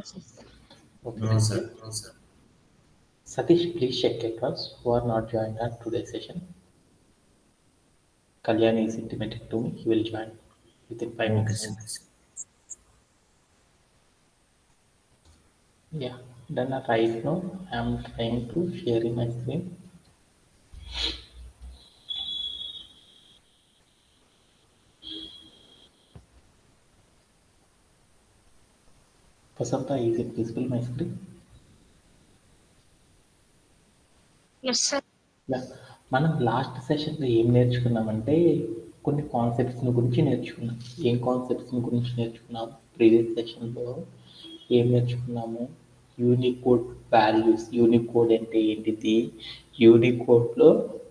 Okay. No, sir. No, sir. Satish, please check accounts who are not joined at today's session. Kalyani is intimated to me. He will join within 5 minutes. Okay, sir. Yeah. Then right now I am trying to share in my screen. Vasanta, is it visible my screen? Yes, sir. Yeah. మనం last సెషన్లో ఏం నేర్చుకున్నామంటే కొన్ని కాన్సెప్ట్స్ని గురించి నేర్చుకున్నాం. ఏం కాన్సెప్ట్స్ని గురించి నేర్చుకున్నాం? Previous సెషన్లో ఏం నేర్చుకున్నాము? Unicode values. యూనికోడ్ అంటే ఏంటిది? యూనికోడ్లో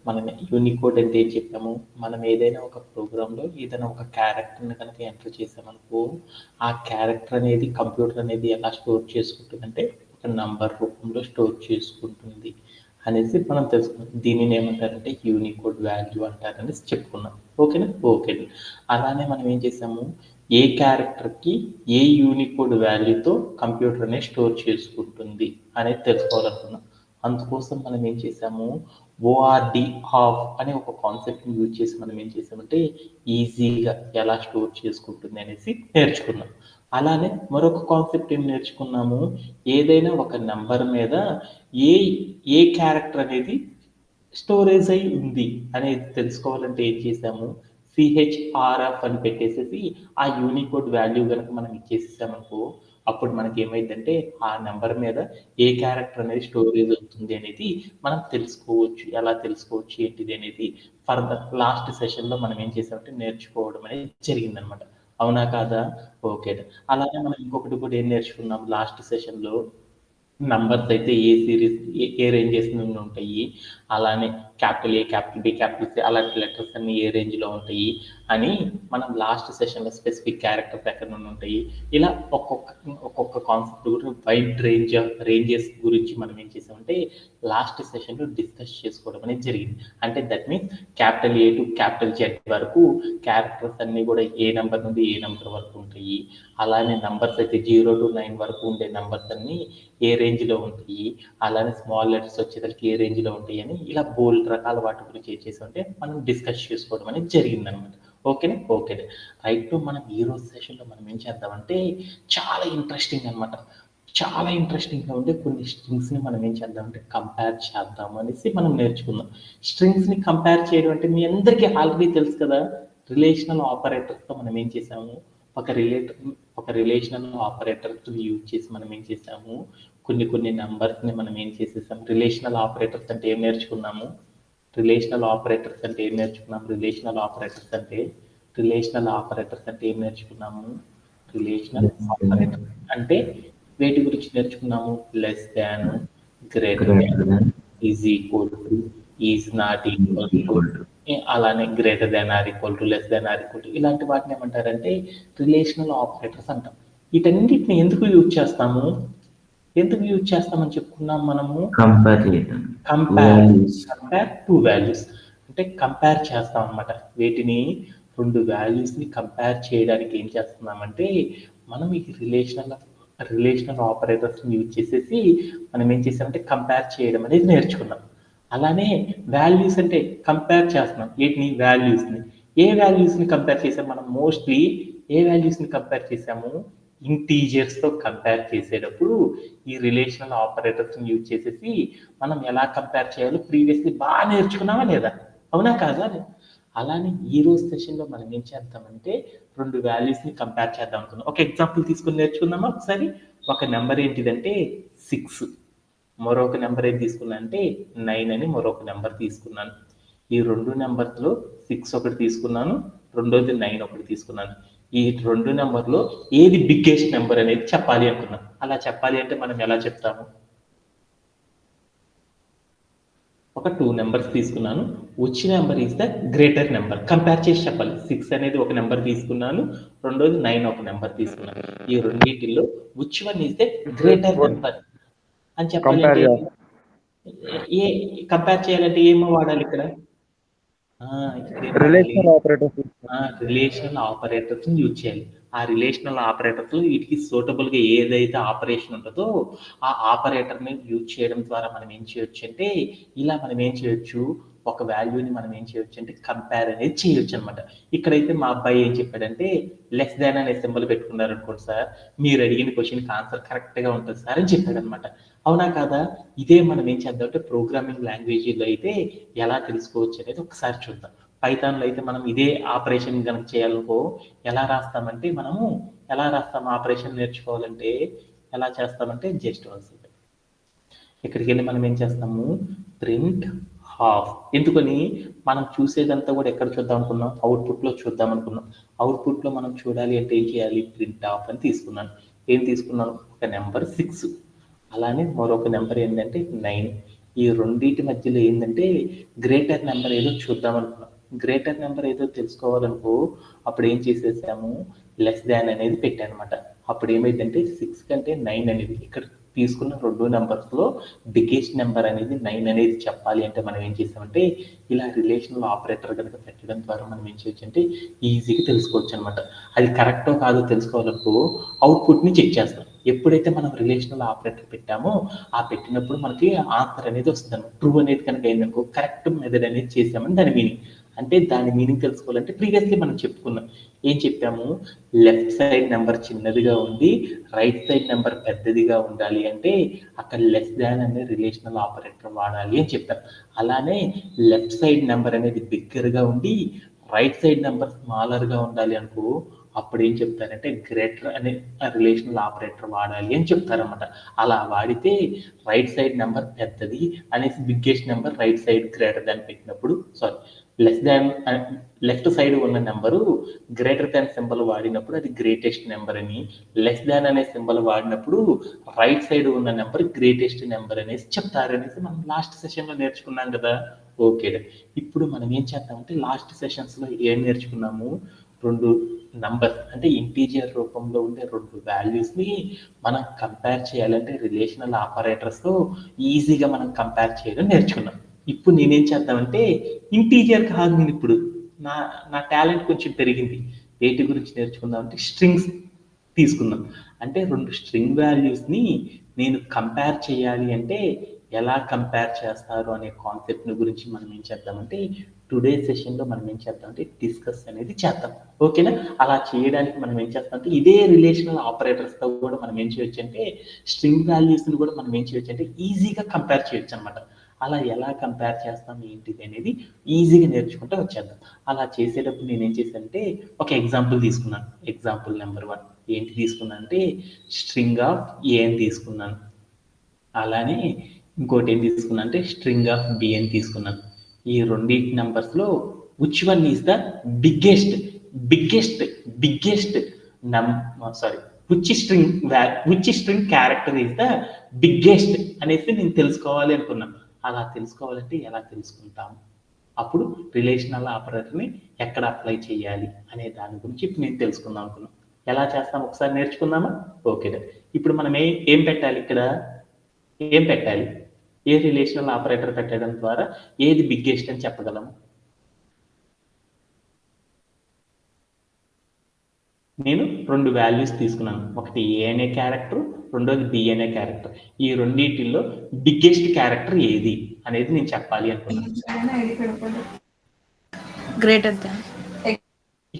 మనం యూనికోడ్ అంటే ఏం చెప్పాము? మనం ఏదైనా ఒక ప్రోగ్రాంలో ఏదైనా ఒక క్యారెక్టర్ని కనుక ఎంటర్ చేసామనుకో, ఆ క్యారెక్టర్ అనేది కంప్యూటర్ అనేది ఎలా స్టోర్ చేసుకుంటుందంటే ఒక నంబర్ రూపంలో స్టోర్ చేసుకుంటుంది అనేసి మనం తెలుసుకున్నాం. దీనిని ఏమంటారంటే యూనికోడ్ వాల్యూ అంటారని చెప్పుకున్నాం. ఓకేనా? ఓకే. అలానే మనం ఏం చేసాము? ఏ క్యారెక్టర్కి ఏ యూనికోడ్ వాల్యూతో కంప్యూటర్ అనేది స్టోర్ చేసుకుంటుంది అనేది తెలుసుకోవాలనుకున్నాం. అందుకోసం మనం ఏం చేసాము? ఓఆర్డి ఆఫ్ అనే ఒక కాన్సెప్ట్ని యూజ్ చేసి మనం ఏం చేసామంటే ఈజీగా ఎలా స్టోర్ చేసుకుంటుంది అనేసి నేర్చుకున్నాం. అలానే మరొక కాన్సెప్ట్ ఏం నేర్చుకున్నాము? ఏదైనా ఒక నెంబర్ మీద ఏ ఏ క్యారెక్టర్ అనేది స్టోరేజ్ అయి ఉంది అనేది తెలుసుకోవాలంటే ఏం చేసాము? సిహెచ్ఆర్ఎఫ్ అని పెట్టేసేసి ఆ యూనికోడ్ వాల్యూ కనుక మనం ఇచ్చేసామనుకో, అప్పుడు మనకి ఏమైందంటే ఆ నెంబర్ మీద ఏ క్యారెక్టర్ అనేది స్టోరేజ్ అవుతుంది అనేది మనం తెలుసుకోవచ్చు. ఎలా తెలుసుకోవచ్చు ఏంటిది అనేది ఫర్దర్ లాస్ట్ సెషన్లో మనం ఏం చేసామంటే నేర్చుకోవడం అనేది జరిగిందనమాట. అవునా కాదా? ఓకే. అలానే మనం ఇంకొకటి కూడా ఏం నేర్చుకున్నాం లాస్ట్ సెషన్లో? నంబర్స్ అయితే ఏ సిరీస్ ఏ రేంజెస్ నుండి ఉంటాయి, అలానే capital A, capital B, capital C అలాంటి లెటర్స్ అన్ని ఏ రేంజ్లో ఉంటాయి అని మనం లాస్ట్ సెషన్లో స్పెసిఫిక్ క్యారెక్టర్స్ ఎక్కడ నుండి ఉంటాయి, ఇలా ఒక్కొక్క కాన్సెప్ట్ కూడా వైడ్ రేంజెస్ గురించి మనం ఏం చేసామంటే లాస్ట్ సెషన్లో డిస్కస్ చేసుకోవడం అనేది జరిగింది. అంటే that means capital A to capital Z వరకు క్యారెక్టర్స్ అన్నీ కూడా ఏ నెంబర్ నుండి ఏ నెంబర్ వరకు ఉంటాయి. అలానే నంబర్స్ అయితే 0 to 9 వరకు ఉండే నంబర్స్ అన్ని ఏ రేంజ్లో ఉంటాయి, అలానే స్మాల్ లెటర్స్ వచ్చేసరికి ఏ రేంజ్లో ఉంటాయి అని ఇలా బోల్డ్ రకాల వాటి గురించి ఏం చేసామంటే మనం డిస్కస్ చేసుకోవడం అనేది జరిగిందనమాట. ఓకేనా? ఓకే. రైట్. మనం ఈ రోజు సెషన్లో మనం ఏం చేద్దామంటే చాలా ఇంట్రెస్టింగ్ అనమాట. చాలా ఇంట్రెస్టింగ్గా ఉండే కొన్ని స్ట్రింగ్స్ని మనం ఏం చేద్దామంటే కంపేర్ చేద్దాం అనేసి మనం నేర్చుకుందాం. స్ట్రింగ్స్ని కంపేర్ చేయడం అంటే మీ అందరికీ ఆల్రెడీ తెలుసు కదా, రిలేషనల్ ఆపరేటర్స్తో మనం ఏం చేసాము? ఒక రిలేషనల్ ఆపరేటర్స్ యూజ్ చేసి మనం ఏం చేసాము? కొన్ని నంబర్స్ని మనం ఏం చేసేసాం? రిలేషనల్ ఆపరేటర్స్ అంటే ఏం నేర్చుకున్నాము? రిలేషనల్ ఆపరేటర్స్ అంటే ఏం నేర్చుకున్నాము? రిలేషనల్ ఆపరేటర్స్ అంటే ఏం నేర్చుకున్నాము? రిలేషనల్ ఆపరేటర్ అంటే వేటి గురించి నేర్చుకున్నాము? Less than, greater than, is equal to, is not equal to, అలానే greater than or equal to, less than or equal to, ఇలాంటి వాటిని ఏమంటారంటే రిలేషనల్ ఆపరేటర్స్ అంటాం. వీటన్నిటిని ఎందుకు యూజ్ చేస్తామని చెప్పుకున్నాం మనము? కంపేర్ టూ వాల్యూస్ అంటే కంపేర్ చేస్తాం అనమాట. వీటిని రెండు వాల్యూస్ని కంపేర్ చేయడానికి ఏం చేస్తున్నామంటే మనం ఈ రిలేషనల్ ఆపరేటర్స్ని యూజ్ చేసేసి మనం ఏం చేసామంటే కంపేర్ చేయడం అనేది నేర్చుకున్నాం. అలానే వాల్యూస్ అంటే కంపేర్ చేస్తున్నాం. వీటిని ఏ వాల్యూస్ని కంపేర్ చేసాం మనం? మోస్ట్లీ ఏ వాల్యూస్ని కంపేర్ చేసాము? ఇంటీజర్స్తో కంపేర్ చేసేటప్పుడు ఈ రిలేషనల్ ఆపరేటర్స్ని యూజ్ చేసేసి మనం ఎలా కంపేర్ చేయాలో ప్రీవియస్లీ బాగా నేర్చుకున్నామా లేదా? అవునా కాదా? అలానే ఈ రోజు సెషన్లో మనం ఏం చేద్దామంటే రెండు వాల్యూస్ని కంపేర్ చేద్దాం అనుకున్నాం. ఒక ఎగ్జాంపుల్ తీసుకుని నేర్చుకుందామా ఒకసారి? ఒక నెంబర్ ఏంటిదంటే 6, మరొక నెంబర్ ఏం తీసుకున్నా అంటే 9 అని మరొక నెంబర్ తీసుకున్నాను. ఈ రెండు నెంబర్స్లో 6 ఒకటి తీసుకున్నాను, రెండోది 9 ఒకటి తీసుకున్నాను. ఈ రెండు నెంబర్లో ఏది బిగ్గెస్ట్ నెంబర్ అనేది చెప్పాలి అనుకున్నాం. అలా చెప్పాలి అంటే మనం ఎలా చెప్తాము? ఒక 2 నెంబర్స్ తీసుకున్నాను, which number is the greater number compare చేసి చెప్పాలి. 6 అనేది ఒక నెంబర్ తీసుకున్నాను, రెండోది 9 ఒక నెంబర్ తీసుకున్నాను. ఈ రెండింటిలో which one is the greater number అని చెప్పాలంటే కంపేర్ చేయాలంటే ఏమో వాడాలి ఇక్కడ? Relational operators. Relational operators use చేయాలి. ఆ రిలేషనల్ ఆపరేటర్స్ వీటికి సూటబుల్ గా ఏదైతే ఆపరేషన్ ఉంటుందో ఆ ఆపరేటర్ ని యూజ్ చేయడం ద్వారా మనం ఏం చేయొచ్చు అంటే ఇలా మనం ఏం చేయొచ్చు, ఒక వాల్యూని మనం ఏం చేయొచ్చు అంటే కంపేర్ అనేది చేయొచ్చు అనమాట. ఇక్కడైతే మా అబ్బాయి ఏం చెప్పాడంటే లెస్ దాన్ అనే సింబల్ పెట్టుకున్నారు అనుకోండి సార్, మీరు అడిగిన క్వశ్చన్కి ఆన్సర్ కరెక్ట్ గా ఉంటుంది సార్ అని చెప్పాడు అనమాట. అవునా కాదా? ఇదే మనం ఏం చేద్దాం అంటే ప్రోగ్రామింగ్ లాంగ్వేజీలో అయితే ఎలా తెలుసుకోవచ్చు అనేది ఒకసారి చూద్దాం. పైథాన్లో అయితే మనం ఇదే ఆపరేషన్ కనుక చేయాలనుకో ఎలా రాస్తామంటే మనము ఎలా రాస్తాం ఆపరేషన్ నేర్చుకోవాలంటే ఎలా చేస్తామంటే జస్ట్ వస్తుంది ఇక్కడికి వెళ్ళి మనం ఏం చేస్తాము ప్రింట్ హాఫ్. ఎందుకని మనం చూసేదంతా కూడా ఎక్కడ చూద్దాం అనుకున్నాం, అవుట్పుట్లో చూద్దాం అనుకున్నాం. అవుట్పుట్లో మనం చూడాలి అంటే ఏం చేయాలి, ప్రింట్ హాఫ్ అని తీసుకున్నాను. ఏం తీసుకున్నాను, ఒక నెంబర్ 6, అలానే మరొక నెంబర్ ఏంటంటే 9. ఈ రెండింటి మధ్యలో ఏంటంటే గ్రేటర్ నెంబర్ ఏదో చూద్దాం అనుకున్నాం. గ్రేటర్ నెంబర్ ఏదో తెలుసుకోవాలనుకో అప్పుడు ఏం చేసేసాము, లెస్ దాన్ అనేది పెట్టాను అనమాట. అప్పుడు ఏమైందంటే 6 కంటే 9 అనేది ఇక్కడ తీసుకున్న రెండు నెంబర్స్లో బిగ్గెస్ట్ నెంబర్ అనేది 9 అనేది చెప్పాలి అంటే మనం ఏం చేసామంటే ఇలా రిలేషనల్ ఆపరేటర్ కనుక పెట్టడం ద్వారా మనం ఏం చేయొచ్చు అంటే ఈజీగా తెలుసుకోవచ్చు అనమాట. అది కరెక్టో కాదో తెలుసుకోవాలనుకో అవుట్పుట్ని చెక్ చేస్తాం. ఎప్పుడైతే మనం రిలేషనల్ ఆపరేటర్ పెట్టామో ఆ పెట్టినప్పుడు మనకి ఆన్సర్ అనేది వస్తుంది అనమాట. ట్రూ అనేది కనుక ఏంటనుకో కరెక్ట్ మెథడ్ అనేది చేసామని దాని మీనింగ్. అంటే దాని మీనింగ్ తెలుసుకోవాలంటే ప్రీవియస్లీ మనం చెప్పుకున్నాం. ఏం చెప్పాము, లెఫ్ట్ సైడ్ నెంబర్ చిన్నదిగా ఉండి రైట్ సైడ్ నెంబర్ పెద్దదిగా ఉండాలి అంటే అక్కడ లెస్ దాన్ అనే రిలేషనల్ ఆపరేటర్ వాడాలి అని చెప్పాం. అలానే లెఫ్ట్ సైడ్ నెంబర్ అనేది బిగ్గర్గా ఉండి రైట్ సైడ్ నెంబర్ స్మాలర్గా ఉండాలి అనుకో అప్పుడు ఏం చెప్తారంటే గ్రేటర్ అనే రిలేషనల్ ఆపరేటర్ వాడాలి అని చెప్తారన్నమాట. అలా వాడితే రైట్ సైడ్ నెంబర్ పెద్దది అనేసి biggest number right side greater than పెట్టినప్పుడు లెస్ దాన్ లెఫ్ట్ సైడ్ ఉన్న నెంబరు గ్రేటర్ దాన్ సింబల్ వాడినప్పుడు అది గ్రేటెస్ట్ నెంబర్ అని, లెస్ దాన్ అనే సింబల్ వాడినప్పుడు రైట్ సైడ్ ఉన్న నెంబర్ గ్రేటెస్ట్ నెంబర్ అనేసి చెప్తారనేసి మనం లాస్ట్ సెషన్లో నేర్చుకున్నాం కదా. ఓకే, ఇప్పుడు మనం ఏం చేద్దామంటే లాస్ట్ సెషన్స్లో ఏం నేర్చుకున్నాము, రెండు నంబర్స్ అంటే ఇంటీజర్ రూపంలో ఉండే రెండు వాల్యూస్ని మనం కంపేర్ చేయాలంటే రిలేషనల్ ఆపరేటర్స్తో ఈజీగా మనం కంపేర్ చేయడం నేర్చుకున్నాం. ఇప్పుడు నేనేం చేద్దామంటే ఇంటీజర్ కాదు, నేను ఇప్పుడు నా నా టాలెంట్ కొంచెం పెరిగింది. వేటి గురించి నేర్చుకుందాం అంటే స్ట్రింగ్స్ తీసుకుందాం. అంటే రెండు స్ట్రింగ్ వాల్యూస్ని నేను కంపేర్ చేయాలి అంటే ఎలా కంపేర్ చేస్తారు అనే కాన్సెప్ట్ని గురించి మనం ఏం చేద్దామంటే టుడే సెషన్లో మనం ఏం చేద్దామంటే డిస్కస్ అనేది చేద్దాం. ఓకేనా? అలా చేయడానికి మనం ఏం చేస్తామంటే ఇదే రిలేషనల్ ఆపరేటర్స్తో కూడా మనం ఏం చేయొచ్చు అంటే స్ట్రింగ్ వాల్యూస్ని కూడా మనం ఏం చేయొచ్చు అంటే ఈజీగా కంపేర్ చేయొచ్చు అనమాట. అలా ఎలా కంపేర్ చేస్తాం ఏంటిది అనేది ఈజీగా నేర్చుకుంటూ వచ్చేద్దాం. అలా చేసేటప్పుడు నేను ఏం చేశానంటే ఒక ఎగ్జాంపుల్ తీసుకున్నాను. ఎగ్జాంపుల్ నెంబర్ 1 ఏంటి తీసుకున్నాను అంటే స్ట్రింగ్ ఆఫ్ ఏ అని తీసుకున్నాను. అలానే ఇంకోటి ఏం తీసుకున్నాను అంటే స్ట్రింగ్ ఆఫ్ బి అని తీసుకున్నాను. ఈ రెండింటి నెంబర్స్లో which one is the biggest biggest biggest which string character is the biggest అనేసి నేను తెలుసుకోవాలి అనుకున్నాను. అలా తెలుసుకోవాలంటే ఎలా తెలుసుకుంటాము, అప్పుడు రిలేషనల్ ఆపరేటర్ని ఎక్కడ అప్లై చేయాలి అనే దాని గురించి ఇప్పుడు నేను తెలుసుకుందాం అనుకున్నాను. ఎలా చేస్తాం ఒకసారి నేర్చుకుందామా? ఓకే, ఇప్పుడు మనం ఏం పెట్టాలి, ఇక్కడ ఏం పెట్టాలి, ఏ రిలేషనల్ ఆపరేటర్ పెట్టడం ద్వారా ఏది బిగ్గెస్ట్ అని చెప్పగలము. నేను రెండు వాల్యూస్ తీసుకున్నాను, ఒకటి ఏ అనే క్యారెక్టర్, రెండోది బి అనే క్యారెక్టర్. ఈ రెండింటిలో బిగ్గెస్ట్ క్యారెక్టర్ ఏది అనేది నేను చెప్పాలి అనుకున్నాను. Greater than.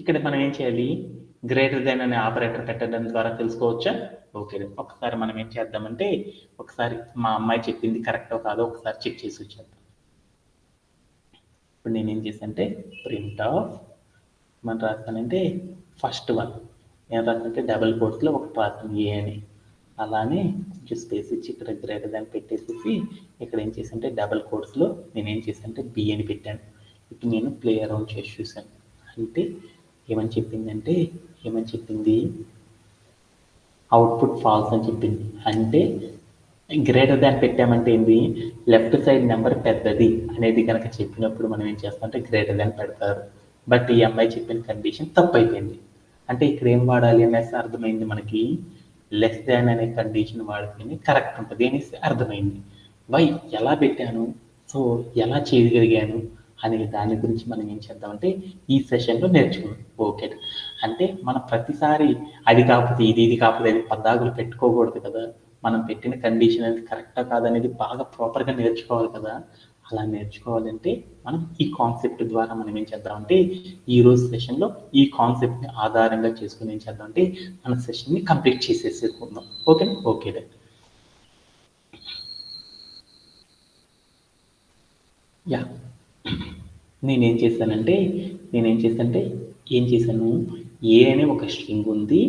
ఇక్కడ మనం ఏం చేయాలి, గ్రేటర్ దాన్ అనే ఆపరేటర్ పెట్టడం ద్వారా తెలుసుకోవచ్చా? ఓకే, ఒకసారి మనం ఏం చేద్దామంటే ఒకసారి మా అమ్మాయి చెప్పింది కరెక్టో కాదో ఒకసారి చెక్ చేసి వచ్చేద్దాం. ఇప్పుడు నేను ఏం చేశానంటే ప్రింట్ ఆఫ్ మనం రాస్తానంటే ఫస్ట్ వన్ ఏం రాస్తానంటే డబుల్ కోట్స్లో ఒకటి రాస్తాను ఏ అని. అలానే కొంచెం స్పేస్ ఇచ్చి ఇక్కడ గ్రేటర్ దాన్ పెట్టేసి ఇక్కడ ఏం చేశానంటే డబుల్ కోట్స్లో నేను ఏం చేశానంటే బి అని పెట్టాను. ఇప్పుడు నేను ప్లే అరౌండ్ చేసి చూశాను. అంటే ఏమని చెప్పింది అవుట్పుట్ ఫాల్స్ అని చెప్పింది. అంటే గ్రేటర్ దాన్ పెట్టామంటే ఏంటి, లెఫ్ట్ సైడ్ నెంబర్ పెద్దది అనేది కనుక చెప్పినప్పుడు మనం ఏం చేస్తామంటే గ్రేటర్ దాన్ పెడతారు. బట్ ఈ అమ్మాయి చెప్పిన కండిషన్ తప్పు అయిపోయింది. అంటే ఇక్కడ ఏం వాడాలి అనేసి అర్థమైంది మనకి, లెస్ దాన్ అనే కండిషన్ వాడితేనే కరెక్ట్ ఉంటుంది అనేసి అర్థమైంది. వై ఎలా పెట్టాను, సో ఎలా చేయగలిగాను అనే దాని గురించి మనం ఏం చేద్దామంటే ఈ సెషన్లో నేర్చుకుందాం. ఓకే, అంటే మనం ప్రతిసారి అది కాకపోతే ఇది కాకపోతే అది పద్దాకులు పెట్టుకోకూడదు కదా. మనం పెట్టిన కండిషన్ అనేది కరెక్టా కాదనేది బాగా ప్రాపర్గా నేర్చుకోవాలి కదా. అలా నేర్చుకోవాలంటే మనం ఈ కాన్సెప్ట్ ద్వారా మనం ఏం చేద్దామంటే ఈ రోజు సెషన్లో ఈ కాన్సెప్ట్ని ఆధారంగా చేసుకుని ఏం చేద్దామంటే మన సెషన్ని కంప్లీట్ చేసేసుకుందాం. ఓకేనా? ఓకే. యా, నేనేం చేశానంటే ఏం చేశాను, ఏ అనే ఒక స్ట్రింగ్ ఉంది,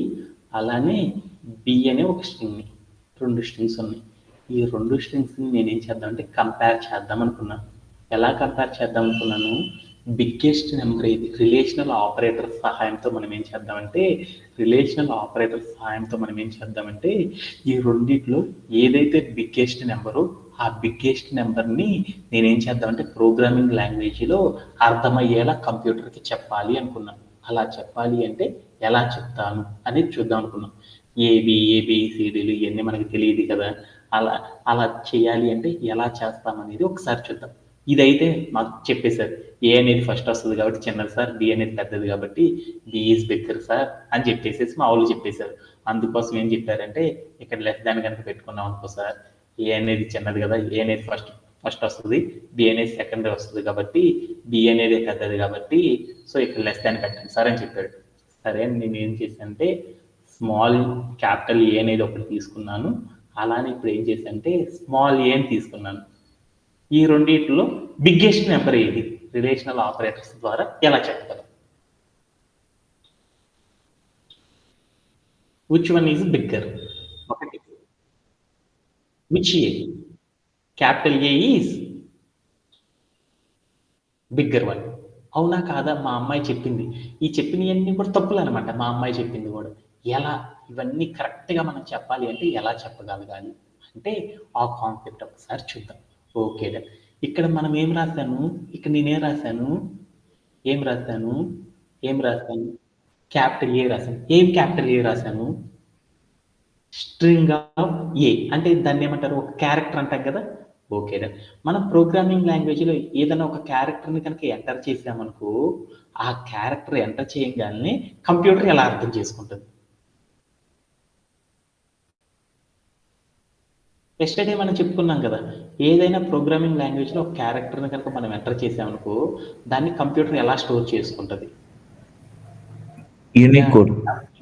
అలానే బి అనే ఒక స్ట్రింగ్ని, 2 స్ట్రింగ్స్ ఉన్నాయి. ఈ 2 స్ట్రింగ్స్ని నేనేం చేద్దామంటే కంపేర్ చేద్దాం అనుకున్నాను. ఎలా కంపేర్ చేద్దాం అనుకున్నాను, బిగ్గెస్ట్ నెంబర్ ఇది రిలేషనల్ ఆపరేటర్ సహాయంతో మనం ఏం చేద్దామంటే ఈ రెండిట్లో ఏదైతే బిగ్గెస్ట్ నెంబరో ఆ బిగ్గెస్ట్ నెంబర్ని నేనేం చేద్దామంటే ప్రోగ్రామింగ్ లాంగ్వేజ్లో అర్థమయ్యేలా కంప్యూటర్కి చెప్పాలి అనుకున్నాను. అలా చెప్పాలి అంటే ఎలా చెప్తాను అనేది చూద్దాం అనుకున్నాం. ఏబిసిడీలు ఇవన్నీ మనకి తెలియదు కదా. అలా అలా చేయాలి అంటే ఎలా చేస్తామనేది ఒకసారి చూద్దాం. ఇదైతే మాకు చెప్పేశారు, ఏ అనేది ఫస్ట్ వస్తుంది కాబట్టి చిన్నది సార్, బి అనేది పెద్దది కాబట్టి బి ఈజ్ బిగ్గర్ సార్ అని చెప్పేసేసి మా వాళ్ళు చెప్పేశారు. అందుకోసం ఏం చెప్పారంటే ఇక్కడ లెస్ దాన్ కనుక పెట్టుకున్నాం అనుకో సార్, ఏ అనేది చిన్నది కదా, ఏ అనేది ఫస్ట్ వస్తుంది, బి అనేది సెకండ్ వస్తుంది కాబట్టి బి అనేది పెద్దది కాబట్టి సో ఇక్కడ లెస్ దాన్ పెట్టండి సార్ అని చెప్పాడు. సరే అని నేను ఏం చేశానంటే స్మాల్ క్యాపిటల్ ఏ అనేది ఒకటి తీసుకున్నాను. అలానే ఇప్పుడు ఏం చేశానంటే స్మాల్ ఏ అని తీసుకున్నాను. ఈ రెండిట్లో బిగ్గెస్ట్ నెంబర్ ఏది రిలేషనల్ ఆపరేటర్స్ ద్వారా ఎలా చెప్పగలం? Which one is bigger? ఒకటి, which A? Capital A is bigger one. అవునా కాదా? మా అమ్మాయి చెప్పింది. ఈ చెప్పినవన్నీ కూడా తప్పులు అనమాట. మా అమ్మాయి చెప్పింది కూడా. ఎలా ఇవన్నీ కరెక్ట్గా మనం చెప్పాలి అంటే ఎలా చెప్పగలగాలి అంటే ఆ కాన్సెప్ట్ ఒకసారి చూద్దాం. ఓకే, ఇక్కడ మనం ఏం రాశాను, ఇక్కడ నేనేం రాశాను, క్యాపిటల్ ఏ రాశాను. ఏం క్యాపిటల్ ఏ రాశాను? స్ట్రింగ్ ఆఫ్ ఏ అంటే దాన్ని ఏమంటారు, ఒక క్యారెక్టర్ అంటాం కదా. ఓకే, మనం ప్రోగ్రామింగ్ లాంగ్వేజ్లో ఏదైనా ఒక క్యారెక్టర్ని కనుక ఎంటర్ చేసామనుకో, ఆ క్యారెక్టర్ ఎంటర్ చేయగానే కంప్యూటర్ ఎలా అర్థం చేసుకుంటుంది? ఎస్టర్డే మనం చెప్పుకున్నాం కదా, ఏదైనా ప్రోగ్రామింగ్ లాంగ్వేజ్లో ఒక క్యారెక్టర్ని కనుక మనం ఎంటర్ చేసామనుకో దాన్ని కంప్యూటర్ ఎలా స్టోర్ చేసుకుంటుంది? యూనికోడ్.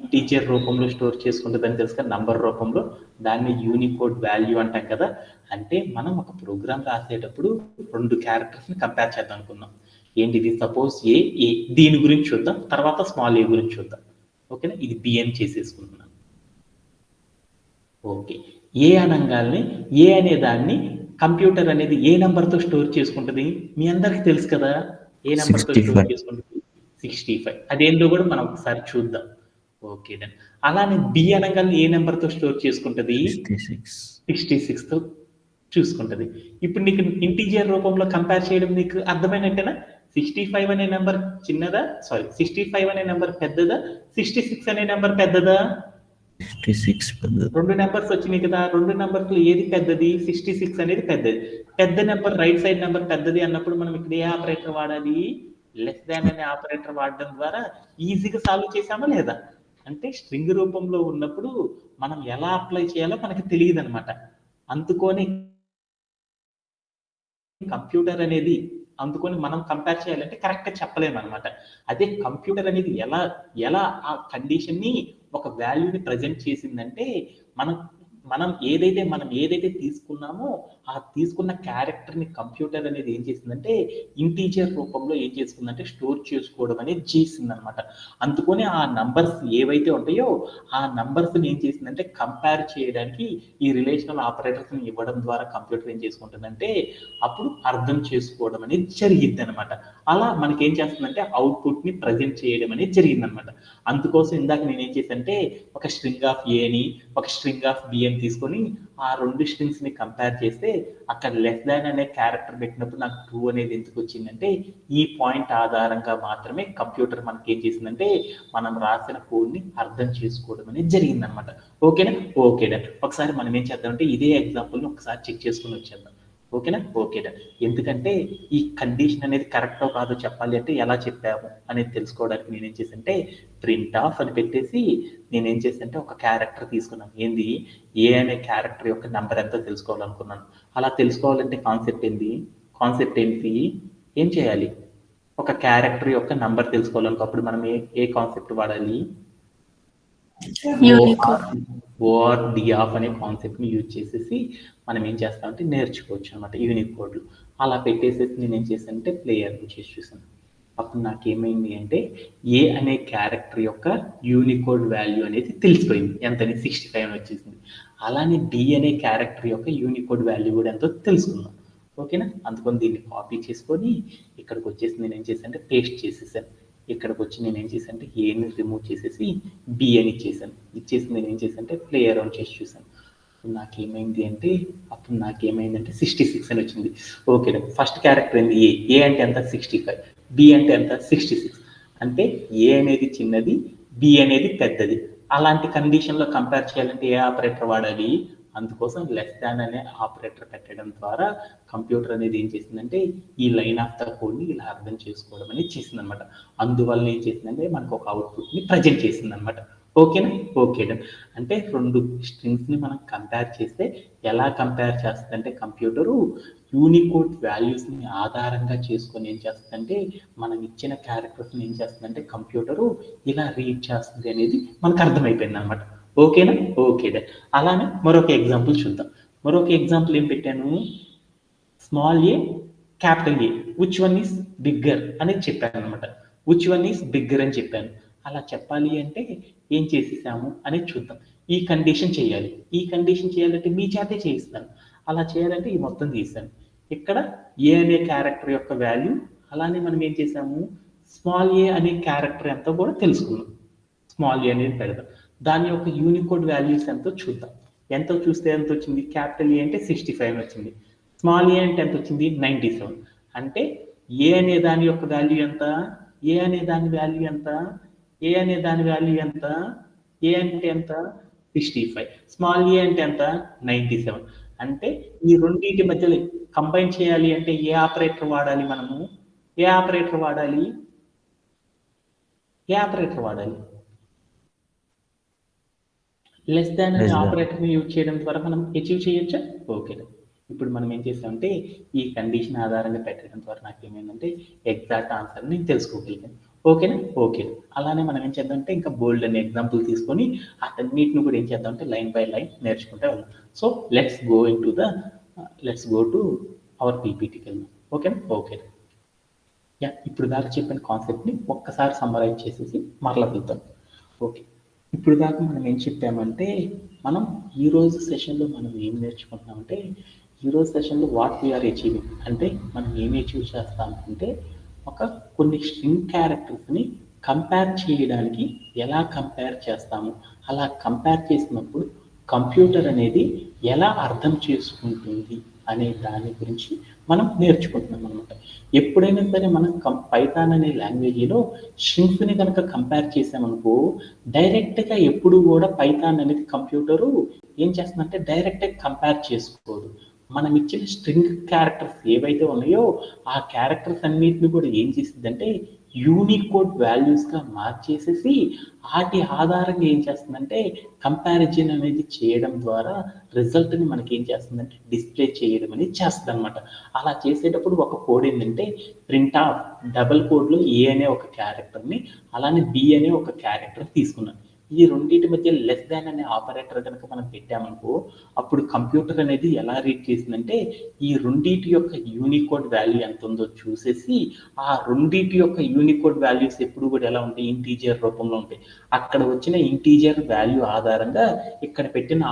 ఇంటీజర్ రూపంలో స్టోర్ చేసుకుంటుంది అని తెలుసు కదా, నంబర్ రూపంలో. దాన్ని యూనికోడ్ వాల్యూ అంటాం కదా. అంటే మనం ఒక ప్రోగ్రామ్ రాసేటప్పుడు 2 క్యారెక్టర్స్ని కంపేర్ చేద్దాం అనుకున్నాం. ఏంటిది? సపోజ్ ఏ, దీని గురించి చూద్దాం, తర్వాత స్మాల్ ఏ గురించి చూద్దాం. ఓకేనా? ఇది బి అని చేసేసుకుంటున్నాను. ఓకే, ఏ అనగానే ఏ అనే దాన్ని కంప్యూటర్ అనేది ఏ నెంబర్తో స్టోర్ చేసుకుంటుంది? మీ అందరికి తెలుసు కదా, ఏ నెంబర్తో స్టోర్ చేసుకుంటుంది? 65. అదేంటో కూడా మనం ఒకసారి చూద్దాం. ఓకే, దెన్ అలానే బి అనగానే ఏ నెంబర్తో స్టోర్ చేసుకుంటుంది? 66తో చూసుకుంటుంది. ఇప్పుడు నీకు ఇంటీజర్ రూపంలో కంపేర్ చేయడం నీకు అర్థమైనట్టేనా? 65 అనే నెంబర్ చిన్నదా, 65 అనే నెంబర్ పెద్దదా, 66 అనే నెంబర్ పెద్దదా? 66 పెద్దది. 2 నెంబర్స్ వచ్చినాయి కదా, 2 నెంబర్స్లో ఏది పెద్దది? 66 అనేది పెద్దది. పెద్ద నెంబర్ రైట్ సైడ్ నెంబర్ పెద్దది అన్నప్పుడు మనం ఇక్కడ ఏ ఆపరేటర్ వాడాలి? లెస్ దాన్ అనే ఆపరేటర్ వాడడం ద్వారా ఈజీగా సాల్వ్ చేసామా లేదా? అంటే స్ట్రింగ్ రూపంలో ఉన్నప్పుడు మనం ఎలా అప్లై చేయాలో మనకి తెలియదు అనమాట. అందుకొని మనం కంపేర్ చేయాలంటే కరెక్ట్గా చెప్పలేము అనమాట. అదే కంప్యూటర్ అనేది ఎలా ఆ కండిషన్ని ఒక వాల్యూని ప్రజెంట్ చేసిందంటే మనం ఏదైతే తీసుకున్నామో ఆ తీసుకున్న క్యారెక్టర్ని కంప్యూటర్ అనేది ఏం చేసిందంటే ఇంటీజర్ రూపంలో ఏం చేసుకుందంటే స్టోర్ చేసుకోవడం అనేది చేసింది అనమాట. అందుకని ఆ నంబర్స్ ఏవైతే ఉంటాయో ఆ నంబర్స్ని ఏం చేసిందంటే కంపేర్ చేయడానికి ఈ రిలేషనల్ ఆపరేటర్స్ని ఇవ్వడం ద్వారా కంప్యూటర్ ఏం చేసుకుంటుందంటే అప్పుడు అర్థం చేసుకోవడం అనేది జరిగింది అనమాట. అలా మనకి ఏం చేస్తుందంటే అవుట్పుట్ని ప్రజెంట్ చేయడం అనేది జరిగింది అనమాట. అందుకోసం ఇందాక నేను ఏం చేశానంటే ఒక స్ట్రింగ్ ఆఫ్ ఏ అని ఒక స్ట్రింగ్ ఆఫ్ బి అని తీసుకొని ఆ 2 స్ట్రింగ్స్ని కంపేర్ చేస్తే అక్కడ లెస్ దాన్ అనే క్యారెక్టర్ పెట్టినప్పుడు నాకు 2 అనేది ఎందుకు వచ్చిందంటే ఈ పాయింట్ ఆధారంగా మాత్రమే కంప్యూటర్ మనకి ఏం చేసిందంటే మనం రాసిన కోడ్ని అర్థం చేసుకోవడం అనేది జరిగిందనమాట. ఓకేనా? ఓకే, ఒకసారి మనం ఏం చేద్దామంటే ఇదే ఎగ్జాంపుల్ని ఒకసారి చెక్ చేసుకుని వచ్చేద్దాం. ఓకేనా? Okay done. ఎందుకంటే ఈ కండిషన్ అనేది కరెక్టో కాదో చెప్పాలి అంటే ఎలా చెప్పాము అనేది తెలుసుకోవడానికి నేనేం చేశానంటే ప్రింట్ ఆఫ్ అని పెట్టేసి నేనేం చేశానంటే ఒక క్యారెక్టర్ తీసుకున్నాను. ఏంది? ఏ అనే క్యారెక్టర్ యొక్క నెంబర్ ఎంతో తెలుసుకోవాలనుకున్నాను. అలా తెలుసుకోవాలంటే కాన్సెప్ట్ ఏంటి? ఏం చేయాలి? ఒక క్యారెక్టర్ యొక్క నంబర్ తెలుసుకోవాలనుకో అప్పుడు మనం ఏ కాన్సెప్ట్ వాడాలి? యూనికోడ్. ఓఆర్ డిఆఫ్ అనే కాన్సెప్ట్ని యూజ్ చేసేసి మనం ఏం చేస్తామంటే నేర్చుకోవచ్చు అనమాట యూనికోడ్లు. అలా పెట్టేసేసి నేను ఏం చేశానంటే ప్లేయర్ని చేసి చూసాను. అప్పుడు నాకేమైంది అంటే ఏ అనే క్యారెక్టర్ యొక్క యూనికోడ్ వాల్యూ అనేది తెలిసిపోయింది. ఎంతని 65 అని వచ్చేసింది. అలానే డి అనే క్యారెక్టర్ యొక్క యూనికోడ్ వాల్యూ కూడా ఎంతో తెలుసుకున్నాను. ఓకేనా? అందుకని దీన్ని కాపీ చేసుకొని ఇక్కడికి వచ్చేసి నేను ఏం చేశానంటే పేస్ట్ చేసేసాను. ఇక్కడికి వచ్చి నేను ఏం చేశానంటే ఏని రిమూవ్ చేసేసి బి అని ఇచ్చేసాను. ఇచ్చేసి నేను ఏం చేశానంటే ప్లేయర్ ఆన్ చేసి చూసాను. అప్పుడు నాకేమైందంటే 66 అని వచ్చింది. ఓకే, ఫస్ట్ క్యారెక్టర్ ఏంది? ఏ అంటే ఎంత? 65. బి అంటే ఎంత? 66. అంటే ఏ అనేది చిన్నది, బి అనేది పెద్దది. అలాంటి కండిషన్లో కంపేర్ చేయాలంటే ఏ ఆపరేటర్ వాడాలి? అందుకోసం లెస్ దాన్ అనే ఆపరేటర్ పెట్టడం ద్వారా కంప్యూటర్ అనేది ఏం చేసిందంటే ఈ లైన్ ఆఫ్ ద కోడ్ని ఇలా అర్థం చేసుకోవడం అనేది చేసింది అనమాట. అందువల్ల ఏం చేసిందంటే మనకు ఒక అవుట్పుట్ని ప్రజెంట్ చేసింది అనమాట. ఓకేనా? Okay done. అంటే రెండు స్ట్రింగ్స్ని మనం కంపేర్ చేస్తే ఎలా కంపేర్ చేస్తుందంటే కంప్యూటరు యూనికోడ్ వాల్యూస్ని ఆధారంగా చేసుకొని ఏం చేస్తుందంటే మనం ఇచ్చిన క్యారెక్టర్స్ని ఏం చేస్తుందంటే కంప్యూటరు ఇలా రీడ్ చేస్తుంది అనేది మనకు అర్థమైపోయింది అనమాట. ఓకేనా? Okay done. అలానే మరొక ఎగ్జాంపుల్ చూద్దాం. మరొక ఎగ్జాంపుల్ ఏం పెట్టాను? Small A capital a which one is bigger అనేది చెప్పాను అనమాట. విచ్ వన్ ఈస్ బిగ్గర్ అని చెప్పాను. అలా చెప్పాలి అంటే ఏం చేసేసాము అనేది చూద్దాం. ఈ కండిషన్ చేయాలి. ఈ కండిషన్ చేయాలంటే మీ చేతే చేయిస్తాను. అలా చేయాలంటే ఈ మొత్తం తీసాను. ఇక్కడ ఏ అనే క్యారెక్టర్ యొక్క వాల్యూ, అలానే మనం ఏం చేసాము స్మాల్ ఏ అనే క్యారెక్టర్ ఎంతో కూడా తెలుసుకున్నాం. స్మాల్ ఏ అనేది పెడదాం. దాని యొక్క యూనికోడ్ వాల్యూస్ ఎంతో చూద్దాం. ఎంతో చూస్తే ఎంత వచ్చింది? క్యాపిటల్ ఏ అంటే 65 వచ్చింది. స్మాల్ ఏ అంటే ఎంత వచ్చింది? 97. అంటే ఏ అనే దాని యొక్క వాల్యూ ఎంత? ఏ అనే దాని వాల్యూ ఎంత? ఏ అనే దాని వాల్యూ ఎంత? ఏ అంటే ఎంత? 65. స్మాల్ ఏ అంటే ఎంత? 97. అంటే ఈ రెండింటి మధ్యలో కంబైన్ చేయాలి అంటే ఏ ఆపరేటర్ వాడాలి? మనము ఏ ఆపరేటర్ వాడాలి? లెస్ దాన్ అనే ఆపరేటర్ని యూజ్ చేయడం ద్వారా మనం అచీవ్ చేయొచ్చా? ఓకే. ఇప్పుడు మనం ఏం చేసామంటే ఈ కండిషన్ ఆధారంగా పెట్టడం ద్వారా నాకు ఏమైందంటే ఎగ్జాక్ట్ ఆన్సర్ నేను తెలుసుకోగలిగాను. ఓకేనా? ఓకే. అలానే మనం ఏం చేద్దామంటే ఇంకా బోల్డ్ అనే ఎగ్జాంపుల్ తీసుకొని అన్నిటిని కూడా ఏం చేద్దామంటే లైన్ బై లైన్ నేర్చుకుంటే వెళ్దాం. So let's go to our పీపీటీకి వెళ్దాం. ఓకేనా? ఓకే. ఇప్పుడు దాకా చెప్పిన కాన్సెప్ట్ని ఒక్కసారి సమ్మరైజ్ చేసేసి మరలా వెళ్తాం. ఓకే. ఇప్పుడు దాకా మనం ఏం చెప్పామంటే మనం ఈరోజు సెషన్లో మనం ఏం నేర్చుకుంటున్నామంటే ఈరోజు సెషన్లో వాట్ వీఆర్ అచీవింగ్ అంటే మనం ఏమి అచీవ్ చేస్తామంటే కొన్ని స్ట్రింగ్ క్యారెక్టర్స్ని కంపేర్ చేయడానికి ఎలా కంపేర్ చేస్తాము, అలా కంపేర్ చేసినప్పుడు కంప్యూటర్ అనేది ఎలా అర్థం చేసుకుంటుంది అనే దాని గురించి మనం నేర్చుకుంటున్నాం అనమాట. ఎప్పుడైనా సరే మనం పైథాన్ అనే లాంగ్వేజీలో స్ట్రింగ్స్ని కనుక కంపేర్ చేసామనుకో డైరెక్ట్గా ఎప్పుడు కూడా పైథాన్ అనేది కంప్యూటరు ఏం చేస్తుందంటే డైరెక్ట్గా కంపేర్ చేసుకోదు. మనం ఇచ్చిన స్ట్రింగ్ క్యారెక్టర్స్ ఏవైతే ఉన్నాయో ఆ క్యారెక్టర్స్ అన్నిటిని కూడా ఏం చేస్తుందంటే యూనికోడ్ వాల్యూస్గా మార్చేసేసి వాటి ఆధారంగా ఏం చేస్తుందంటే కంపారిజన్ అనేది చేయడం ద్వారా రిజల్ట్ని మనకి ఏం చేస్తుందంటే డిస్ప్లే చేయడం అనేది చేస్తుంది అనమాట. అలా చేసేటప్పుడు ఒక కోడ్ ఏంటంటే ప్రింట్ ఆఫ్ డబుల్ కోడ్లో ఏ అనే ఒక క్యారెక్టర్ని అలానే బి అనే ఒక క్యారెక్టర్ తీసుకున్నాను. ఈ రెండింటి మధ్య లెస్ దాన్ అనే ఆపరేటర్ కనుక మనం పెట్టామనుకో అప్పుడు కంప్యూటర్ అనేది ఎలా రీడ్ చేసిందంటే ఈ రెండింటి యొక్క యూనికోడ్ వాల్యూ ఎంత ఉందో చూసేసి ఆ రెండింటి యొక్క యూనికోడ్ వాల్యూస్ ఎప్పుడు కూడా ఎలా ఉంటాయి? ఇంటీజర్ రూపంలో ఉంటాయి. అక్కడ వచ్చిన ఇంటీజర్ వాల్యూ ఆధారంగా ఇక్కడ పెట్టిన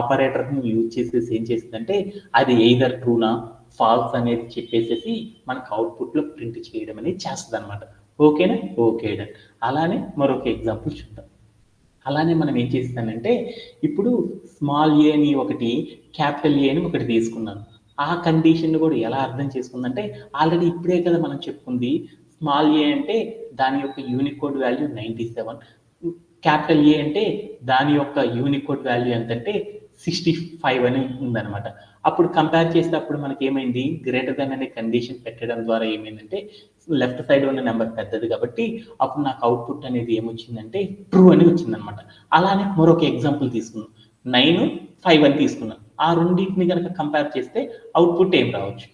ఆపరేటర్ని యూజ్ చేసేసి ఏం చేసిందంటే అది ఎయిదర్ ట్రూనా ఫాల్స్ అనేది చెప్పేసేసి మనకు అవుట్పుట్లో ప్రింట్ చేయడం అనేది చేస్తుంది అనమాట. ఓకేనా? Okay done. అలానే మరొక ఎగ్జాంపుల్ చూద్దాం. అలానే మనం ఏం చేస్తానంటే ఇప్పుడు స్మాల్ ఏ అని ఒకటి క్యాపిటల్ ఏ అని ఒకటి తీసుకున్నాను. ఆ కండిషన్ కూడా ఎలా అర్థం చేసుకుందంటే ఆల్రెడీ ఇప్పుడే కదా మనం చెప్పుకుంది స్మాల్ ఏ అంటే దాని యొక్క యూనికోడ్ వాల్యూ 97, క్యాపిటల్ ఏ అంటే దాని యొక్క యూనికోడ్ వాల్యూ ఎంతంటే 65 అని ఉందన్నమాట. అప్పుడు కంపేర్ చేస్తే అప్పుడు మనకి ఏమైంది, గ్రేటర్ దాన్ అనే కండిషన్ పెట్టడం ద్వారా ఏమైందంటే లెఫ్ట్ సైడ్ ఉన్న నెంబర్ పెద్దది కాబట్టి అప్పుడు నాకు అవుట్పుట్ అనేది ఏమొచ్చిందంటే ట్రూ అని వచ్చిందనమాట. అలానే మరొక ఎగ్జాంపుల్ తీసుకున్నాం, 9, 5 అని తీసుకున్నాం. ఆ రెండింటిని కనుక కంపేర్ చేస్తే అవుట్పుట్ ఏం రావచ్చు.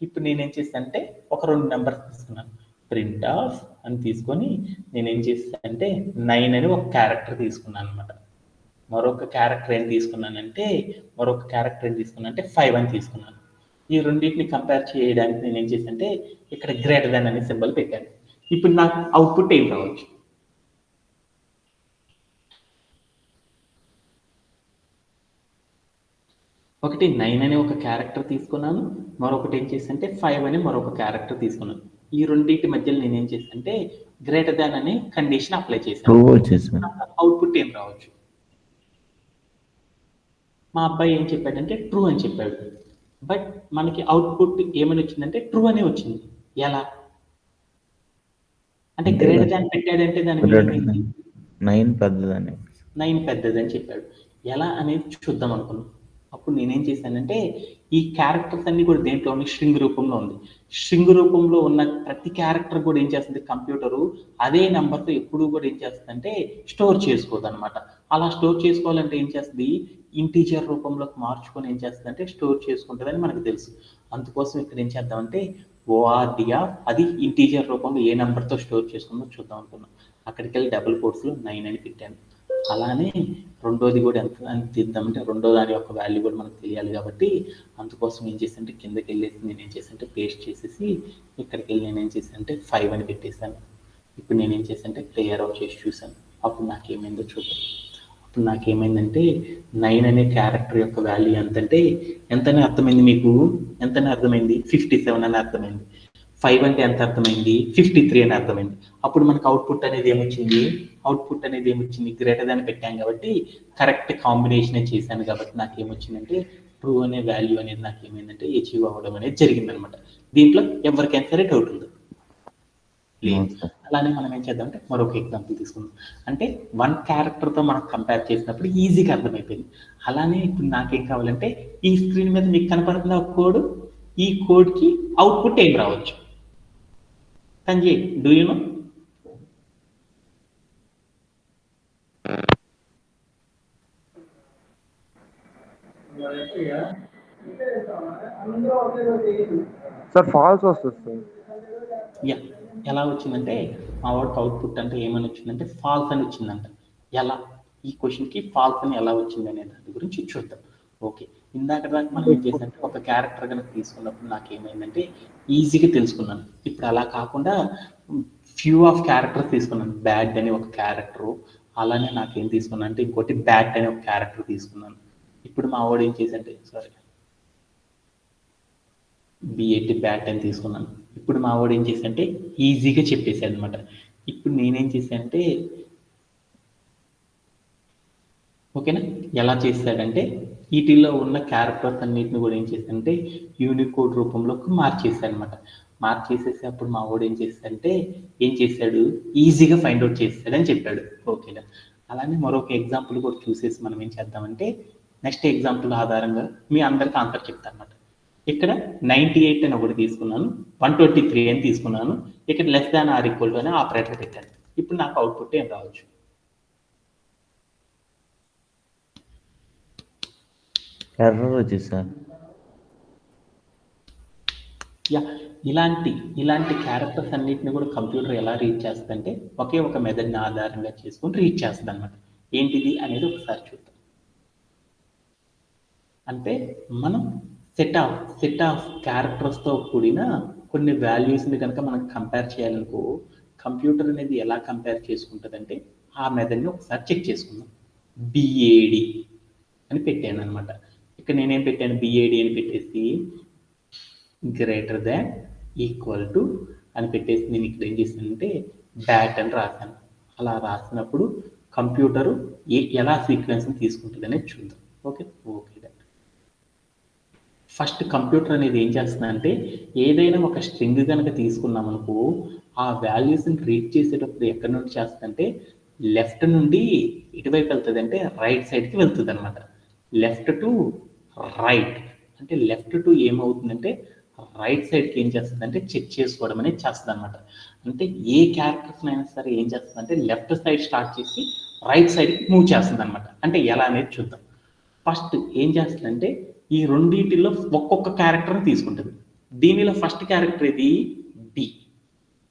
ఇప్పుడు నేనేం చేస్తానంటే ఒక 2 నెంబర్స్ తీసుకున్నాను, ప్రింట్ ఆఫ్ అని తీసుకొని నేనేం చేస్తానంటే 9 అని ఒక క్యారెక్టర్ తీసుకున్నాను అనమాట. మరొక క్యారెక్టర్ ఏం తీసుకున్నానంటే 5 అని తీసుకున్నాను. ఈ రెండింటిని కంపేర్ చేయడానికి నేను ఏం చేశానంటే ఇక్కడ గ్రేటర్ దాన్ అనే సింబల్ పెట్టాను. ఇప్పుడు నాకు అవుట్పుట్ ఏం రావచ్చు. ఒకటి 9 అని ఒక క్యారెక్టర్ తీసుకున్నాను, మరొకటి ఏం చేశానంటే 5 అని మరొక క్యారెక్టర్ తీసుకున్నాను. ఈ రెండింటి మధ్యలో నేను ఏం చేశానంటే గ్రేటర్ దాన్ అనే కండిషన్ అప్లై చేశాను. అవుట్పుట్ ఏం రావచ్చు. మా అబ్బాయి ఏం చెప్పాడంటే ట్రూ అని చెప్పాడు. బట్ మనకి అవుట్పుట్ ఏమని వచ్చిందంటే ట్రూ అని వచ్చింది. ఎలా అంటే గ్రేటర్ దాన్ పెట్టాడంటే దాని మీనింగ్ 9 పెద్దదని చెప్పాడు. ఎలా అనేది చూద్దాం అనుకున్నాం. అప్పుడు నేనేం చేశానంటే ఈ క్యారెక్టర్స్ అన్ని కూడా దేంట్లో ఉన్నాయి, స్ట్రింగ్ రూపంలో ఉంది. స్ట్రింగ్ రూపంలో ఉన్న ప్రతి క్యారెక్టర్ కూడా ఏం చేస్తుంది, కంప్యూటరు అదే నెంబర్తో ఎప్పుడు కూడా ఏం చేస్తుందంటే స్టోర్ చేసుకోదు అనమాట. అలా స్టోర్ చేసుకోవాలంటే ఏం చేస్తుంది, ఇంటీజర్ రూపంలోకి మార్చుకొని ఏం చేస్తుందంటే స్టోర్ చేసుకుంటుందని మనకు తెలుసు. అందుకోసం ఇక్కడ ఏం చేద్దామంటే ఓఆర్డిఆర్ అది ఇంటీజర్ రూపంలో ఏ నెంబర్తో స్టోర్ చేసుకుందో చూద్దాం అనుకున్నాం. అక్కడికి వెళ్ళి డబుల్ కోట్స్లో 9 అని పెట్టాను. అలానే రెండోది కూడా ఎంత అని తీద్దామంటే రెండో దాని యొక్క వాల్యూ కూడా మనకు తెలియాలి కాబట్టి అందుకోసం ఏం చేశానంటే కిందకి వెళ్ళేసి నేను ఏం చేశానంటే పేస్ట్ చేసేసి ఇక్కడికి వెళ్ళి నేను ఏం చేశానంటే 5 అని పెట్టేశాను. ఇప్పుడు నేను ఏం చేశానంటే క్లియర్ అవుట్ చేసి చూశాను. అప్పుడు నాకేమైందో చూద్దాం. అప్పుడు నాకేమైందంటే 9 అనే క్యారెక్టర్ యొక్క వాల్యూ ఎంతని అర్థమైంది మీకు, ఎంతని అర్థమైంది, 57 అని అర్థమైంది. 5 అంటే ఎంత అర్థమైంది, 53 అని అర్థమైంది. అప్పుడు మనకు అవుట్పుట్ అనేది ఏమొచ్చింది, గ్రేటర్ దాన్ పెట్టాం కాబట్టి కరెక్ట్ కాంబినేషన్ చేశాను కాబట్టి నాకు ఏమొచ్చిందంటే ట్రూ అనే వాల్యూ అనేది నాకు ఏమైందంటే అచీవ్ అవ్వడం అనేది జరిగిందనమాట. దీంట్లో ఎవరికైనా సరే డౌట్ ఉంది లేదు. అలానే మనం ఏం చేద్దామంటే మరొక ఎగ్జాంపుల్ తీసుకుందాం. అంటే 1 క్యారెక్టర్తో మనం కంపేర్ చేసినప్పుడు ఈజీగా అర్థమైపోయింది. అలానే ఇప్పుడు నాకేం కావాలంటే ఈ స్క్రీన్ మీద మీకు కనపడుతున్న కోడ్, ఈ కోడ్కి అవుట్పుట్ ఏం రావచ్చు. Sanjay, do you know? Sir false వస్తుంది సార్. యా, ఎలా వచ్చిందంటే మా వాడికి అవుట్పుట్ అంటే ఏమని వచ్చిందంటే ఫాల్స్ అని వచ్చిందంట. ఎలా ఈ క్వశ్చన్కి ఫాల్స్ అని ఎలా వచ్చింది అనే దాని గురించి చూద్దాం. ఓకే, ఇందాక దాకా మనం ఏం చేసినట్టే ఒక క్యారెక్టర్ కనుక తీసుకున్నప్పుడు నాకు ఏమైందంటే ఈజీగా తెలుసుకున్నాను. ఇప్పుడు అలా కాకుండా ఫ్యూ ఆఫ్ క్యారెక్టర్స్ తీసుకున్నాను. బ్యాడ్ అని ఒక క్యారెక్టరు, అలానే నాకేం తీసుకున్నాను అంటే ఇంకోటి బ్యాట్ అని ఒక క్యారెక్టర్ తీసుకున్నాను. ఇప్పుడు మా వాడు ఏం చేశాడంటే B80 బ్యాట్ అని తీసుకున్నాను. ఇప్పుడు మా వాడు ఏం చేశాడంటే ఈజీగా చెప్పేశాడు అనమాట. ఇప్పుడు నేనేం చేశానంటే ఓకేనా, ఎలా చేశాడంటే వీటిల్లో ఉన్న క్యారెక్టర్స్ అన్నిటిని కూడా ఏం చేశాడంటే యూనికోడ్ రూపంలోకి మార్చేసాడు అనమాట. మార్చేసేసి అప్పుడు మా వాడు ఏం చేశాడు ఈజీగా ఫైండ్ అవుట్ చేస్తాడని చెప్పాడు. ఓకేనా, అలానే మరొక ఎగ్జాంపుల్ కూడా చూసేసి మనం ఏం చేద్దామంటే నెక్స్ట్ ఎగ్జాంపుల్ ఆధారంగా మీ అందరికి ఆన్సర్ చెప్తాను అనమాట. ఇక్కడ 98 అని ఒకటి తీసుకున్నాను, 123 అని తీసుకున్నాను. ఇక్కడ less than or equal to అని ఆపరేటర్ పెట్టాను. ఇప్పుడు నాకు అవుట్పుట్ ఏం రావచ్చు. ఎర్రర్ వచ్చింది సార్. యా, ఇలాంటి క్యారెక్టర్స్ అన్నిటిని కూడా కంప్యూటర్ ఎలా రీడ్ చేస్తుందంటే ఒకే ఒక మెథడ్ని ఆధారంగా చేసుకొని రీడ్ చేస్తుంది అనమాట. ఏంటిది అనేది ఒకసారి చూద్దాం. అంటే మనం సెట్ ఆఫ్ క్యారెక్టర్స్తో కూడిన కొన్ని వాల్యూస్ని కనుక మనం కంపేర్ చేయాలనుకో కంప్యూటర్ అనేది ఎలా కంపేర్ చేసుకుంటుందంటే ఆ మెథడ్ని ఒకసారి చెక్ చేసుకుందాం. BAD అని పెట్టాను అనమాట. ఇక్కడ నేనేం పెట్టాను, BAD అని పెట్టేసి గ్రేటర్ దాన్ ఈక్వల్ టు అని పెట్టేసి నేను ఇక్కడ ఏం చేశానంటే బ్యాట్ అని రాశాను. అలా రాసినప్పుడు కంప్యూటరు ఎలా సీక్వెన్స్ని తీసుకుంటుంది అనేది చూద్దాం. ఓకే, ఫస్ట్ కంప్యూటర్ అనేది ఏం చేస్తుందంటే ఏదైనా ఒక స్ట్రింగ్ కనుక తీసుకున్నాం అనుకో ఆ వాల్యూస్ని రీడ్ చేసేటప్పుడు ఎక్కడి నుండి చేస్తుందంటే లెఫ్ట్ నుండి ఎటువైపు వెళ్తుంది అంటే రైట్ సైడ్కి వెళ్తుంది అనమాట. లెఫ్ట్ టు రైట్ అంటే లెఫ్ట్ టు ఏమవుతుందంటే రైట్ సైడ్కి ఏం చేస్తుంది అంటే చెక్ చేసుకోవడం అనేది చేస్తుంది అనమాట. అంటే ఏ క్యారెక్టర్స్ అయినా సరే ఏం చేస్తుంది అంటే లెఫ్ట్ సైడ్ స్టార్ట్ చేసి రైట్ సైడ్కి మూవ్ చేస్తుంది అనమాట. అంటే ఎలా అనేది చూద్దాం. ఫస్ట్ ఏం చేస్తుందంటే ఈ రెండింటిలో ఒక్కొక్క క్యారెక్టర్ని తీసుకుంటుంది. దీనిలో ఫస్ట్ క్యారెక్టర్ ఇది బి,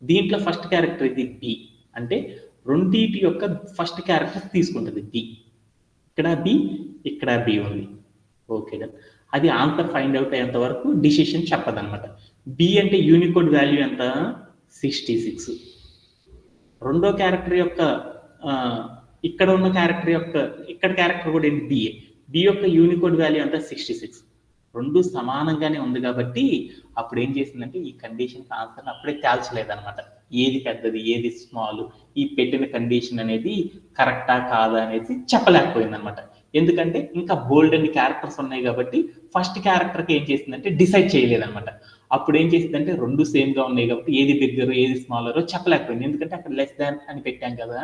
దీంట్లో ఫస్ట్ క్యారెక్టర్ ఇది బి. అంటే రెండింటి యొక్క ఫస్ట్ క్యారెక్టర్ తీసుకుంటుంది బి. ఇక్కడ బి, ఇక్కడ బి ఉంది. Okay done. అది ఆన్సర్ ఫైండ్ అవుట్ అయ్యేంత వరకు డిసిషన్ చెప్పదన్నమాట. బి అంటే యూనికోడ్ వాల్యూ ఎంత 66. రెండో క్యారెక్టర్ యొక్క ఇక్కడ ఉన్న క్యారెక్టర్ యొక్క ఇక్కడ క్యారెక్టర్ కూడా ఏంటి బిఏ. బి యొక్క యూనికోడ్ వాల్యూ అంతా 66. రెండు సమానంగానే ఉంది కాబట్టి అప్పుడు ఏం చేసిందంటే ఈ కండిషన్ ఆన్సర్ అప్పుడే తేల్చలేదన్నమాట. ఏది పెద్దది ఏది స్మాల్, ఈ పెట్టిన కండిషన్ అనేది కరెక్టా కాదా అనేది చెప్పలేకపోయింది అనమాట. ఎందుకంటే ఇంకా బోల్డ్ అన్ని క్యారెక్టర్స్ ఉన్నాయి కాబట్టి ఫస్ట్ క్యారెక్టర్కి ఏం చేసిందంటే డిసైడ్ చేయలేదన్నమాట. అప్పుడు ఏం చేసిందంటే రెండు సేమ్ గా ఉన్నాయి కాబట్టి ఏది బిగ్గర్ ఏది స్మాలరో చెప్పలేకపోయింది. ఎందుకంటే అక్కడ లెస్ దాన్ అని పెట్టాం కదా,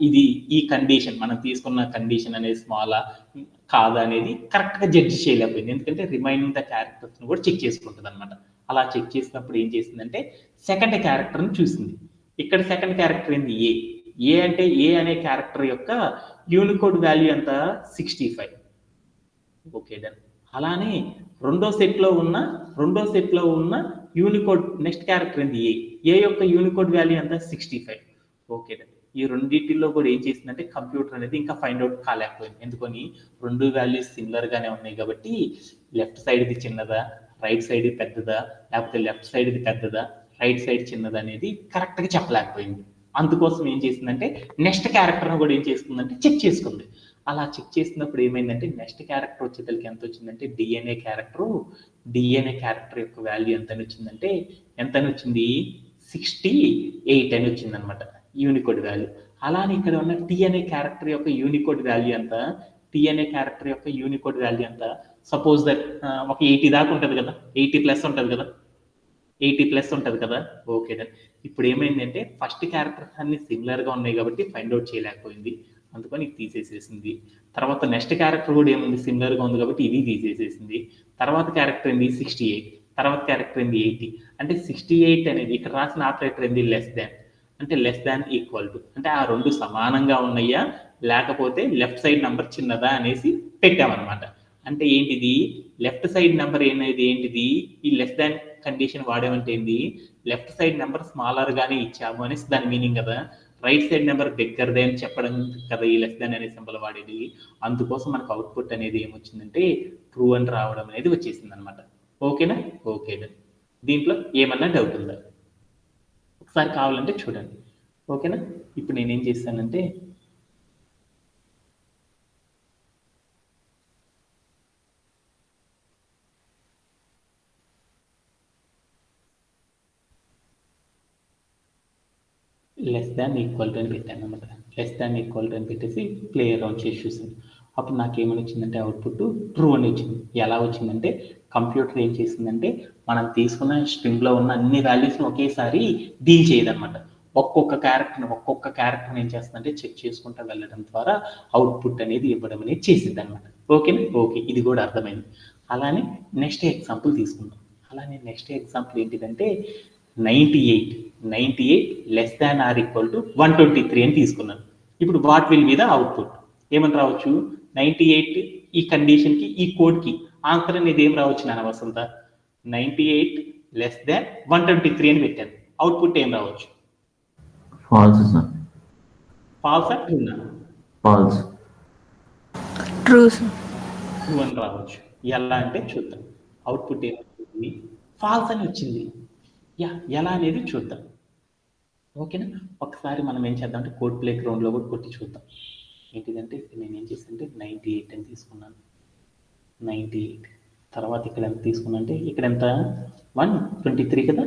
ఇది ఈ కండిషన్ మనం తీసుకున్న కండిషన్ అనేది స్మాలా కాదా అనేది కరెక్ట్ గా జడ్జి చేయలేకపోయింది. ఎందుకంటే రిమైనింగ్ ద క్యారెక్టర్స్ ను కూడా చెక్ చేసుకుంటుంది అనమాట. అలా చెక్ చేసినప్పుడు ఏం చేసిందంటే సెకండ్ క్యారెక్టర్ ని చూసింది. ఇక్కడ సెకండ్ క్యారెక్టర్ ఏంది ఏ. ఏ అంటే ఏ అనే క్యారెక్టర్ యొక్క యూనికోడ్ వాల్యూ ఎంత 65. Okay done. అలానే రెండో సెట్ లో ఉన్న యూనికోడ్ నెక్స్ట్ క్యారెక్టర్ ఏంది ఏ. ఏ యొక్క యూనికోడ్ వాల్యూ ఎంత 65. Okay done. ఈ రెండింటిలో కూడా ఏం చేసిందంటే కంప్యూటర్ అనేది ఇంకా ఫైండ్ అవుట్ కాలేకపోయింది. ఎందుకని రెండు వాల్యూస్ సిమిలర్ గానే ఉన్నాయి కాబట్టి లెఫ్ట్ సైడ్ ది చిన్నదా రైట్ సైడ్ పెద్దదా, లేకపోతే లెఫ్ట్ సైడ్ ది పెద్దదా రైట్ సైడ్ చిన్నదా అనేది కరెక్ట్ గా చెప్పలేకపోయింది. అందుకోసం ఏం చేసిందంటే నెక్స్ట్ క్యారెక్టర్ కూడా ఏం చేస్తుందంటే చెక్ చేసుకుంది. అలా చెక్ చేసినప్పుడు ఏమైందంటే నెక్స్ట్ క్యారెక్టర్ వచ్చేసరికి ఎంత వచ్చిందంటే డిఎన్ఏ క్యారెక్టర్ యొక్క వాల్యూ ఎంత వచ్చిందంటే ఎంత వచ్చింది 68 అని వచ్చింది అనమాట యూనికోడ్ వాల్యూ. అలానే ఇక్కడ ఉన్న టీ అనే క్యారెక్టర్ యొక్క యూనికోడ్ వాల్యూ ఎంత, సపోజ్ దట్ ఒక 80 దాకా ఉంటుంది కదా, 80 ప్లస్ ఉంటుంది కదా. Okay done. ఇప్పుడు ఏమైందంటే ఫస్ట్ క్యారెక్టర్స్ అన్ని సిమిలర్ గా ఉన్నాయి కాబట్టి ఫైండ్ అవుట్ చేయలేకపోయింది, అందుకని ఇది తీసేసేసింది. తర్వాత నెక్స్ట్ క్యారెక్టర్ కూడా ఏముంది సిమిలర్ గా ఉంది కాబట్టి ఇది తీసేసేసింది. తర్వాత క్యారెక్టర్ ఏంది 68, తర్వాత క్యారెక్టర్ ఏంది 80. అంటే 68 అనేది ఇక్కడ రాసిన ఆపరేటర్ ఏంది లెస్ దాన్, అంటే లెస్ దాన్ ఈక్వల్ టు, అంటే ఆ రెండు సమానంగా ఉన్నాయా లేకపోతే లెఫ్ట్ సైడ్ నంబర్ చిన్నదా అనేసి పెట్టామన్నమాట. అంటే ఏంటిది లెఫ్ట్ సైడ్ నెంబర్ అనేది ఏంటిది ఈ లెస్ దాన్ కండిషన్ వాడేమంటే ఏంది లెఫ్ట్ సైడ్ నెంబర్ స్మాలర్ గానే ఇచ్చాము అనేసి దాని మీనింగ్ కదా. Right side number bigger they అని చెప్పడం కదా ఈ లెస్ దాన్ అనే సింబల్ వాడేది. అందుకోసం మనకు అవుట్పుట్ అనేది ఏమొచ్చిందంటే ట్రూ అని రావడం అనేది వచ్చేసింది అనమాట. ఓకేనా? ఓకేనా. దీంట్లో ఏమన్నా డౌట్ ఉందా ఒకసారి కావాలంటే చూడండి. ఓకేనా? ఇప్పుడు నేనేం చేస్తానంటే లెస్ దాన్ ఈక్వల్ టు అని పెట్టాను అనమాట. లెస్ దాన్ ఈక్వల్ టు అని పెట్టేసి ప్లే అరౌండ్ చేసి చూసాను. అప్పుడు నాకు ఏమని వచ్చిందంటే అవుట్పుట్ ట్రూ అని వచ్చింది. ఎలా వచ్చిందంటే కంప్యూటర్ ఏం చేసిందంటే మనం తీసుకున్న స్ట్రింగ్ లో ఉన్న అన్ని వాల్యూస్ని ఒకేసారి డీల్ చేయదన్నమాట. ఒక్కొక్క క్యారెక్టర్ ఏం చేస్తుందంటే చెక్ చేసుకుంటూ వెళ్ళడం ద్వారా అవుట్పుట్ అనేది ఇవ్వడం అనేది చేసింది అనమాట. ఓకేనా? ఓకే, ఇది కూడా అర్థమైంది. అలానే నెక్స్ట్ ఎగ్జాంపుల్ తీసుకుందాం. అలానే నెక్స్ట్ ఎగ్జాంపుల్ ఏంటిదంటే 98 less than or equal to 123 అని తీసుకున్నాను. ఇప్పుడు what will be the output ఏమని రావచ్చు? 98 ఈ కండిషన్ కి ఈ కోడ్ కి ఆన్సర్ అనేది ఏం రావచ్చు నాన్న వసంత? 98 లెస్ దాన్ 123 అని పెట్టాను. అవుట్పుట్ ఏం రావచ్చు? False sir. ఫాల్సా ట్రూనా? ఫాల్స్. ట్రూ అని రావచ్చు. ఎలా అంటే చూద్దాం. అవుట్పుట్ ఏమవుతుంది? ఫాల్స్ అని వచ్చింది. ఎలా అనేది చూద్దాం. ఓకేనా? ఒకసారి మనం ఏం చేద్దాం అంటే కోడ్ ప్లే గ్రౌండ్ లో కూడా కొట్టి చూద్దాం. ఏంటిదంటే నేను ఏం చేశానంటే 98 అని తీసుకున్నాను. 98 తర్వాత ఇక్కడ ఎంత తీసుకున్నా అంటే ఇక్కడ ఎంత 123 కదా,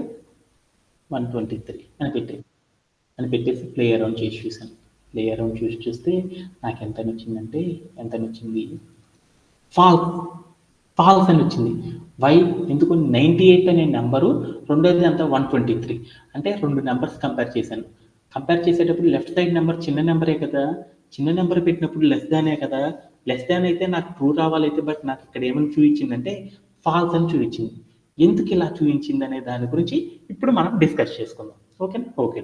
123 అని పెట్టేసి ప్లే అరౌండ్ చేసి చూసాను. ప్లే అరౌండ్ చూస్తే నాకు ఎంత వచ్చిందంటే ఫాల్స్ అని వచ్చింది. వై? ఎందుకు? 98 అనే నెంబరు రెండోది అంతా 123 అంటే రెండు నెంబర్స్ కంపేర్ చేశాను. కంపేర్ చేసేటప్పుడు లెఫ్ట్ సైడ్ నెంబర్ చిన్న నెంబరే కదా, చిన్న నెంబర్ పెట్టినప్పుడు లెస్ దానే కదా, లెస్ దాన్ అయితే నాకు ట్రూ రావాలైతే, బట్ నాకు ఇక్కడ ఏమని చూపించిందంటే ఫాల్స్ అని చూపించింది. ఎందుకు ఇలా చూపించింది అనే దాని గురించి ఇప్పుడు మనం డిస్కస్ చేసుకుందాం. ఓకేనా? ఓకే.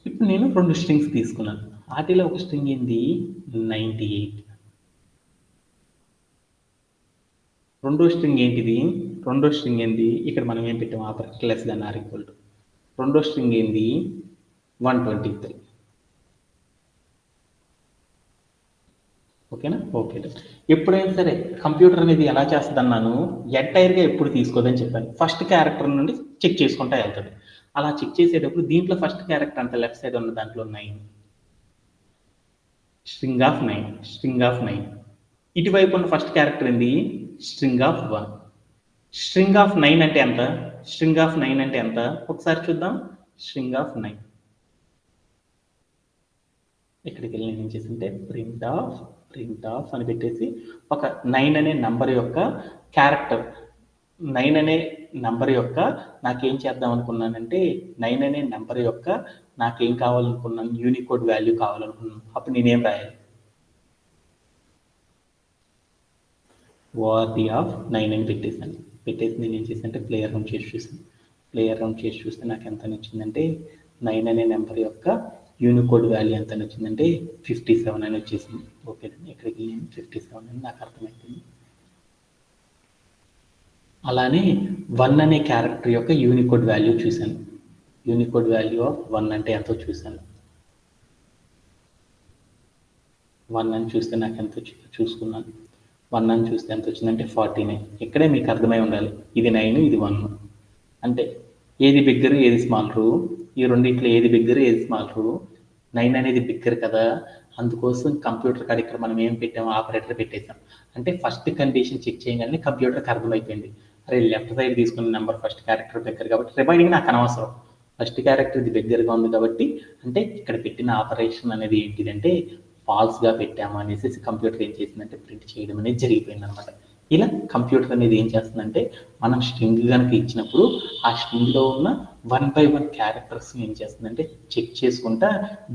ఇప్పుడు నేను 2 స్ట్రింగ్స్ తీసుకున్నాను. వాటిలో ఒక స్ట్రింగ్ ఏంది 98. రెండో స్ట్రింగ్ ఏంటిది? రెండో స్ట్రింగ్ ఏంది? ఇక్కడ మనం ఏం పెట్టాము? Operator less than or equal to. రెండో స్ట్రింగ్ ఏంది 123. ఓకేనా? ఓకే. ఎప్పుడైనా సరే కంప్యూటర్ అనేది ఎలా చేస్తుంది అన్నాను, ఎంటైర్గా ఎప్పుడు తీసుకోదని చెప్పాను. ఫస్ట్ క్యారెక్టర్ నుండి చెక్ చేసుకుంటా వెళ్తుంది. అలా చెక్ చేసేటప్పుడు దీంట్లో ఫస్ట్ క్యారెక్టర్ అంత లెఫ్ట్ సైడ్ ఉన్న దాంట్లో 9, స్ట్రింగ్ ఆఫ్ 9, స్ట్రింగ్ ఆఫ్ 9. ఇటువైపు ఉన్న ఫస్ట్ క్యారెక్టర్ ఏంది? String of 1. స్ట్రింగ్ ఆఫ్ 9 అంటే ఎంత? స్ట్రింగ్ ఆఫ్ 9 అంటే ఎంత? ఒకసారి చూద్దాం. స్ట్రింగ్ ఆఫ్ 9 ఇక్కడికి వెళ్ళి నేను ఏం చేసింటే ప్రింట్ ఆఫ్ అని పెట్టేసి ఒక 9 అనే నంబర్ యొక్క క్యారెక్టర్, 9 అనే నంబర్ యొక్క నాకేం చేద్దాం అనుకున్నానంటే 9 అనే నంబర్ యొక్క నాకేం కావాలనుకున్నాను? Unicode value కావాలనుకున్నాను. అప్పుడు నేనేం రాయాలి? ఓఆర్డి ఆఫ్ 9 అని పెట్టేసి నేను ఏం చేశానంటే ప్లేయర్ రౌండ్ చేసి చూస్తే నాకు ఎంత వచ్చిందంటే 9 అనే నెంబర్ యొక్క యూనికోడ్ వాల్యూ ఎంత వచ్చిందంటే 57 అని వచ్చేసింది. ఓకే, ఇక్కడికి 57 అని నాకు అర్థమైంది. అలానే 1 అనే క్యారెక్టర్ యొక్క యూనికోడ్ వాల్యూ చూశాను. యూనికోడ్ వాల్యూ ఆఫ్ 1 అంటే ఎంతో చూశాను. 1 అని చూస్తే నాకు ఎంత చూసుకున్నాను. 1 అని చూస్తే ఎంత వచ్చిందంటే 49. ఇక్కడే మీకు అర్థమై ఉండాలి, ఇది 9, ఇది 1. అంటే ఏది బిగ్గర్, ఏది స్మాలరు? ఈ రెండింటిలో ఏది బిగ్గర్, ఏది స్మాలరు? 9 అనేది బిగ్గర్ కదా, అందుకోసం కంప్యూటర్ కాడ ఇక్కడ మనం ఏం పెట్టాము? ఆపరేటర్ పెట్టేసాం. అంటే ఫస్ట్ కండిషన్ చెక్ చేయగానే కంప్యూటర్కి అర్థమైపోయింది, అరే లెఫ్ట్ సైడ్ తీసుకున్న నెంబర్ ఫస్ట్ క్యారెక్టర్ దగ్గర కాబట్టి రిమైనింగ్ నాకు అనవసరం, ఫస్ట్ క్యారెక్టర్ ఇది దగ్గరగా ఉంది కాబట్టి, అంటే ఇక్కడ పెట్టిన ఆపరేషన్ అనేది ఏంటిదంటే ఫాల్స్గా పెట్టాము అనేసి కంప్యూటర్ ఏం చేసిందంటే ప్రింట్ చేయడం అనేది జరిగిపోయింది అనమాట. ఇలా కంప్యూటర్ అనేది ఏం చేస్తుందంటే మనం స్ట్రింగ్ కనుక ఇచ్చినప్పుడు ఆ స్ట్రింగ్లో ఉన్న 1 by 1 క్యారెక్టర్స్ ఏం చేస్తుందంటే చెక్ చేసుకుంటా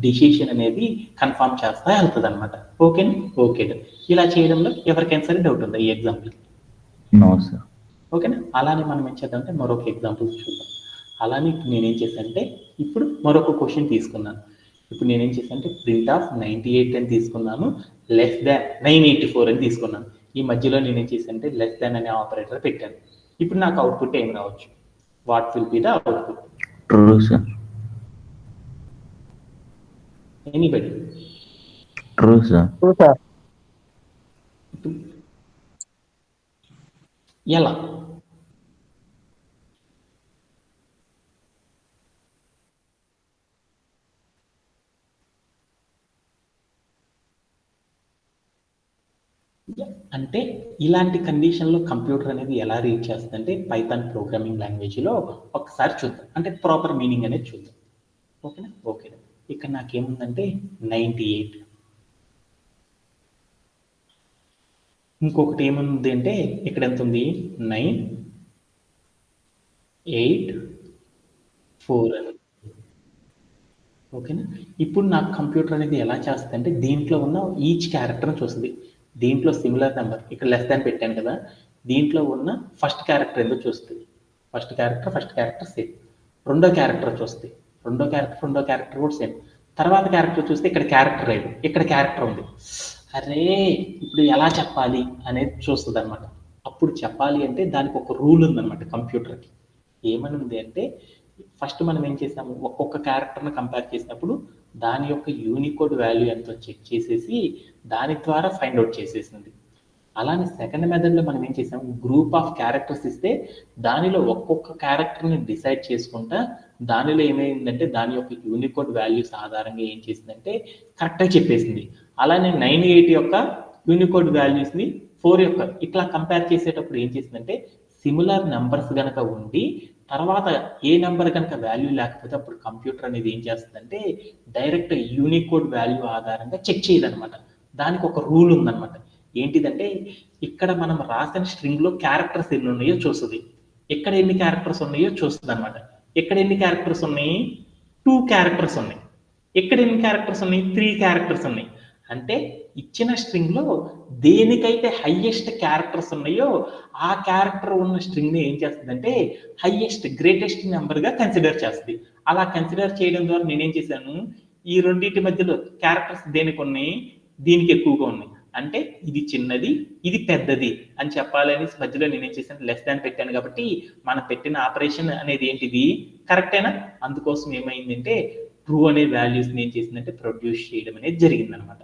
డిసిషన్ అనేది కన్ఫర్మ్ చేస్తా వెళ్తుంది అనమాట. ఓకేనా? ఓకే. ఇలా చేయడంలో ఎవరికైనా సరే డౌట్ ఉందా ఈ ఎగ్జాంపుల్? No sir. ఓకేనా? అలానే మనం ఏం చేద్దామంటే మరొక ఎగ్జాంపుల్ చూద్దాం. అలానే ఇప్పుడు నేనేం చేశానంటే ఇప్పుడు మరొక క్వశ్చన్ తీసుకున్నాను. ఇప్పుడు నేనేం చేశానంటే ప్రింట్ ఆఫ్ 98 అని తీసుకున్నాను, లెస్ దాన్ 984 అని తీసుకున్నాను. ఈ మధ్యలో నేనేం చేశానంటే లెస్ దాన్ అనే ఆపరేటర్ పెట్టాను. ఇప్పుడు నాకు అవుట్పుట్ ఏం రావచ్చు? What will be the output? True sir. Anybody? True sir. ఎలా? అంటే ఇలాంటి కండిషన్లో కంప్యూటర్ అనేది ఎలా రీడ్ చేస్తుందంటే పైథాన్ ప్రోగ్రామింగ్ లాంగ్వేజ్లో ఒకసారి చూద్దాం, అంటే ప్రాపర్ మీనింగ్ అనేది చూద్దాం. ఓకేనా? ఓకే. ఇక్కడ నాకేముందంటే 98. ఇంకొకటి ఏముంది అంటే ఇక్కడ ఎంత ఉంది? 984 అని. ఓకేనా? ఇప్పుడు నాకు కంప్యూటర్ అనేది ఎలా చేస్తుంది అంటే దీంట్లో ఉన్న ఈచ్ క్యారెక్టర్ని చూస్తుంది. దీంట్లో సిమిలర్ నెంబర్ ఇక్కడ లెస్ దాన్ పెట్టాను కదా, దీంట్లో ఉన్న ఫస్ట్ క్యారెక్టర్ ఎందుకు చూస్తుంది? First character same. రెండో క్యారెక్టర్ చూస్తుంది, రెండో క్యారెక్టర్ కూడా సేమ్. తర్వాత క్యారెక్టర్ చూస్తే ఇక్కడ క్యారెక్టర్ లేదు, ఇక్కడ క్యారెక్టర్ ఉంది. అరే ఇప్పుడు ఎలా చెప్పాలి అనేది చూస్తుంది అనమాట. అప్పుడు చెప్పాలి అంటే దానికి ఒక రూల్ ఉందన్నమాట కంప్యూటర్కి. ఏమని ఉంది అంటే ఫస్ట్ మనం ఏం చేసాము, ఒక్కొక్క క్యారెక్టర్ని కంపేర్ చేసినప్పుడు దాని యొక్క యూనికోడ్ వాల్యూ ఎంతో చెక్ చేసేసి దాని ద్వారా ఫైండ్ అవుట్ చేసేసింది. అలానే సెకండ్ మెథడ్లో మనం ఏం చేసాము, గ్రూప్ ఆఫ్ క్యారెక్టర్స్ ఇస్తే దానిలో ఒక్కొక్క క్యారెక్టర్ని డిసైడ్ చేసుకుంటా దానిలో ఏమైందంటే దాని యొక్క యూనికోడ్ వాల్యూస్ ఆధారంగా ఏం చేసిందంటే కరెక్ట్గా చెప్పేసింది. అలానే 98 యొక్క యూనికోడ్ వాల్యూస్ని 4 యొక్క ఇట్లా కంపేర్ చేసేటప్పుడు ఏం చేసిందంటే సిమిలర్ నెంబర్స్ కనుక ఉండి తర్వాత ఏ నెంబర్ కనుక వాల్యూ లేకపోతే అప్పుడు కంప్యూటర్ అనేది ఏం చేస్తుందంటే డైరెక్ట్ యూనికోడ్ వాల్యూ ఆధారంగా చెక్ చేయదనమాట. దానికి ఒక రూల్ ఉందన్నమాట. ఏంటిదంటే ఇక్కడ మనం రాసిన స్ట్రింగ్లో క్యారెక్టర్స్ ఎన్ని ఉన్నాయో చూస్తుంది, ఎక్కడ ఎన్ని క్యారెక్టర్స్ ఉన్నాయో చూస్తుంది అనమాట. ఇక్కడ ఎన్ని క్యారెక్టర్స్ ఉన్నాయి? 2 క్యారెక్టర్స్ ఉన్నాయి. ఇక్కడ ఎన్ని క్యారెక్టర్స్ ఉన్నాయి? 3 క్యారెక్టర్స్ ఉన్నాయి. అంటే ఇచ్చిన స్ట్రింగ్ లో దేనికైతే హైయెస్ట్ క్యారెక్టర్స్ ఉన్నాయో ఆ క్యారెక్టర్ ఉన్న స్ట్రింగ్ ని ఏం చేస్తుందంటే హైయెస్ట్ గ్రేటెస్ట్ నెంబర్ గా కన్సిడర్ చేస్తుంది. అలా కన్సిడర్ చేయడం ద్వారా నేనేం చేశాను, ఈ రెండింటి మధ్యలో క్యారెక్టర్స్ దేనికి ఉన్నాయి? దీనికి ఎక్కువగా ఉన్నాయి. అంటే ఇది చిన్నది, ఇది పెద్దది అని చెప్పాలని మధ్యలో నేనేం చేశాను, లెస్ దాన్ పెట్టాను. కాబట్టి మనం పెట్టిన ఆపరేషన్ అనేది ఏంటిది? కరెక్టేనా? అందుకోసం ఏమైందంటే ట్రూ అనే వాల్యూస్ ఏం చేసిందంటే ప్రొడ్యూస్ చేయడం అనేది జరిగింది అనమాట.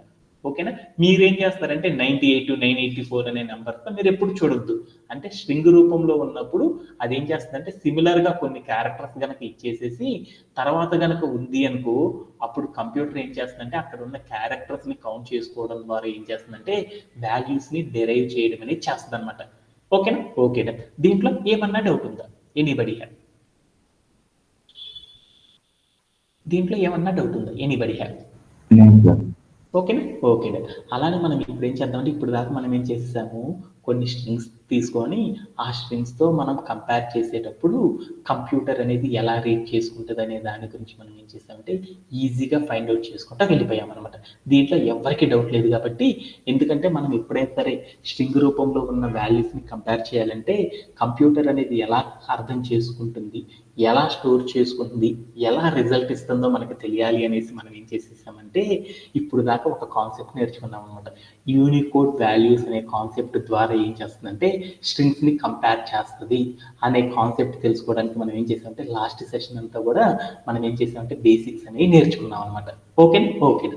ఓకేనా? మీరేం చేస్తారంటే 98, 984 అనే నెంబర్తో మీరు ఎప్పుడు చూడొద్దు. అంటే స్ట్రింగ్ రూపంలో ఉన్నప్పుడు అదేం చేస్తుందంటే సిమిలర్ గా కొన్ని క్యారెక్టర్స్ కనుక ఇచ్చేసేసి తర్వాత కనుక ఉంది అనుకో, అప్పుడు కంప్యూటర్ ఏం చేస్తుందంటే అక్కడ ఉన్న క్యారెక్టర్స్ ని కౌంట్ చేసుకోవడం ద్వారా ఏం చేస్తుందంటే వాల్యూస్ ని డెరైవ్ చేయడం అనేది చేస్తుంది అనమాట. ఓకేనా? ఓకేనా? దీంట్లో ఏమన్నా డౌట్ ఉందా? Anybody have? దీంట్లో ఏమన్నా డౌట్ ఉందా? Anybody have? ఓకేనా? ఓకేనా? అలానే మనం ఇప్పుడు ఏం చేద్దామంటే ఇప్పుడు దాకా మనం ఏం చేసాము, కొన్ని స్ట్రింగ్స్ తీసుకొని ఆ స్ట్రింగ్స్ తో మనం కంపేర్ చేసేటప్పుడు కంప్యూటర్ అనేది ఎలా రీడ్ చేసుకుంటుంది అనే దాని గురించి మనం ఏం చేసామంటే ఈజీగా ఫైండ్ అవుట్ చేసుకుంటా వెళ్ళిపోయాం అనమాట. దీంట్లో ఎవరికి డౌట్ లేదు కాబట్టి, ఎందుకంటే మనం ఎప్పుడైతే సరే స్ట్రింగ్ రూపంలో ఉన్న వాల్యూస్ ని కంపేర్ చేయాలంటే కంప్యూటర్ అనేది ఎలా అర్థం చేసుకుంటుంది, ఎలా స్టోర్ చేసుకుంటుంది, ఎలా రిజల్ట్ ఇస్తుందో మనకు తెలియాలి అనేసి మనం ఏం చేసేసామంటే ఇప్పుడు దాకా ఒక కాన్సెప్ట్ నేర్చుకున్నాం అనమాట. యూనికోడ్ వాల్యూస్ అనే కాన్సెప్ట్ ద్వారా ఏం చేస్తుందంటే స్ట్రింగ్స్ ని కంపేర్ చేస్తుంది అనే కాన్సెప్ట్ తెలుసుకోవడానికి మనం ఏం చేసామంటే లాస్ట్ సెషన్ అంతా కూడా మనం ఏం చేసామంటే బేసిక్స్ అనేవి నేర్చుకున్నాం అనమాట. Okay okay.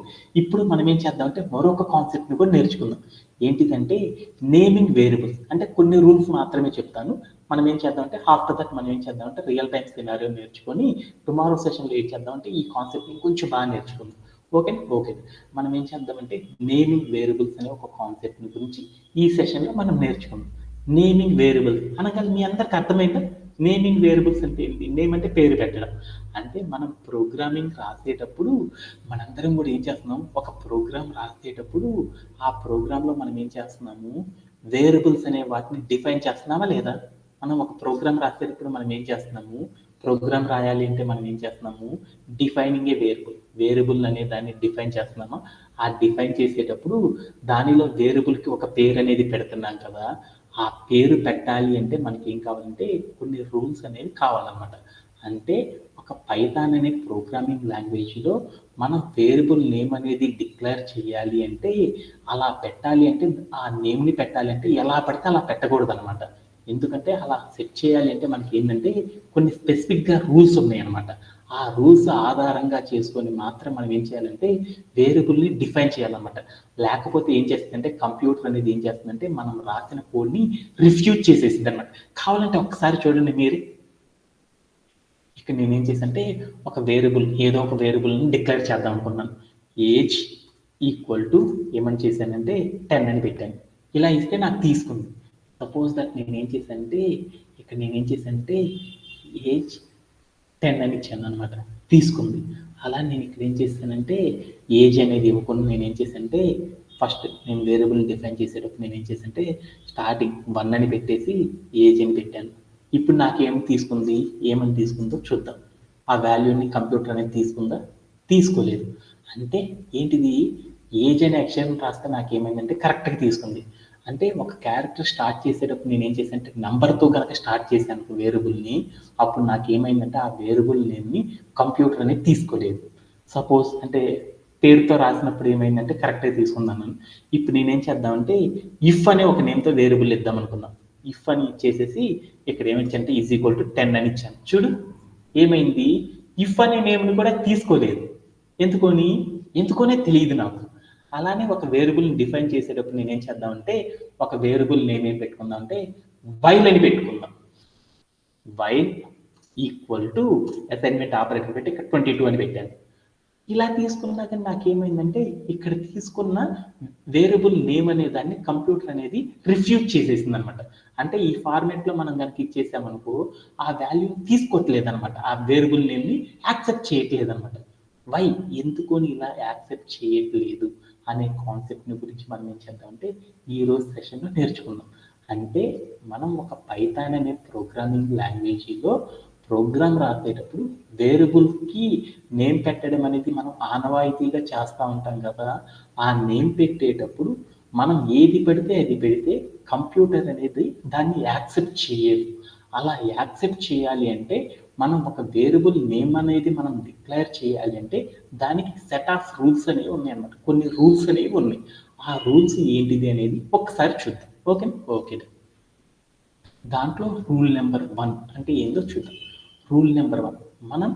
ఇప్పుడు మనం ఏం చేద్దామంటే మరొక కాన్సెప్ట్ ని కూడా నేర్చుకుందాం. ఏంటిదంటే నేమింగ్ వేరియబుల్స్. అంటే కొన్ని రూల్స్ మాత్రమే చెప్తాను. మనం ఏం చేద్దామంటే ఆఫ్టర్ దట్ మనం ఏం చేద్దామంటే రియల్ టైమ్ సినారియో నేర్చుకొని టుమారో సెషన్లో ఏం చేద్దామంటే ఈ కాన్సెప్ట్ ని కొంచెం బాగా నేర్చుకుందాం. Okay okay. మనం ఏం చేద్దామంటే నేమింగ్ వేరియబుల్స్ అనే ఒక కాన్సెప్ట్ గురించి ఈ సెషన్లో మనం నేర్చుకుందాం. నేమింగ్ వేరియబుల్స్ అనగా మీ అందరికి అర్థమైందా? నేమింగ్ వేరియబుల్స్ అంటే ఏంటి? నేమ్ అంటే పేరు పెట్టడం. అంటే మనం ప్రోగ్రామింగ్ రాసేటప్పుడు మనందరం కూడా ఏం చేస్తున్నాం, ఒక ప్రోగ్రామ్ రాసేటప్పుడు ఆ ప్రోగ్రాంలో మనం ఏం చేస్తున్నాము, వేరియబుల్స్ అనే వాటిని డిఫైన్ చేస్తున్నామా లేదా? మనం ఒక ప్రోగ్రామ్ రాసేటప్పుడు మనం ఏం చేస్తున్నాము, ప్రోగ్రామ్ రాయాలి అంటే మనం ఏం చేస్తున్నాము, డిఫైనింగ్ ఏ వేరియబుల్. వేరియబుల్ అనే దాన్ని డిఫైన్ చేస్తున్నామా? ఆ డిఫైన్ చేసేటప్పుడు దానిలో వేరియబుల్కి ఒక పేరు అనేది పెడుతున్నాం కదా, ఆ పేరు పెట్టాలి అంటే మనకి ఏం కావాలంటే కొన్ని రూల్స్ అనేవి కావాలన్నమాట. అంటే ఒక పైథాన్ అనే ప్రోగ్రామింగ్ లాంగ్వేజ్లో మనం వేరియబుల్ నేమ్ అనేది డిక్లేర్ చేయాలి అంటే, అలా పెట్టాలి అంటే ఆ నేమ్ని పెట్టాలి అంటే ఎలా పడితే అలా పెట్టకూడదు అనమాట. ఎందుకంటే అలా సెట్ చేయాలి అంటే మనకి ఏంటంటే కొన్ని స్పెసిఫిక్గా రూల్స్ ఉన్నాయి అనమాట. ఆ రూల్స్ ఆధారంగా చేసుకొని మాత్రం మనం ఏం చేయాలంటే వేరియబుల్ని డిఫైన్ చేయాలన్నమాట. లేకపోతే ఏం చేస్తుందంటే కంప్యూటర్ అనేది ఏం చేస్తుందంటే మనం రాసిన కోడ్ని రిఫ్యూజ్ చేసేసింది అనమాట. కావాలంటే ఒక్కసారి చూడండి మీరు. ఇక్కడ నేను ఏం చేశానంటే ఒక వేరియబుల్, ఏదో ఒక వేరియబుల్ని డిక్లేర్ చేద్దాం అనుకున్నాను. ఏజ్ ఈక్వల్ టు ఏమని చేశానంటే 10 అని పెట్టాను. ఇలా ఇస్తే నాకు తీసుకుంది. సపోజ్ దట్ నేనేం చేశానంటే ఇక్కడ నేనేం చేశానంటే ఏజ్ 10 అని ఇచ్చాను అనమాట, తీసుకుంది. అలా నేను ఇక్కడ ఏం చేశానంటే ఏజ్ అనేది ఇవ్వకుండా నేను ఏం చేశానంటే ఫస్ట్ నేను వేరియబుల్ డిఫైన్ చేసేటప్పుడు నేను ఏం చేశానంటే స్టార్టింగ్ 1 అని పెట్టేసి ఏజ్ అని పెట్టాను. ఇప్పుడు నాకేం తీసుకుంది, ఏమని తీసుకుందో చూద్దాం. ఆ వాల్యూని కంప్యూటర్ అనేది తీసుకుందా? తీసుకోలేదు. అంటే ఏంటిది, ఏజ్ అనే అక్షరం రాస్తే నాకేమైందంటే కరెక్ట్గా తీసుకుంది. అంటే ఒక క్యారెక్టర్ స్టార్ట్ చేసేటప్పుడు నేను ఏం చేశానంటే నంబర్తో కనుక స్టార్ట్ చేశాను వేరియబుల్ని, అప్పుడు నాకేమైందంటే ఆ వేరియబుల్ నేమ్ని కంప్యూటర్ అనేది తీసుకోలేదు. సపోజ్ అంటే పేరుతో రాసినప్పుడు ఏమైందంటే కరెక్ట్గా తీసుకున్నాను. ఇప్పుడు నేనేం చేద్దామంటే ఇఫ్ అనే ఒక నేమ్తో వేరియబుల్ ఇద్దాం అనుకున్నాం. ఇఫ్ అని ఇచ్చేసేసి ఇక్కడ ఏమిచ్చంటే ఈజ్ ఈక్వల్ టు 10 అని ఇచ్చాను. చూడు ఏమైంది, ఇఫ్ అనే నేమ్ని కూడా తీసుకోలేదు. ఎందుకోనే తెలియదు నాకు. అలానే ఒక వేరియబుల్ని డిఫైన్ చేసేటప్పుడు నేనేం చేద్దామంటే ఒక వేరియబుల్ నేమ్ ఏం పెట్టుకుందాం అంటే వైల్ అని పెట్టుకుందాం. While equal to assignment operator పెట్టి ఇక్కడ 22 అని పెట్టాను. ఇలా తీసుకున్నాక నాకేమైందంటే ఇక్కడ తీసుకున్న వేరియబుల్ నేమ్ అనే దాన్ని కంప్యూటర్ అనేది రిఫ్యూజ్ చేసేసింది అనమాట. అంటే ఈ ఫార్మాట్లో మనం కనుక ఇచ్చేసామనుకో ఆ వాల్యూ తీసుకోవట్లేదు అనమాట, ఆ వేరియబుల్ నేమ్ని యాక్సెప్ట్ చేయట్లేదు అనమాట. వై, ఎందుకొని ఇలా యాక్సెప్ట్ చేయట్లేదు అనే కాన్సెప్ట్ని గురించి మనం ఏం చేద్దామంటే ఈరోజు సెషన్లో నేర్చుకుందాం. అంటే మనం ఒక పైథాన్ అనే ప్రోగ్రామింగ్ లాంగ్వేజీలో ప్రోగ్రామ్ రాసేటప్పుడు వేరియబుల్కి నేమ్ పెట్టడం అనేది మనం ఆనవాయితీగా చేస్తూ ఉంటాం కదా. ఆ నేమ్ పెట్టేటప్పుడు మనం ఏది పెడితే అది పెడితే కంప్యూటర్ అనేది దాన్ని యాక్సెప్ట్ చేయదు. అలా యాక్సెప్ట్ చేయాలి అంటే మనం ఒక వేరియబుల్ నేమ్ అనేది మనం డిక్లేర్ చేయాలి అంటే దానికి సెట్ ఆఫ్ రూల్స్ అనేవి ఉన్నాయి అన్నమాట. కొన్ని రూల్స్ అనేవి ఉన్నాయి. ఆ రూల్స్ ఏంటిది అనేది ఒకసారి చూద్దాం. ఓకే. దాంట్లో రూల్ నెంబర్ 1 అంటే ఏందో చూద్దాం. రూల్ నెంబర్ 1, మనం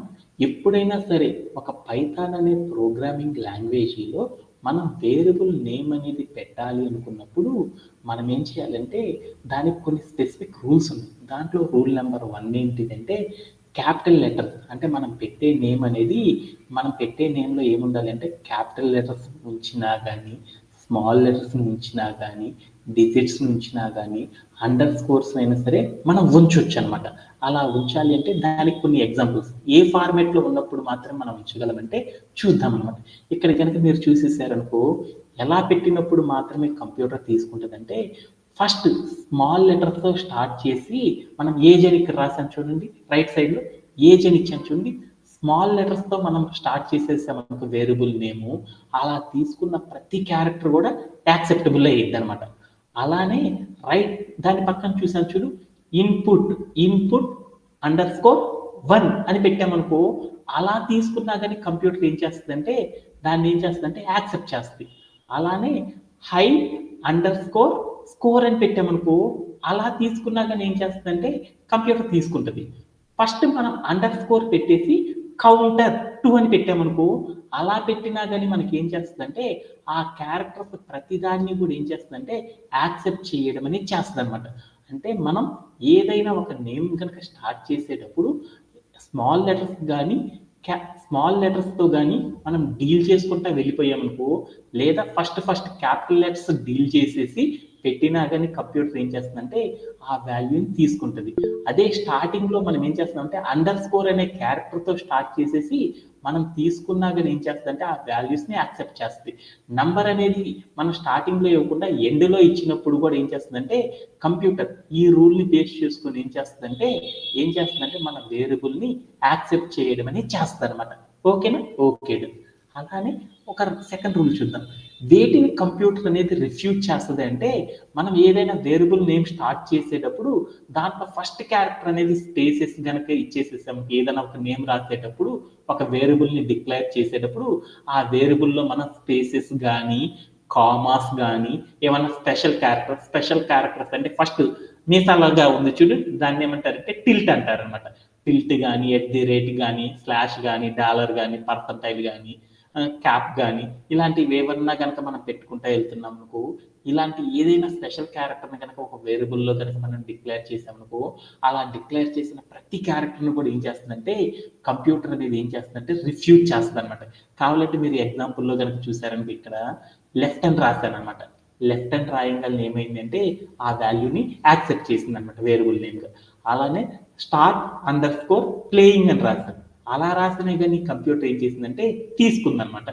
ఎప్పుడైనా సరే ఒక పైథాన్ అనే ప్రోగ్రామింగ్ లాంగ్వేజీలో మనం వేరియబుల్ నేమ్ అనేది పెట్టాలి అనుకున్నప్పుడు మనం ఏం చేయాలంటే దానికి కొన్ని స్పెసిఫిక్ రూల్స్ ఉన్నాయి. దాంట్లో రూల్ నెంబర్ 1 ఏంటిదంటే క్యాపిటల్ లెటర్. అంటే మనం పెట్టే నేమ్ అనేది మనం పెట్టే నేమ్లో ఏముండాలి అంటే క్యాపిటల్ లెటర్స్ ఉంచినా కానీ, స్మాల్ లెటర్స్ ఉంచినా కానీ, డిజిట్స్ ఉంచినా కానీ, అండర్ స్కోర్స్ అయినా సరే మనం ఉంచవచ్చు అనమాట. అలా ఉంచాలి అంటే దానికి కొన్ని ఎగ్జాంపుల్స్ ఏ ఫార్మేట్లో ఉన్నప్పుడు మాత్రం మనం ఉంచగలమంటే చూద్దాం అనమాట. ఇక్కడ కనుక మీరు చూసేసారనుకో ఎలా పెట్టినప్పుడు మాత్రమే కంప్యూటర్ తీసుకుంటుందంటే ఫస్ట్ స్మాల్ లెటర్తో స్టార్ట్ చేసి మనం ఏజ్ అని ఇక్కడ రాసాను చూడండి, రైట్ సైడ్లో ఏజ్ అని ఇచ్చాను చూడండి. స్మాల్ లెటర్స్తో మనం స్టార్ట్ చేసేసామనుకో వేరియబుల్ నేము, అలా తీసుకున్న ప్రతి క్యారెక్టర్ కూడా యాక్సెప్టబుల్ అయ్యింది అనమాట. అలానే రైట్ దాని పక్కన చూసాను చూడు, ఇన్పుట్ అండర్ స్కోర్ 1 అని పెట్టామనుకో అలా తీసుకున్నా కానీ కంప్యూటర్ ఏం చేస్తుందంటే దాన్ని ఏం చేస్తుందంటే యాక్సెప్ట్ చేస్తుంది. అలానే హైట్ అండర్ స్కోర్ అని పెట్టామనుకో అలా తీసుకున్నా కానీ ఏం చేస్తుందంటే కంప్యూటర్ తీసుకుంటుంది. ఫస్ట్ మనం అండర్ స్కోర్ పెట్టేసి కౌంటర్ 2 అని పెట్టామనుకో అలా పెట్టినా కానీ మనకి ఏం చేస్తుందంటే ఆ క్యారెక్టర్స్ ప్రతిదాన్ని కూడా ఏం చేస్తుందంటే యాక్సెప్ట్ చేయడం అనేది చేస్తుంది అనమాట. అంటే మనం ఏదైనా ఒక నేమ్ కనుక స్టార్ట్ చేసేటప్పుడు స్మాల్ లెటర్స్తో కానీ మనం డీల్ చేసుకుంటా వెళ్ళిపోయామనుకో, లేదా ఫస్ట్ క్యాపిటల్ లెటర్స్ డీల్ చేసేసి పెట్టినా కానీ కంప్యూటర్ ఏం చేస్తుందంటే ఆ వాల్యూని తీసుకుంటుంది. అదే స్టార్టింగ్లో మనం ఏం చేస్తామంటే అండర్ స్కోర్ అనే క్యారెక్టర్తో స్టార్ట్ చేసేసి మనం తీసుకున్నా కానీ ఏం చేస్తుందంటే ఆ వాల్యూస్ని యాక్సెప్ట్ చేస్తుంది. నంబర్ అనేది మనం స్టార్టింగ్లో ఇవ్వకుండా ఎండ్లో ఇచ్చినప్పుడు కూడా ఏం చేస్తుందంటే కంప్యూటర్ ఈ రూల్ని బేస్ చేసుకుని ఏం చేస్తుందంటే మన వేరియబుల్ని యాక్సెప్ట్ చేయడం అనేది చేస్తుంది అనమాట. ఓకేనా? ఓకే. అలానే ఒక సెకండ్ రూల్ చూద్దాం. వేటిని కంప్యూటర్ అనేది రిఫ్యూజ్ చేస్తుంది అంటే మనం ఏదైనా వేరియబుల్ నేమ్ స్టార్ట్ చేసేటప్పుడు దాంట్లో ఫస్ట్ క్యారెక్టర్ అనేది స్పేసెస్ కనుక ఇచ్చేసేసాం. ఏదైనా ఒక నేమ్ రాసేటప్పుడు ఒక వేరియబుల్ని డిక్లేర్ చేసేటప్పుడు ఆ వేరియబుల్లో మనం స్పేసెస్ కానీ కామాస్ కానీ ఏమైనా స్పెషల్ క్యారెక్టర్స్ అంటే ఫస్ట్ మీసాలాగా ఉంది చూడు, దాన్ని ఏమంటారంటే టిల్ట్ అంటారు అనమాట. టిల్ట్ కానీ, @ కానీ, స్లాష్ కానీ, డాలర్ కానీ, పర్సంటైల్ కానీ, క్యాప్ కానీ ఇలాంటివి ఏమన్నా కనుక మనం పెట్టుకుంటూ వెళ్తున్నాం అనుకో, ఇలాంటి ఏదైనా స్పెషల్ క్యారెక్టర్ని కనుక ఒక వేరియబుల్లో కనుక మనం డిక్లేర్ చేసామనుకో అలా డిక్లేర్ చేసిన ప్రతి క్యారెక్టర్ని కూడా ఏం చేస్తుందంటే కంప్యూటర్ అనేది ఏం చేస్తుందంటే రిఫ్యూజ్ చేస్తుంది అనమాట. కావాలంటే మీరు ఎగ్జాంపుల్లో కనుక చూసారనుకో ఇక్కడ లెఫ్ట్ అని రాశాను అనమాట. లెఫ్ట్ అండ్ రాయంగల్ ఏమైందంటే ఆ వాల్యూని యాక్సెప్ట్ చేసింది అనమాట వేరియబుల్ నేమ్గా. అలానే స్టార్ట్ అండర్ స్కోర్ ప్లేయింగ్ అని రాశాను. అలా రాసినా కానీ కంప్యూటర్ ఏం చేసిందంటే తీసుకుందనమాట.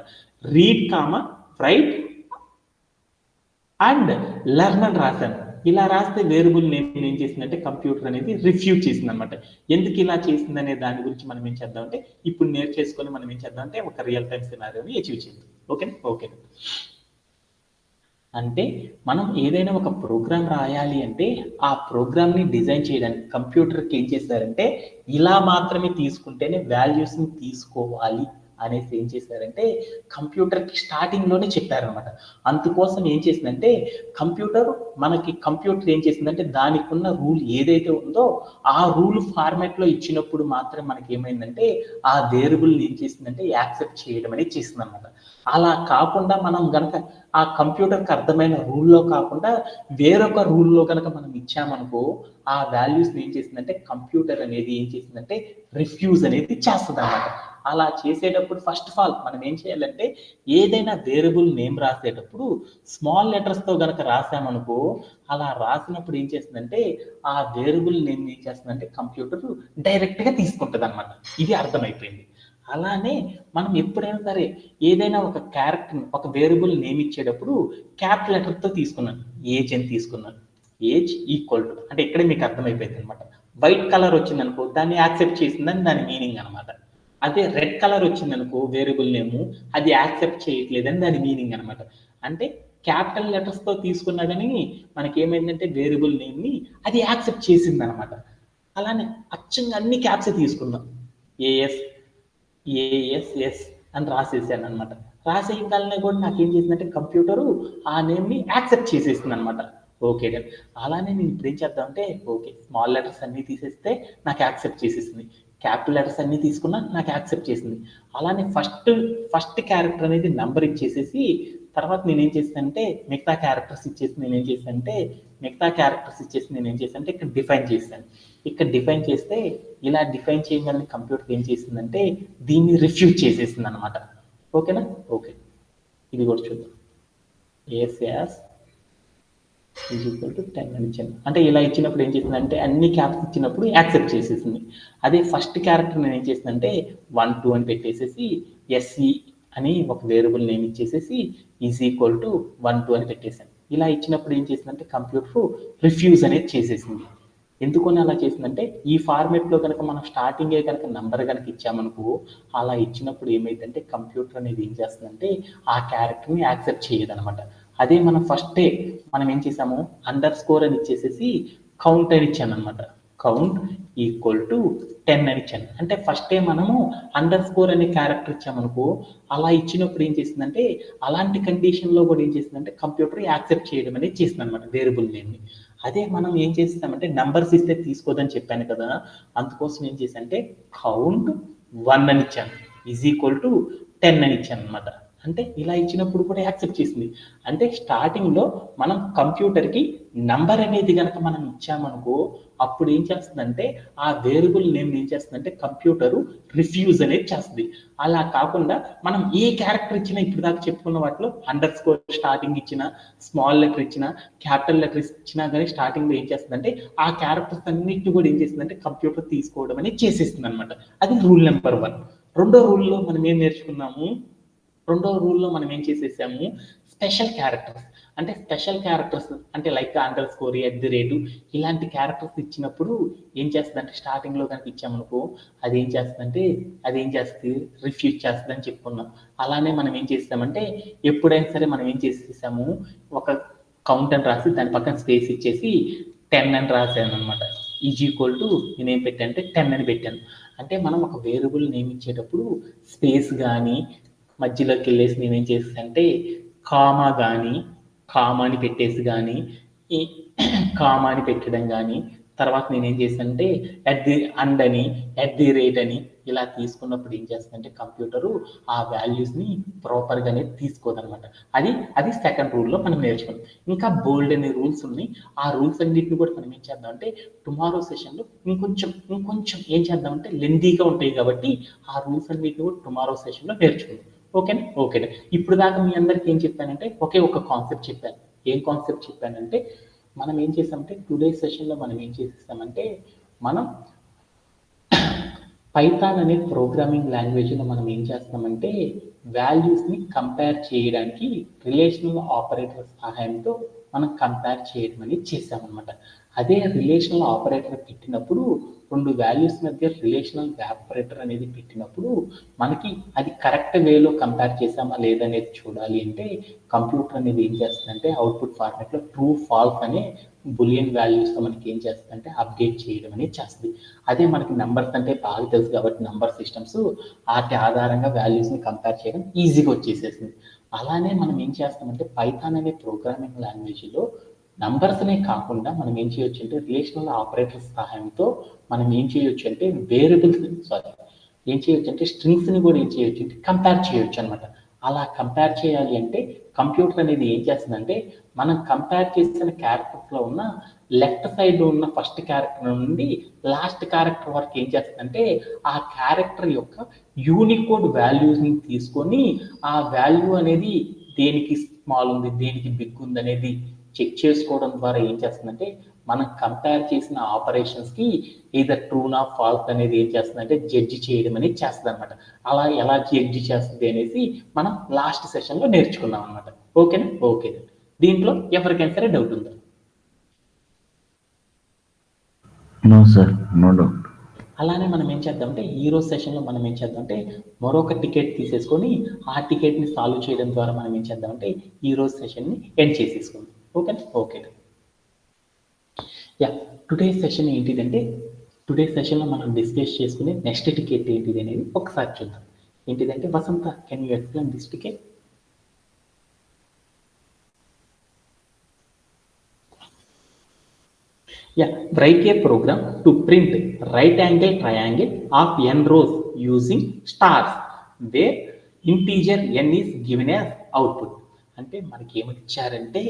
Read comma write and learn అని రాశాను. ఇలా రాస్తే వేరియబుల్ నేమ్ ఏం చేసిందంటే కంప్యూటర్ అనేది రిఫ్యూజ్ చేసింది అనమాట. ఎందుకు ఇలా చేసిందనే దాని గురించి మనం ఏం చేద్దామంటే ఇప్పుడు నేర్చేసుకొని మనం ఏం చేద్దామంటే ఒక రియల్ టైం సినారియోని అచీవ్ చేద్దాం. ఓకే. అంటే మనం ఏదైనా ఒక ప్రోగ్రామ్ రాయాలి అంటే ఆ ప్రోగ్రామ్ని డిజైన్ చేయడానికి కంప్యూటర్కి ఏం చేశారంటే ఇలా మాత్రమే తీసుకుంటేనే వాల్యూస్ని తీసుకోవాలి అనేసి ఏం చేశారంటే కంప్యూటర్కి స్టార్టింగ్లోనే చెప్పారనమాట. అందుకోసం ఏం చేసిందంటే కంప్యూటర్ ఏం చేసిందంటే దానికి ఉన్న రూల్ ఏదైతే ఉందో ఆ రూల్ ఫార్మాట్లో ఇచ్చినప్పుడు మాత్రం మనకి ఏమైందంటే ఆ వేరియబుల్ని ఏం చేసిందంటే యాక్సెప్ట్ చేయడం అనేది చేసింది అనమాట. అలా కాకుండా మనం గనక ఆ కంప్యూటర్కి అర్థమైన రూల్లో కాకుండా వేరొక రూల్లో కనుక మనం ఇచ్చామనుకో ఆ వాల్యూస్ని ఏం చేసిందంటే కంప్యూటర్ అనేది ఏం చేసిందంటే రిఫ్యూజ్ అనేది చేస్తుంది అనమాట. అలా చేసేటప్పుడు ఫస్ట్ ఆఫ్ ఆల్ మనం ఏం చేయాలంటే ఏదైనా వేరియబుల్ నేమ్ రాసేటప్పుడు స్మాల్ లెటర్స్తో కనుక రాసామనుకో అలా రాసినప్పుడు ఏం చేస్తుందంటే ఆ వేరియబుల్ నేమ్ ఏం చేస్తుందంటే కంప్యూటర్ డైరెక్ట్గా తీసుకుంటుంది అనమాట. ఇది అర్థమైపోయింది. అలానే మనం ఎప్పుడైనా సరే ఏదైనా ఒక క్యారెక్టర్ ఒక వేరియబుల్ నేమ్ ఇచ్చేటప్పుడు క్యాపిటల్ లెటర్తో తీసుకున్నాను, ఏజ్ అని తీసుకున్నాను. ఏజ్ ఈక్వల్ టు అంటే ఇక్కడే మీకు అర్థమైపోయింది అనమాట. వైట్ కలర్ వచ్చింది అనుకో దాన్ని యాక్సెప్ట్ చేసిందని దాని మీనింగ్ అనమాట. అదే రెడ్ కలర్ వచ్చింది అనుకో వేరియబుల్ నేము అది యాక్సెప్ట్ చేయట్లేదని దాని మీనింగ్ అనమాట. అంటే క్యాపిటల్ లెటర్స్ తో తీసుకున్నా కానీ మనకి ఏమైందంటే వేరియబుల్ నేమ్ ని అది యాక్సెప్ట్ చేసింది అనమాట. అలానే అచ్చంగా అన్ని క్యాప్స్ తీసుకున్నాం, ఏఎస్ ఏఎస్ఎస్ అని రాసేసాను అనమాట. రాసేయగానే కూడా నాకేం చేసిందంటే కంప్యూటరు ఆ నేమ్ ని యాక్సెప్ట్ చేసేసింది అనమాట. Okay done. అలానే నేను ఇప్పుడు ఏం చేద్దామంటే ఓకే స్మాల్ లెటర్స్ అన్ని తీసేస్తే నాకు యాక్సెప్ట్ చేసేసింది, క్యాపిటల్ లెటర్స్ అన్ని తీసుకున్నా నాకు యాక్సెప్ట్ చేసింది. అలానే ఫస్ట్ క్యారెక్టర్ అనేది నెంబర్ ఇచ్చేసేసి తర్వాత నేనేం చేశానంటే మిగతా క్యారెక్టర్స్ ఇచ్చేసి నేనేం చేశానంటే ఇక్కడ డిఫైన్ చేశాను. ఇక్కడ డిఫైన్ చేస్తే ఇలా డిఫైన్ చేయగానే కంప్యూటర్ ఏం చేసిందంటే దీన్ని రిఫ్యూజ్ చేసేసింది అనమాట. ఓకేనా? ఓకే, ఇది కూడా చూద్దాం. ఏఎస్ఎస్ ఈజ్ ఈక్వల్ టు 10 అని ఇచ్చాను. అంటే ఇలా ఇచ్చినప్పుడు ఏం చేసిందంటే అన్ని క్యాప్స్ ఇచ్చినప్పుడు యాక్సెప్ట్ చేసేసింది. అదే ఫస్ట్ క్యారెక్టర్ నేను ఏం చేసిందంటే 1 2 అని పెట్టేసేసి ఎస్ఈ అని ఒక వేరియబుల్ నేమ్ ఇచ్చేసేసి ఈజ్ ఈక్వల్ టు 1 2 అని పెట్టేశాను. ఇలా ఇచ్చినప్పుడు ఏం చేసిందంటే కంప్యూటర్ రిఫ్యూజ్ అనేది చేసేసింది. ఎందుకని అలా చేసిందంటే ఈ ఫార్మేట్లో కనుక మనం స్టార్టింగే కనుక నంబర్ కనుక ఇచ్చామనుకో అలా ఇచ్చినప్పుడు ఏమైందంటే కంప్యూటర్ అనేది ఏం చేస్తుందంటే ఆ క్యారెక్టర్ని యాక్సెప్ట్ చేయదనమాట. అదే మనం ఫస్టే మనం ఏం చేసాము అండర్ స్కోర్ అని ఇచ్చేసేసి కౌంట్ అని ఇచ్చాను అనమాట. కౌంట్ ఈక్వల్ టు 10 అని ఇచ్చాను. అంటే ఫస్టే మనము అండర్ స్కోర్ అనే క్యారెక్టర్ ఇచ్చామనుకో అలా ఇచ్చినప్పుడు ఏం చేసిందంటే అలాంటి కండిషన్లో కూడా ఏం చేసిందంటే కంప్యూటర్ యాక్సెప్ట్ చేయడం అనేది చేసింది అనమాట వేరియబుల్ నేమ్ని. అదే మనం ఏం చేస్తామంటే నంబర్స్ ఇస్తే తీసుకోదని చెప్పాను కదా, అందుకోసం ఏం చేశానంటే కౌంట్ 1 అని ఇచ్చాను ఈజ్ ఈక్వల్ టు 10 అని ఇచ్చాను అనమాట. అంటే ఇలా ఇచ్చినప్పుడు కూడా యాక్సెప్ట్ చేసింది. అంటే స్టార్టింగ్లో మనం కంప్యూటర్కి నంబర్ అనేది కనుక మనం ఇచ్చామనుకో అప్పుడు ఏం చేస్తుందంటే ఆ వేరియబుల్ నేమ్ ఏం చేస్తుందంటే కంప్యూటరు రిఫ్యూజ్ అనేది చేస్తుంది. అలా కాకుండా మనం ఏ క్యారెక్టర్ ఇచ్చినా ఇప్పుడు దాకా చెప్పుకున్న వాటిలో అండర్ స్కోర్ స్టార్టింగ్ ఇచ్చిన, స్మాల్ లెటర్ ఇచ్చిన, క్యాపిటల్ లెటర్ ఇచ్చినా కానీ స్టార్టింగ్లో ఏం చేస్తుందంటే ఆ క్యారెక్టర్స్ అన్నిటిని కూడా ఏం చేస్తుందంటే కంప్యూటర్ తీసుకోవడం అనేది చేసేస్తుంది అనమాట. అది రూల్ నెంబర్ 1. రెండో రూల్లో మనం ఏం నేర్చుకున్నాము, రెండో రూల్లో మనం ఏం చేసేసాము స్పెషల్ క్యారెక్టర్స్. అంటే స్పెషల్ క్యారెక్టర్స్ అంటే లైక్ అండర్ స్కోర్ @ ఇలాంటి క్యారెక్టర్స్ ఇచ్చినప్పుడు ఏం చేస్తుందంటే స్టార్టింగ్లో కనుక ఇచ్చామనుకో అది ఏం చేస్తుంది రిఫ్యూజ్ చేస్తుంది అని చెప్పుకున్నాం. అలానే మనం ఏం చేస్తామంటే ఎప్పుడైనా సరే మనం ఏం చేసేసాము ఒక కౌంట్ అని రాసి దాని పక్కన స్పేస్ ఇచ్చేసి 10 అని రాసాను అనమాట. ఈజ్ ఈక్వల్ టు నేనేం పెట్టాను అంటే 10 అని పెట్టాను. అంటే మనం ఒక వేరియబుల్ నేమ్ ఇచ్చేటప్పుడు స్పేస్ కానీ మధ్యలోకి వెళ్ళేసి నేనేం చేస్తానంటే కామాని పెట్టేసి కానీ ఈ కామాని పెట్టడం కానీ తర్వాత నేనేం చేస్తానంటే @ అని ఇలా తీసుకున్నప్పుడు ఏం చేస్తుందంటే కంప్యూటరు ఆ వాల్యూస్ని ప్రాపర్గానే తీసుకోదనమాట. అది సెకండ్ రూల్లో మనం నేర్చుకున్నాం. ఇంకా బోల్డ్ అనే రూల్స్ ఉన్నాయి. ఆ రూల్స్ అన్నింటిని కూడా మనం ఏం చేద్దామంటే టుమారో సెషన్లో ఇంకొంచెం ఏం చేద్దామంటే లెందీగా ఉంటాయి కాబట్టి ఆ రూల్స్ అన్నింటిని కూడా టుమారో సెషన్లో నేర్చుకుందాం. ఓకేనా? ఓకేనా. ఇప్పుడు దాకా మీ అందరికి ఏం చెప్పానంటే ఒక కాన్సెప్ట్ చెప్పాను. ఏం కాన్సెప్ట్ చెప్పానంటే మనం ఏం చేసామంటే టుడే సెషన్లో మనం ఏం చేసేసామంటే మనం పైథాన్ అనే ప్రోగ్రామింగ్ లాంగ్వేజ్లో మనం ఏం చేస్తామంటే వాల్యూస్ని కంపేర్ చేయడానికి రిలేషనల్ ఆపరేటర్ సహాయంతో మనం కంపేర్ చేయడం అనేది చేసామన్నమాట. అదే రిలేషనల్ ఆపరేటర్ పెట్టినప్పుడు 2 వాల్యూస్ మధ్య రిలేషనల్ ఆపరేటర్ అనేది పెట్టినప్పుడు మనకి అది కరెక్ట్ వేలో కంపేర్ చేసామా లేదనేది చూడాలి అంటే కంప్యూటర్ అనేది ఏం చేస్తుందంటే అవుట్పుట్ ఫార్మాట్లో ట్రూ ఫాల్స్ అనే బులియన్ వాల్యూస్తో మనకి ఏం చేస్తుందంటే అప్డేట్ చేయడం అనేది చేస్తుంది. అదే మనకి నెంబర్స్ అంటే బాగా తెలుసు కాబట్టి నెంబర్ సిస్టమ్స్ వాటి ఆధారంగా వాల్యూస్ని కంపేర్ చేయడం ఈజీగా వచ్చేసేసింది. అలానే మనం ఏం చేస్తామంటే పైథాన్ అనే ప్రోగ్రామింగ్ లాంగ్వేజ్లో నంబర్స్నే కాకుండా మనం ఏం చేయొచ్చు అంటే రిలేషనల్ ఆపరేటర్స్ సహాయంతో మనం ఏం చేయొచ్చు అంటే స్ట్రింగ్స్ని కూడా ఏం చేయొచ్చు అంటే కంపేర్ చేయొచ్చు అనమాట. అలా కంపేర్ చేయాలి అంటే కంప్యూటర్ అనేది ఏం చేస్తుందంటే మనం కంపేర్ చేసిన క్యారెక్టర్స్లో ఉన్న లెఫ్ట్ సైడ్లో ఉన్న ఫస్ట్ క్యారెక్టర్ నుండి లాస్ట్ క్యారెక్టర్ వరకు ఏం చేస్తుందంటే ఆ క్యారెక్టర్ యొక్క యూనికోడ్ వాల్యూస్ని తీసుకొని ఆ వాల్యూ అనేది దేనికి స్మాల్ ఉంది దేనికి బిగ్ ఉంది అనేది చెక్ చేసుకోవడం ద్వారా ఏం చేస్తుందంటే మనం కంపేర్ చేసిన ఆపరేషన్స్కి either ట్రూనా ఫాల్స్ అనేది ఏం చేస్తుందంటే జడ్జి చేయడం అనేది చేస్తుంది అనమాట. అలా ఎలా జడ్జి చేస్తుంది అనేసి మనం లాస్ట్ సెషన్లో నేర్చుకున్నాం అనమాట. ఓకేనా? ఓకే. దీంట్లో ఎవరికైనా సరే డౌట్ ఉందా? No, sir. No doubt. అలానే మనం ఏం చేద్దామంటే ఈ రోజు సెషన్లో మనం ఏం చేద్దామంటే మరొక టికెట్ తీసేసుకొని ఆ టికెట్ని సాల్వ్ చేయడం ద్వారా మనం ఏం చేద్దామంటే ఈ రోజు సెషన్ని ఎండ్ చేసేసుకుందాం. Okay okay yeah today session ఏంటిదంటే టుడే సెషన్లో మనం డిస్కస్ చేసుకునే నెక్స్ట్ టికెట్ ఏంటిది అనేది ఒకసారి చూద్దాం. ఏంటిదంటే Vasantha, can you explain this ticket? Yeah, write a program to print right angle triangle of n rows using stars where integer n is given as output. అంటే మనకి ఏమని ఇచ్చారంటే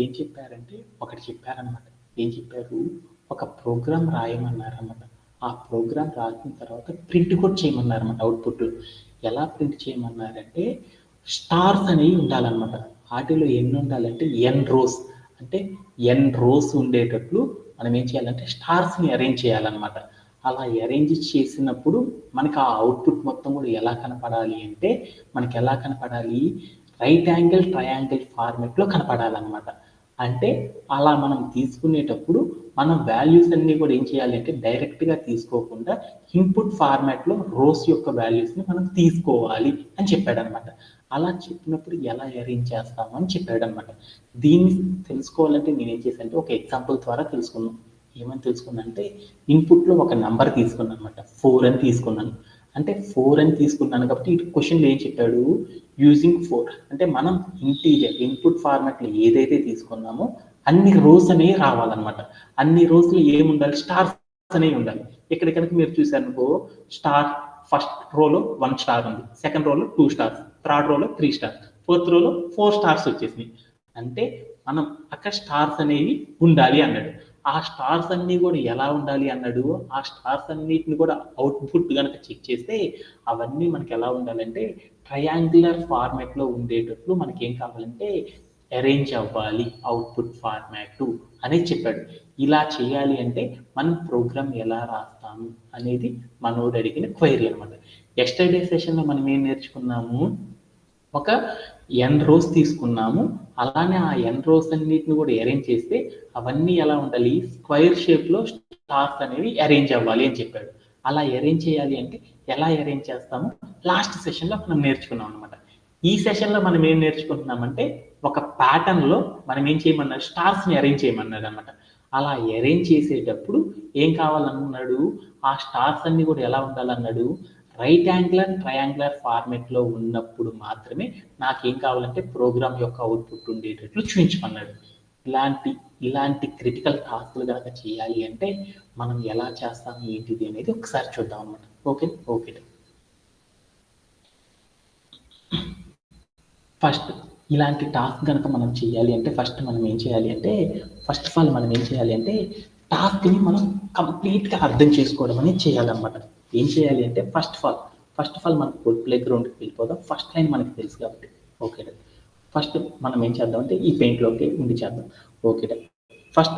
ఏం చెప్పారనమాట. ఏం చెప్పారు? ఒక ప్రోగ్రామ్ రాయమన్నారన్నమాట. ఆ ప్రోగ్రామ్ రాసిన తర్వాత ప్రింట్ కూడా చేయమన్నారన్నమాట. అవుట్పుట్లో ఎలా ప్రింట్ చేయమన్నారంటే స్టార్స్ అనేవి ఉండాలన్నమాట. వాటిలో ఎన్ని ఉండాలంటే ఎన్ రోస్, అంటే ఎన్ రోస్ ఉండేటట్లు మనం ఏం చేయాలంటే స్టార్స్ని అరేంజ్ చేయాలన్నమాట. అలా అరేంజ్ చేసినప్పుడు మనకి ఆ అవుట్పుట్ మొత్తం కూడా ఎలా కనపడాలి అంటే రైట్ యాంగిల్ ట్రయాంగిల్ ఫార్మెట్లో కనపడాలన్నమాట. అంటే అలా మనం తీసుకునేటప్పుడు మనం వాల్యూస్ అన్ని కూడా ఏం చేయాలి అంటే డైరెక్ట్గా తీసుకోకుండా ఇన్పుట్ ఫార్మాట్లో రోస్ యొక్క వాల్యూస్ని మనం తీసుకోవాలి అని చెప్పాడనమాట. అలా చెప్పినప్పుడు ఎలా అరేంజ్ చేస్తాము అని చెప్పాడనమాట. దీన్ని తెలుసుకోవాలంటే నేనేం చేశానంటే ఒక ఎగ్జాంపుల్ ద్వారా తెలుసుకున్నాను. ఏమని తెలుసుకున్నా అంటే ఇన్పుట్లో ఒక నెంబర్ తీసుకున్నాను అనమాట. 4 అని తీసుకున్నాను. అంటే 4 అని తీసుకున్నాను కాబట్టి ఇటు క్వశ్చన్లో ఏం చెప్పాడు? యూజింగ్ 4 అంటే మనం ఇంటీజర్ ఇన్పుట్ ఫార్మాట్లో ఏదైతే తీసుకున్నామో అన్ని రోస్ అనేవి రావాలన్నమాట. అన్ని రోస్లు ఏముండాలి? స్టార్స్ అనేవి ఉండాలి. ఇక్కడ కనుక మీరు చూసారనుకో స్టార్ ఫస్ట్ రోలో 1 స్టార్ ఉంది, సెకండ్ రోలో 2 స్టార్స్, థర్డ్ రోలో 3 స్టార్స్, ఫోర్త్ రోలో 4 స్టార్స్ వచ్చేసినాయి. అంటే మనం అక్కడ స్టార్స్ అనేవి ఉండాలి అన్నాడు. ఆ స్టార్స్ అన్ని కూడా ఎలా ఉండాలి అన్నాడు? ఆ స్టార్స్ అన్నిటిని కూడా అవుట్పుట్ కనుక చెక్ చేస్తే అవన్నీ మనకి ఎలా ఉండాలంటే ట్రయాంగులర్ ఫార్మాట్లో ఉండేటట్లు మనకి ఏం కావాలంటే అరేంజ్ అవ్వాలి అవుట్పుట్ ఫార్మాట్ అనేది చెప్పాడు. ఇలా చేయాలి అంటే మనం ప్రోగ్రామ్ ఎలా రాస్తాము అనేది మనోడు అడిగిన క్వైరీ అనమాట. ఎస్టర్డే సెషన్లో మనం ఏం నేర్చుకున్నాము? ఒక ఎన్ రోస్ తీసుకున్నాము. అలానే ఆ ఎన్ రోస్ అన్నిటిని కూడా అరేంజ్ చేస్తే అవన్నీ ఎలా ఉండాలి? స్క్వైర్ షేప్లో స్టార్స్ అనేవి అరేంజ్ అవ్వాలి అని చెప్పాడు. అలా అరేంజ్ చేయాలి అంటే ఎలా అరేంజ్ చేస్తాము లాస్ట్ సెషన్లో మనం నేర్చుకున్నాం అనమాట. ఈ సెషన్లో మనం ఏం నేర్చుకుంటున్నామంటే ఒక ప్యాటర్న్లో మనం ఏం చేయమన్నాడు? స్టార్స్ని అరేంజ్ చేయమన్నాడు అనమాట. అలా అరేంజ్ చేసేటప్పుడు ఏం కావాలన్నాడు? ఆ స్టార్స్ అన్ని కూడా ఎలా ఉండాలన్నాడు? రైట్ యాంగులర్ ట్రయాంగులర్ ఫార్మెట్లో ఉన్నప్పుడు మాత్రమే నాకేం కావాలంటే ప్రోగ్రామ్ యొక్క అవుట్పుట్ ఉండేటట్లు చూపించమన్నాడు. ఇలాంటి క్రిటికల్ టాస్క్లు కనుక చేయాలి అంటే మనం ఎలా చేస్తాము ఏంటిది అనేది ఒకసారి చూద్దాం అనమాట. ఓకే ఫస్ట్ ఇలాంటి టాస్క్ కనుక మనం చేయాలి అంటే ఫస్ట్ మనం ఏం చేయాలి అంటే టాస్క్ని మనం కంప్లీట్గా అర్థం చేసుకోవడం అనేది చేయాలన్నమాట. ఏం చేయాలి అంటే ఫస్ట్ ఆఫ్ ఆల్ మనం ప్లే గ్రౌండ్కి వెళ్ళిపోదాం. ఫస్ట్ లైన్ మనకి తెలుసు కాబట్టి ఓకే. ఫస్ట్ మనం ఏం చేద్దామంటే ఈ పెయింట్లోకి ఉండి చేద్దాం. ఓకే. ఫస్ట్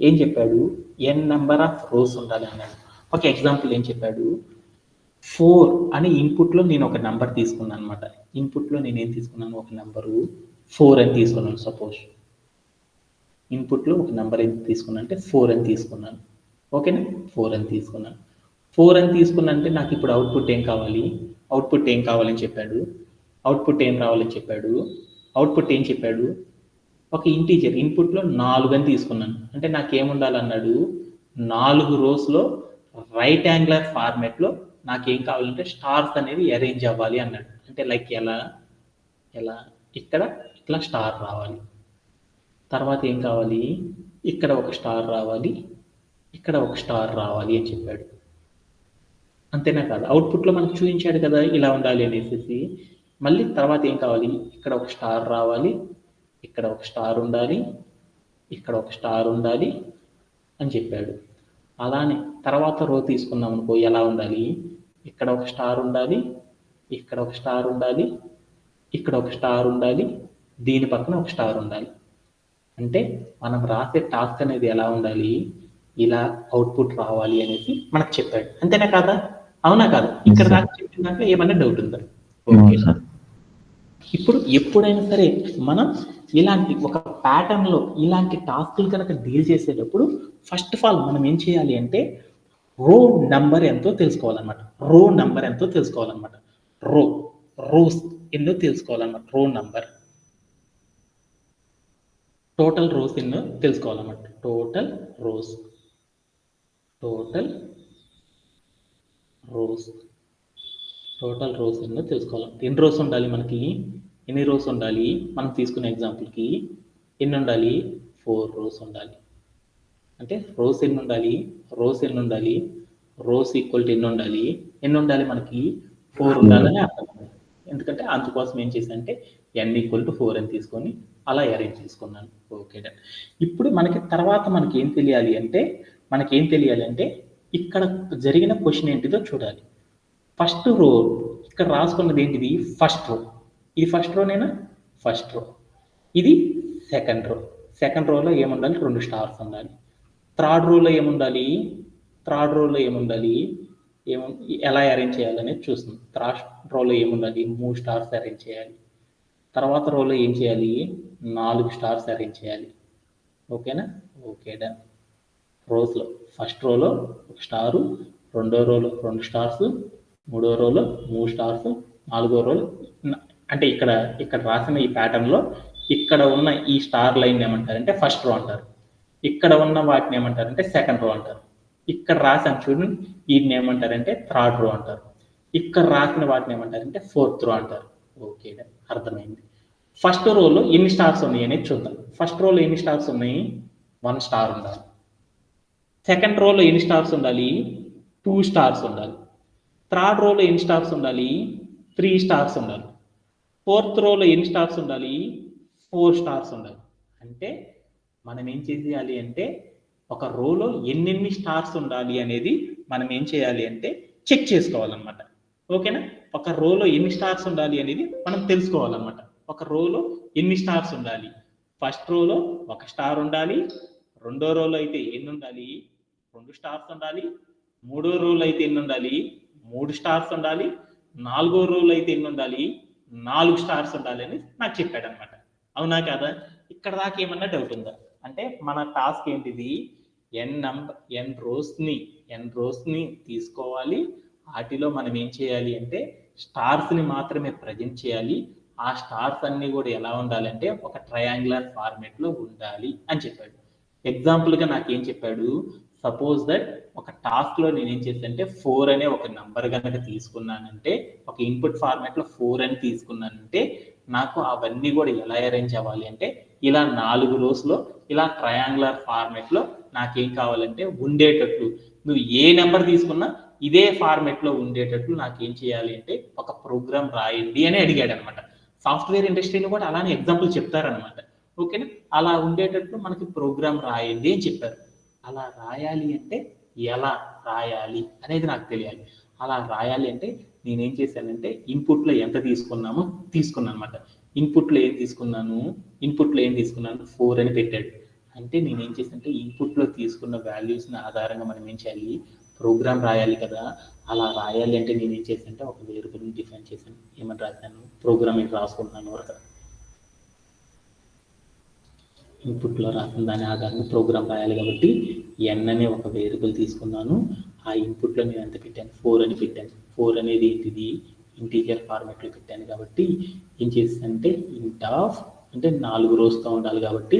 ఏం చెప్పాడు? ఎన్ నెంబర్ ఆఫ్ రోస్ ఉండాలి అన్నాడు. ఒక ఎగ్జాంపుల్ ఏం చెప్పాడు? 4 అని ఇన్పుట్లో నేను ఒక నెంబర్ తీసుకున్నాను అనమాట. ఇన్పుట్లో నేను ఏం తీసుకున్నాను? ఒక నెంబరు 4 అని తీసుకున్నాను. సపోజ్ ఇన్పుట్లో ఒక నెంబర్ ఏం తీసుకున్నా అంటే 4 అని తీసుకున్నాను. ఓకేనా? 4 అని తీసుకున్నా అంటే నాకు ఇప్పుడు అవుట్పుట్ ఏం కావాలని చెప్పాడు? అవుట్పుట్ ఏం చెప్పాడు? ఒక ఇంటీజర్ ఇన్పుట్లో 4 అని తీసుకున్నాను. అంటే నాకేముండాలన్నాడు? 4 రోస్లో రైట్ యాంగులర్ ఫార్మాట్లో నాకేం కావాలంటే స్టార్స్ అనేవి అరేంజ్ అవ్వాలి అన్నాడు. అంటే లైక్ ఎలా ఇక్కడ ఇట్లా స్టార్ రావాలి, తర్వాత ఏం కావాలి? ఇక్కడ ఒక స్టార్ రావాలి, ఇక్కడ ఒక స్టార్ రావాలి అని చెప్పాడు. అంతేనా కాదు? అవుట్పుట్లో మనకు చూపించాడు కదా ఇలా ఉండాలి అనేసి. మళ్ళీ తర్వాత ఏం కావాలి? ఇక్కడ ఒక స్టార్ రావాలి, ఇక్కడ ఒక స్టార్ ఉండాలి, ఇక్కడ ఒక స్టార్ ఉండాలి అని చెప్పాడు. అలానే తర్వాత రో తీసుకున్నాం అనుకో, ఎలా ఉండాలి? ఇక్కడ ఒక స్టార్ ఉండాలి, ఇక్కడ ఒక స్టార్ ఉండాలి, ఇక్కడ ఒక స్టార్ ఉండాలి, దీని పక్కన ఒక స్టార్ ఉండాలి. అంటే మనం రాసే టాస్క్ అనేది ఎలా ఉండాలి? ఇలా అవుట్పుట్ రావాలి అనేసి మనకు చెప్పాడు. అంతేనా కాదా? అవునా కాదా? ఇక్కడ దాకా చెప్పిన దాంట్లో ఏమన్నా డౌట్ ఉందా? ఓకే. ఇప్పుడు ఎప్పుడైనా సరే మనం ఇలాంటి ఒక ప్యాటర్న్లో ఇలాంటి టాస్క్లు కనుక డీల్ చేసేటప్పుడు ఫస్ట్ ఆఫ్ ఆల్ మనం ఏం చేయాలి అంటే రో నంబర్ ఎంతో తెలుసుకోవాలన్నమాట. రోస్ ఎన్నో తెలుసుకోవాలన్నమాట. రో నంబర్, టోటల్ రోస్ ఎన్నో తెలుసుకోవాలన్నమాట. టోటల్ రోస్ ఎన్నో తెలుసుకోవాలి. ఎన్ని రోస్ ఉండాలి మనకి, ఎన్ని రోస్ ఉండాలి, మనం తీసుకునే ఎగ్జాంపుల్కి ఎన్ని ఉండాలి, 4 రోస్ ఉండాలి. అంటే రోస్ ఎన్ని ఉండాలి, రోస్ ఈక్వల్ టు ఎన్ని ఉండాలి మనకి 4 ఉండాలని అర్థం. ఎందుకంటే అందుకోసం ఏం చేశానంటే n ఈక్వల్ టు 4 అని తీసుకొని అలా అరేంజ్ చేసుకున్నాను. Okay done. ఇప్పుడు మనకి ఏం తెలియాలి అంటే ఇక్కడ జరిగిన క్వశ్చన్ ఏంటిదో చూడాలి. ఫస్ట్ రో ఇక్కడ రాసుకున్నది ఏంటిది, ఫస్ట్ రో. ఇది ఫస్ట్ రోనేనా, ఫస్ట్ రో. ఇది సెకండ్ రోలో ఏముండాలి, 2 స్టార్స్ ఉండాలి. థర్డ్ రోలో ఏముండాలి, ఎలా అరేంజ్ చేయాలనేది చూస్తుంది. థర్డ్ రోలో ఏముండాలి, 3 స్టార్స్ అరేంజ్ చేయాలి. తర్వాత రోలో ఏం చేయాలి, 4 స్టార్స్ అరేంజ్ చేయాలి. ఓకేనా, ఓకే డన్. రోస్లో ఫస్ట్ రోలో 1 స్టారు, రెండో రోలో 2 స్టార్స్, మూడో రోలో 3 స్టార్స్, నాలుగో రోలో అంటే ఇక్కడ రాసిన ఈ ప్యాటర్న్లో ఇక్కడ ఉన్న ఈ స్టార్ లైన్ ఏమంటారంటే ఫస్ట్ రో అంటారు. ఇక్కడ ఉన్న వాటిని ఏమంటారంటే సెకండ్ రో అంటారు. ఇక్కడ రాసిన చూడండి వీటిని ఏమంటారంటే థర్డ్ రో అంటారు. ఇక్కడ రాసిన వాటిని ఏమంటారంటే ఫోర్త్ రో అంటారు. ఓకే అర్థమైంది. ఫస్ట్ రోలో ఎన్ని స్టార్స్ ఉన్నాయి అనేది చూద్దాం. ఫస్ట్ రోలో ఎన్ని స్టార్స్ ఉన్నాయి, 1 స్టార్ ఉండాలి. సెకండ్ రోలో ఎన్ని స్టార్స్ ఉండాలి, 2 స్టార్స్ ఉండాలి. థర్డ్ రోలో ఎన్ని స్టార్స్ ఉండాలి, 3 స్టార్స్ ఉండాలి. ఫోర్త్ రోలో ఎన్ని స్టార్స్ ఉండాలి, 4 స్టార్స్ ఉండాలి. అంటే మనం ఏం చేయాలి అంటే ఒక రోలో ఎన్నెన్ని స్టార్స్ ఉండాలి అనేది మనం ఏం చేయాలి అంటే చెక్ చేసుకోవాలన్నమాట. ఓకేనా, ఒక రోలో ఎన్ని స్టార్స్ ఉండాలి అనేది మనం తెలుసుకోవాలన్నమాట. ఒక రోలో ఎన్ని స్టార్స్ ఉండాలి, ఫస్ట్ రోలో 1 స్టార్ ఉండాలి. రెండో రోలో అయితే ఎన్ని ఉండాలి, 2 స్టార్స్ ఉండాలి. మూడో రోలో అయితే ఎన్ని ఉండాలి, 3 స్టార్స్ ఉండాలి. నాలుగో రోలో అయితే ఎన్ని ఉండాలి, 4 స్టార్స్ ఉండాలి అని నాకు చెప్పాడు అనమాట. అవునా కదా, ఇక్కడ దాకా ఏమన్నా డౌట్ ఉందా? అంటే మన టాస్క్ ఏంటిది, n రోస్ ని తీసుకోవాలి. వాటిలో మనం ఏం చేయాలి అంటే స్టార్స్ ని మాత్రమే ప్రజెంట్ చేయాలి. ఆ స్టార్స్ అన్ని కూడా ఎలా ఉండాలంటే ఒక ట్రయాంగులర్ ఫార్మేట్ లో ఉండాలి అని చెప్పాడు. ఎగ్జాంపుల్ గా నాకేం చెప్పాడు, సపోజ్ దట్ ఒక టాస్క్ లో నేను ఏం చేశానంటే 4 అనే ఒక నంబర్ కనుక తీసుకున్నానంటే, ఒక ఇన్పుట్ ఫార్మాట్ లో 4 అని తీసుకున్నానంటే నాకు అవన్నీ కూడా ఎలా అరేంజ్ అవ్వాలి అంటే ఇలా 4 రోస్ లో ఇలా ట్రయాంగులర్ ఫార్మాట్ లో నాకేం కావాలంటే ఉండేటట్లు, నువ్వు ఏ నెంబర్ తీసుకున్నా ఇదే ఫార్మాట్ లో ఉండేటట్లు నాకేం చేయాలి అంటే ఒక ప్రోగ్రామ్ రాయండి అని అడిగాడు అనమాట. సాఫ్ట్వేర్ ఇండస్ట్రీలో కూడా అలానే ఎగ్జాంపుల్ చెప్తారనమాట. ఓకేనా, అలా ఉండేటట్లు మనకి ప్రోగ్రామ్ రాయండి అని చెప్పారు. అలా రాయాలి అంటే ఎలా రాయాలి అనేది నాకు తెలియాలి. అలా రాయాలి అంటే నేనేం చేశానంటే ఇన్పుట్లో ఎంత తీసుకున్నాను అనమాట. ఇన్పుట్లో ఏం తీసుకున్నాను 4 అని పెట్టాడు. అంటే నేనేం చేశానంటే ఇన్పుట్లో తీసుకున్న వాల్యూస్ని ఆధారంగా మనం ఏం చేయాలి, ప్రోగ్రామ్ రాయాలి కదా. అలా రాయాలి అంటే నేనేం చేశానంటే ఒక వేరియబుల్ని డిఫైన్ చేశాను. ఏమని రాశాను, ప్రోగ్రామ్ ఇక్కడ రాసుకుంటున్నాను వరకు ఇన్పుట్లో రాసిన దాని ఆధారంగా ప్రోగ్రామ్ రాయాలి కాబట్టి n అనే ఒక వేరియబుల్ తీసుకున్నాను. ఆ ఇన్పుట్లో నేను ఎంత పెట్టాను, 4 అని పెట్టాను. 4 అనేది ఏంటిది, ఇంటీజర్ ఫార్మాట్లో పెట్టాను కాబట్టి ఏం చేస్తానంటే ఇంట్ ఆఫ్, అంటే 4 రోస్తో ఉండాలి కాబట్టి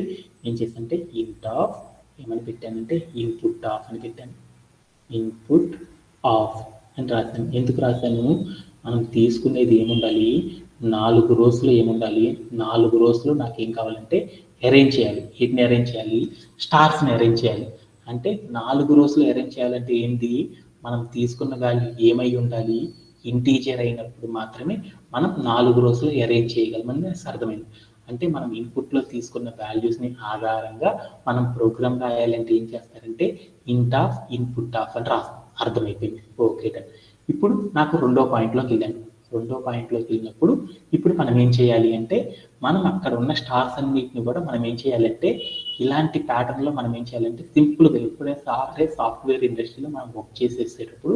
ఏం చేస్తానంటే ఇంట్ ఆఫ్ ఏమని పెట్టానంటే ఇన్పుట్ ఆఫ్ అని పెట్టాను. ఇన్పుట్ ఆఫ్ అని రాశాను. ఎందుకు రాశాను, మనం తీసుకునేది ఏముండాలి, 4 రోస్లో ఏముండాలి, 4 రోస్లో నాకు ఏం కావాలంటే అరేంజ్ చేయాలి. వీటిని అరేంజ్ చేయాలి, స్టార్స్ని అరేంజ్ చేయాలి. అంటే 4 రోస్లో అరేంజ్ చేయాలంటే ఏంటి, మనం తీసుకున్న వాల్యూ ఏమై ఉండాలి, ఇంటీజర్ అయినప్పుడు మాత్రమే మనం 4 రోస్లో అరేంజ్ చేయగలమని అర్థమైంది. అంటే మనం ఇన్పుట్లో తీసుకున్న వాల్యూస్ని ఆధారంగా మనం ప్రోగ్రామ్ రాయాలంటే ఏం చేస్తారంటే ఇంట్ ఆఫ్ ఇన్పుట్ ఆఫ్ అని రాస్తాం. అర్థమైపోయింది. Okay done. ఇప్పుడు నాకు రెండో పాయింట్లోకి వెళ్ళినప్పుడు ఇప్పుడు మనం ఏం చేయాలి అంటే మనం అక్కడ ఉన్న స్టార్స్ అన్నిటిని కూడా మనం ఏం చేయాలంటే ఇలాంటి ప్యాటర్న్లో మనం ఏం చేయాలంటే సింపుల్గా ఎప్పుడైతే సాఫ్ట్వేర్ ఇండస్ట్రీలో మనం వర్క్ చేసేటప్పుడు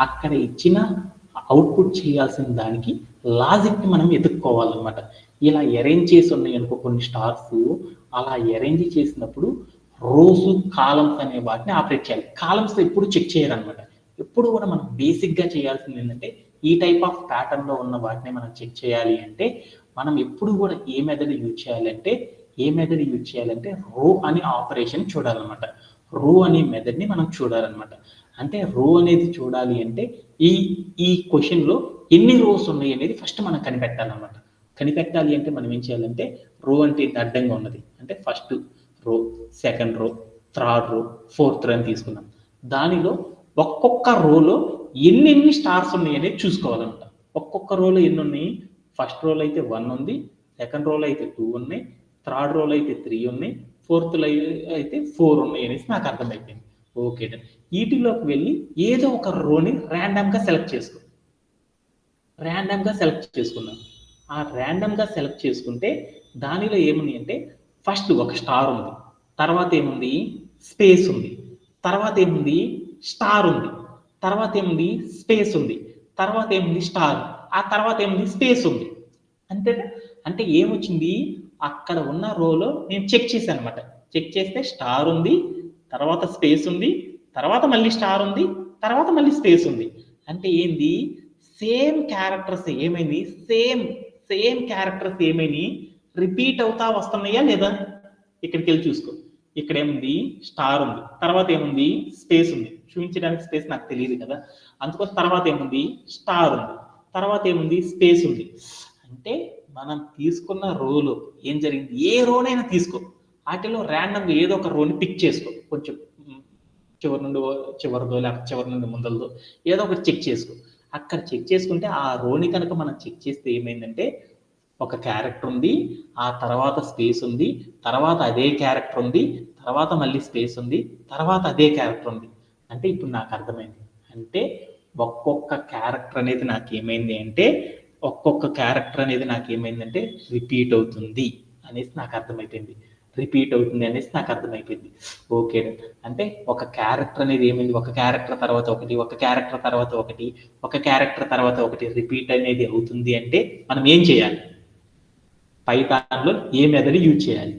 అక్కడ ఇచ్చిన అవుట్పుట్ చేయాల్సిన దానికి లాజిక్ని మనం ఎదుక్కోవాలన్నమాట. ఇలా అరేంజ్ చేసి ఉన్నాయి అనుకో కొన్ని స్టార్స్, అలా అరేంజ్ చేసినప్పుడు రోస్, కాలమ్స్ అనే వాటిని ఆపరేట్ చేయాలి. కాలమ్స్ ఎప్పుడు చెక్ చేయరనమాట. ఎప్పుడు కూడా మనం బేసిక్గా చేయాల్సింది ఏంటంటే ఈ టైప్ ఆఫ్ ప్యాటర్న్లో ఉన్న వాటిని మనం చెక్ చేయాలి అంటే మనం ఎప్పుడు కూడా ఏ మెథడ్ యూజ్ చేయాలంటే రో అనే ఆపరేషన్ చూడాలన్నమాట. రో అనే మెథడ్ని మనం చూడాలన్నమాట. అంటే రో అనేది చూడాలి అంటే ఈ ఈ క్వశ్చన్లో ఎన్ని రోస్ ఉన్నాయి అనేది ఫస్ట్ మనం కనిపెట్టాలన్నమాట. కనిపెట్టాలి అంటే మనం ఏం చేయాలంటే రో అంటే అడ్డంగా ఉన్నది అంటే first row, second row, third row, fourth రో అని తీసుకున్నాం. దానిలో ఒక్కొక్క రోలో ఎన్ని స్టార్స్ ఉన్నాయి అనేది చూసుకోవాలన్నమాట. ఒక్కొక్క రోలో ఎన్ని ఉన్నాయి, ఫస్ట్ రోలో అయితే 1 ఉంది, సెకండ్ రోలో అయితే 2 ఉన్నాయి, థర్డ్ రోలో అయితే 3 ఉన్నాయి, ఫోర్త్లో అయితే 4 ఉన్నాయి అనేసి నాకు అర్థమైపోయింది. ఓకే, వీటిలోకి వెళ్ళి ఏదో ఒక రోని ర్యాండమ్గా సెలెక్ట్ చేసుకున్నాం. ఆ ర్యాండమ్గా సెలెక్ట్ చేసుకుంటే దానిలో ఏముంది అంటే ఫస్ట్ ఒక స్టార్ ఉంది, తర్వాత ఏముంది స్పేస్ ఉంది, తర్వాత ఏముంది స్టార్ ఉంది, తర్వాత ఏముంది స్పేస్ ఉంది, తర్వాత ఏముంది స్టార్, ఆ తర్వాత ఏముంది స్పేస్ ఉంది. అంతేనా? అంటే ఏమొచ్చింది అక్కడ ఉన్న రోలో నేను చెక్ చేశాను అనమాట. చెక్ చేస్తే స్టార్ ఉంది, తర్వాత స్పేస్ ఉంది, తర్వాత మళ్ళీ స్టార్ ఉంది, తర్వాత మళ్ళీ స్పేస్ ఉంది. అంటే ఏంది సేమ్ క్యారెక్టర్స్ ఏమైంది సేమ్ క్యారెక్టర్స్ ఏమైంది రిపీట్ అవుతా వస్తున్నాయా లేదా? ఇక్కడికి వెళ్ళి చూసుకో. ఇక్కడ ఏముంది స్టార్ ఉంది, తర్వాత ఏముంది స్పేస్ ఉంది. చూపించడానికి స్పేస్ నాకు తెలియదు కదా, అందుకోసం తర్వాత ఏముంది స్టార్ ఉంది, తర్వాత ఏముంది స్పేస్ ఉంది. అంటే మనం తీసుకున్న రోలో ఏం జరిగింది, ఏ రోనైనా తీసుకో, వాటిలో ర్యాండమ్గా ఏదో ఒక రోని పిక్ చేసుకో, కొంచెం చివరిదో లేకపోతే చివరి నుండి ముందలదో ఏదో ఒకటి చెక్ చేసుకో. అక్కడ చెక్ చేసుకుంటే ఆ రోని కనుక మనం చెక్ చేస్తే ఏమైందంటే ఒక క్యారెక్టర్ ఉంది, ఆ తర్వాత స్పేస్ ఉంది, తర్వాత అదే క్యారెక్టర్ ఉంది, తర్వాత మళ్ళీ స్పేస్ ఉంది, తర్వాత అదే క్యారెక్టర్ ఉంది. అంటే ఇప్పుడు నాకు అర్థమైంది. అంటే ఒక్కొక్క క్యారెక్టర్ అనేది నాకేమైంది అంటే రిపీట్ అవుతుంది అనేసి నాకు అర్థమైపోయింది. ఓకే, అంటే ఒక క్యారెక్టర్ అనేది ఏమైంది, ఒక క్యారెక్టర్ తర్వాత ఒకటి, ఒక క్యారెక్టర్ తర్వాత ఒకటి, ఒక క్యారెక్టర్ తర్వాత ఒకటి రిపీట్ అనేది అవుతుంది అంటే మనం ఏం చేయాలి, పైథాన్లో ఏ మెథడ్ యూజ్ చేయాలి,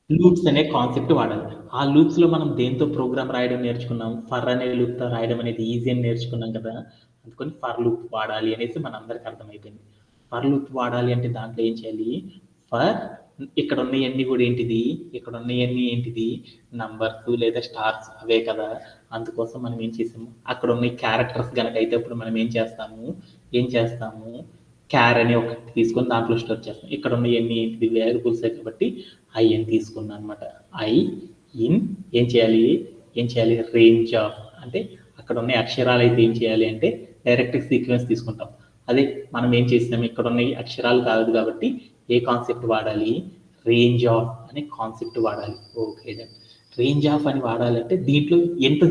లూప్స్ అనే కాన్సెప్ట్ వాడాలి. ఆ లూప్స్ లో మనం దేంతో ప్రోగ్రామ్ రాయడం నేర్చుకున్నాం, ఫర్ అనే లూప్ తో రాయడం అనేది ఈజీ అని నేర్చుకున్నాం కదా, అందుకని ఫర్ లూప్ వాడాలి అనేసి మన అందరికి అర్థమైపోయింది. ఫర్ లూప్ వాడాలి అంటే దాంట్లో ఏం చేయాలి, ఫర్ ఇక్కడ ఉన్నవన్నీ కూడా ఏంటిది నంబర్స్ లేదా స్టార్స్ అవే కదా, అందుకోసం మనం ఏం చేసాము అక్కడ ఉన్న క్యారెక్టర్స్ కనుక అయితే ఇప్పుడు మనం ఏం చేస్తాము క్యార్ అని ఒకటి తీసుకొని దాంట్లో స్టోర్ చేస్తాం. ఇక్కడ ఉన్న ఎన్ని ఏంటిది వేరియబుల్స్ కాబట్టి ఐ అని తీసుకున్నాను అనమాట. ఐ ఇన్ ఏం చేయాలి రేంజ్ ఆఫ్, అంటే అక్కడ ఉన్న అక్షరాలు అయితే ఏం చేయాలి అంటే డైరెక్ట్ సీక్వెన్స్ తీసుకుంటాం. అదే మనం ఏం చేసినాం ఇక్కడ ఉన్న అక్షరాలు కాదు కాబట్టి ఏ కాన్సెప్ట్ వాడాలి, రేంజ్ ఆఫ్ అనే కాన్సెప్ట్ వాడాలి. ఓకే, రేంజ్ ఆఫ్ అని వాడాలంటే దీంట్లో ఎంత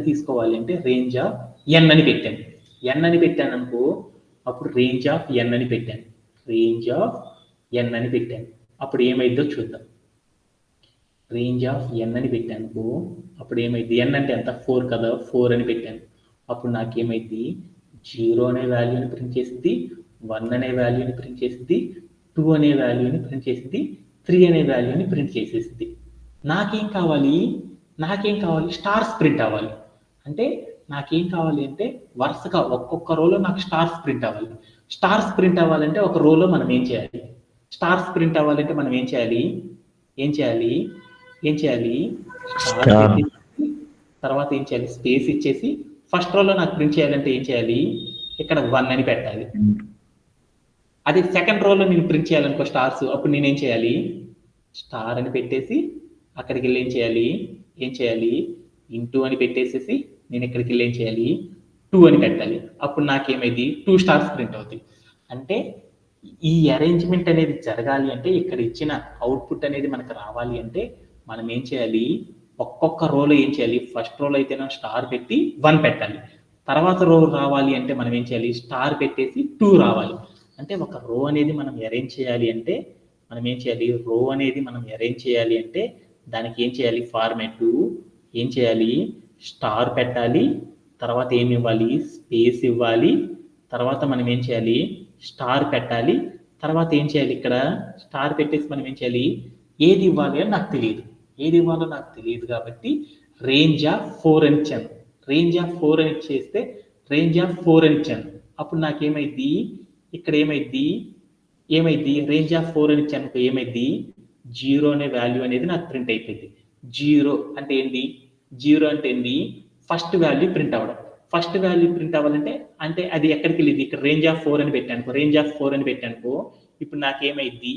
తీసుకోవాలి అంటే రేంజ్ ఆఫ్ ఎన్ అని పెట్టాను అనుకో, అప్పుడు రేంజ్ ఆఫ్ ఎన్ అని పెట్టాను. అప్పుడు ఏమైందో చూద్దాం. రేంజ్ ఆఫ్ ఎన్ అని పెట్టాను, అప్పుడు ఏమైంది, ఎన్ అంటే ఎంత 4 కదా, 4 అని పెట్టాను. అప్పుడు నాకేమైంది 0 అనే వాల్యూని ప్రింట్ చేసింది, 1 అనే వాల్యూని ప్రింట్ చేసింది, 2 అనే వాల్యూని ప్రింట్ చేసింది, 3 అనే వాల్యూని ప్రింట్ చేసేసింది. నాకేం కావాలి స్టార్స్ ప్రింట్ అవ్వాలి. అంటే నాకేం కావాలి అంటే వరుసగా ఒక్కొక్క రోలో నాకు స్టార్స్ ప్రింట్ అవ్వాలంటే ఒక రోలో మనం ఏం చేయాలి, స్టార్స్ ప్రింట్ అవ్వాలంటే మనం ఏం చేయాలి స్టార్ పెట్టేసి తర్వాత ఏం చేయాలి స్పేస్ ఇచ్చేసి ఫస్ట్ రోలో నాకు ప్రింట్ చేయాలంటే ఏం చేయాలి, ఇక్కడ 1 అని పెట్టాలి. అదే సెకండ్ రోలో నేను ప్రింట్ చేయాలనుకో స్టార్స్, అప్పుడు నేనేం చేయాలి స్టార్ అని పెట్టేసి అక్కడికి వెళ్ళి ఏం చేయాలి ఇంటూ అని పెట్టేసేసి నేను ఇక్కడికి వెళ్ళి ఏం చేయాలి 2 అని పెట్టాలి. అప్పుడు నాకేమైంది 2 స్టార్స్ ప్రింట్ అవుతాయి. అంటే ఈ అరేంజ్మెంట్ అనేది జరగాలి అంటే ఇక్కడ ఇచ్చిన అవుట్పుట్ అనేది మనకు రావాలి అంటే మనం ఏం చేయాలి, ఒక్కొక్క రోలో ఏం చేయాలి, ఫస్ట్ రోలో అయితే స్టార్ పెట్టి 1 పెట్టాలి, తర్వాత రో రావాలి అంటే మనం ఏం చేయాలి స్టార్ పెట్టేసి 2 రావాలి. అంటే ఒక రో అనేది మనం అరేంజ్ చేయాలి అంటే దానికి ఏం చేయాలి ఫార్మాట్, ఏం చేయాలి స్టార్ పెట్టాలి, తర్వాత ఏమి ఇవ్వాలి, స్పేస్ ఇవ్వాలి, తర్వాత మనం ఏం చేయాలి, స్టార్ పెట్టాలి, తర్వాత ఏం చేయాలి, ఇక్కడ స్టార్ పెట్టేసి మనం ఏం చేయాలి, ఏది ఇవ్వాలి అని నాకు తెలియదు, ఏది ఇవ్వాలో నాకు తెలియదు కాబట్టి రేంజ్ ఆఫ్ 4 అని ఇచ్చాను. రేంజ్ ఆఫ్ 4 అని ఇచ్చేస్తే రేంజ్ ఆఫ్ 4 అని ఇచ్చాను. అప్పుడు నాకేమైంది, ఇక్కడ ఏమైంది రేంజ్ ఆఫ్ 4 అని ఇచ్చాను, ఏమైంది 0 అనే వాల్యూ అనేది నాకు ప్రింట్ అయిపోయింది. 0 అంటే ఏంటి, 0 అంటే ఏంటి, ఫస్ట్ వాల్యూ ప్రింట్ అవ్వడం. ఫస్ట్ వాల్యూ ప్రింట్ అవ్వాలంటే అంటే అది ఎక్కడికి వెళ్ళింది, ఇక్కడ రేంజ్ ఆఫ్ 4 అని పెట్టానుకో, రేంజ్ ఆఫ్ 4 అని పెట్టానుకో, ఇప్పుడు నాకేమైంది,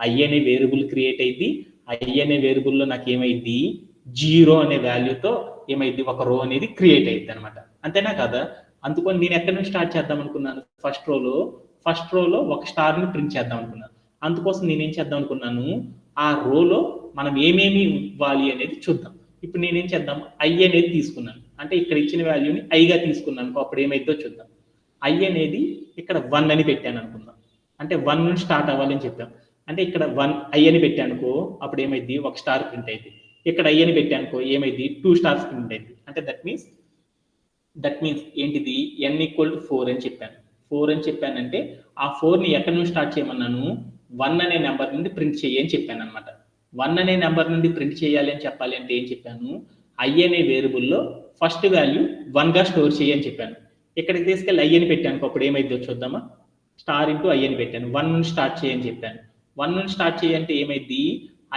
ఐ అనే వేరియబుల్ క్రియేట్ అయింది. ఐ అనే వేరియబుల్లో నాకు ఏమైంది, 0 అనే వాల్యూతో ఏమైంది, ఒక రో అనేది క్రియేట్ అయింది అనమాట. అంతేనా కదా? అందుకని నేను ఎక్కడి నుంచి స్టార్ట్ చేద్దాం అనుకున్నాను, ఫస్ట్ రోలో ఒక స్టార్ ని ప్రింట్ చేద్దాం అనుకున్నాను. అందుకోసం నేనేం చేద్దాం అనుకున్నాను, ఆ రోలో మనం ఏమేమి ఇవ్వాలి అనేది చూద్దాం. ఇప్పుడు నేనేం చేద్దాం, ఐ అనేది తీసుకున్నాను, అంటే ఇక్కడ ఇచ్చిన వాల్యూని ఐగా తీసుకున్నాను. అప్పుడు ఏమైందో చూద్దాం. ఐ అనేది ఇక్కడ 1 అని పెట్టాను అనుకుందాం, అంటే 1 నుంచి స్టార్ట్ అవ్వాలని చెప్పాం. అంటే ఇక్కడ 1 ఐ అని పెట్టానుకో, అప్పుడు ఏమైంది, ఒక స్టార్ ప్రింట్ అయింది. ఇక్కడ ఐ అని పెట్టానుకో, ఏమైంది, 2 స్టార్స్ ప్రింట్ అయింది. అంటే దట్ మీన్స్ ఏంటిది, n = 4 అని చెప్పాను. 4 అని చెప్పానంటే ఆ 4ని ఎక్కడి నుంచి స్టార్ట్ చేయమన్నాను, 1 అనే నెంబర్ నుండి ప్రింట్ చేయి అని చెప్పాను అనమాట. 1 అనే నెంబర్ నుండి ప్రింట్ చేయాలి అని చెప్పాలి అంటే ఏం చెప్పాను, ఐ అనే వేరియబుల్లో ఫస్ట్ వాల్యూ 1 గా స్టోర్ చేయి అని చెప్పాను. ఇక్కడికి తీసుకెళ్ళి ఐ అని పెట్టాను, అప్పుడు ఏమైందో చూద్దామా, స్టార్ ఇంటూ ఐ అని పెట్టాను. 1 నుంచి స్టార్ట్ చేయని చెప్పాను. 1 నుంచి స్టార్ట్ చేయంటే ఏమైంది,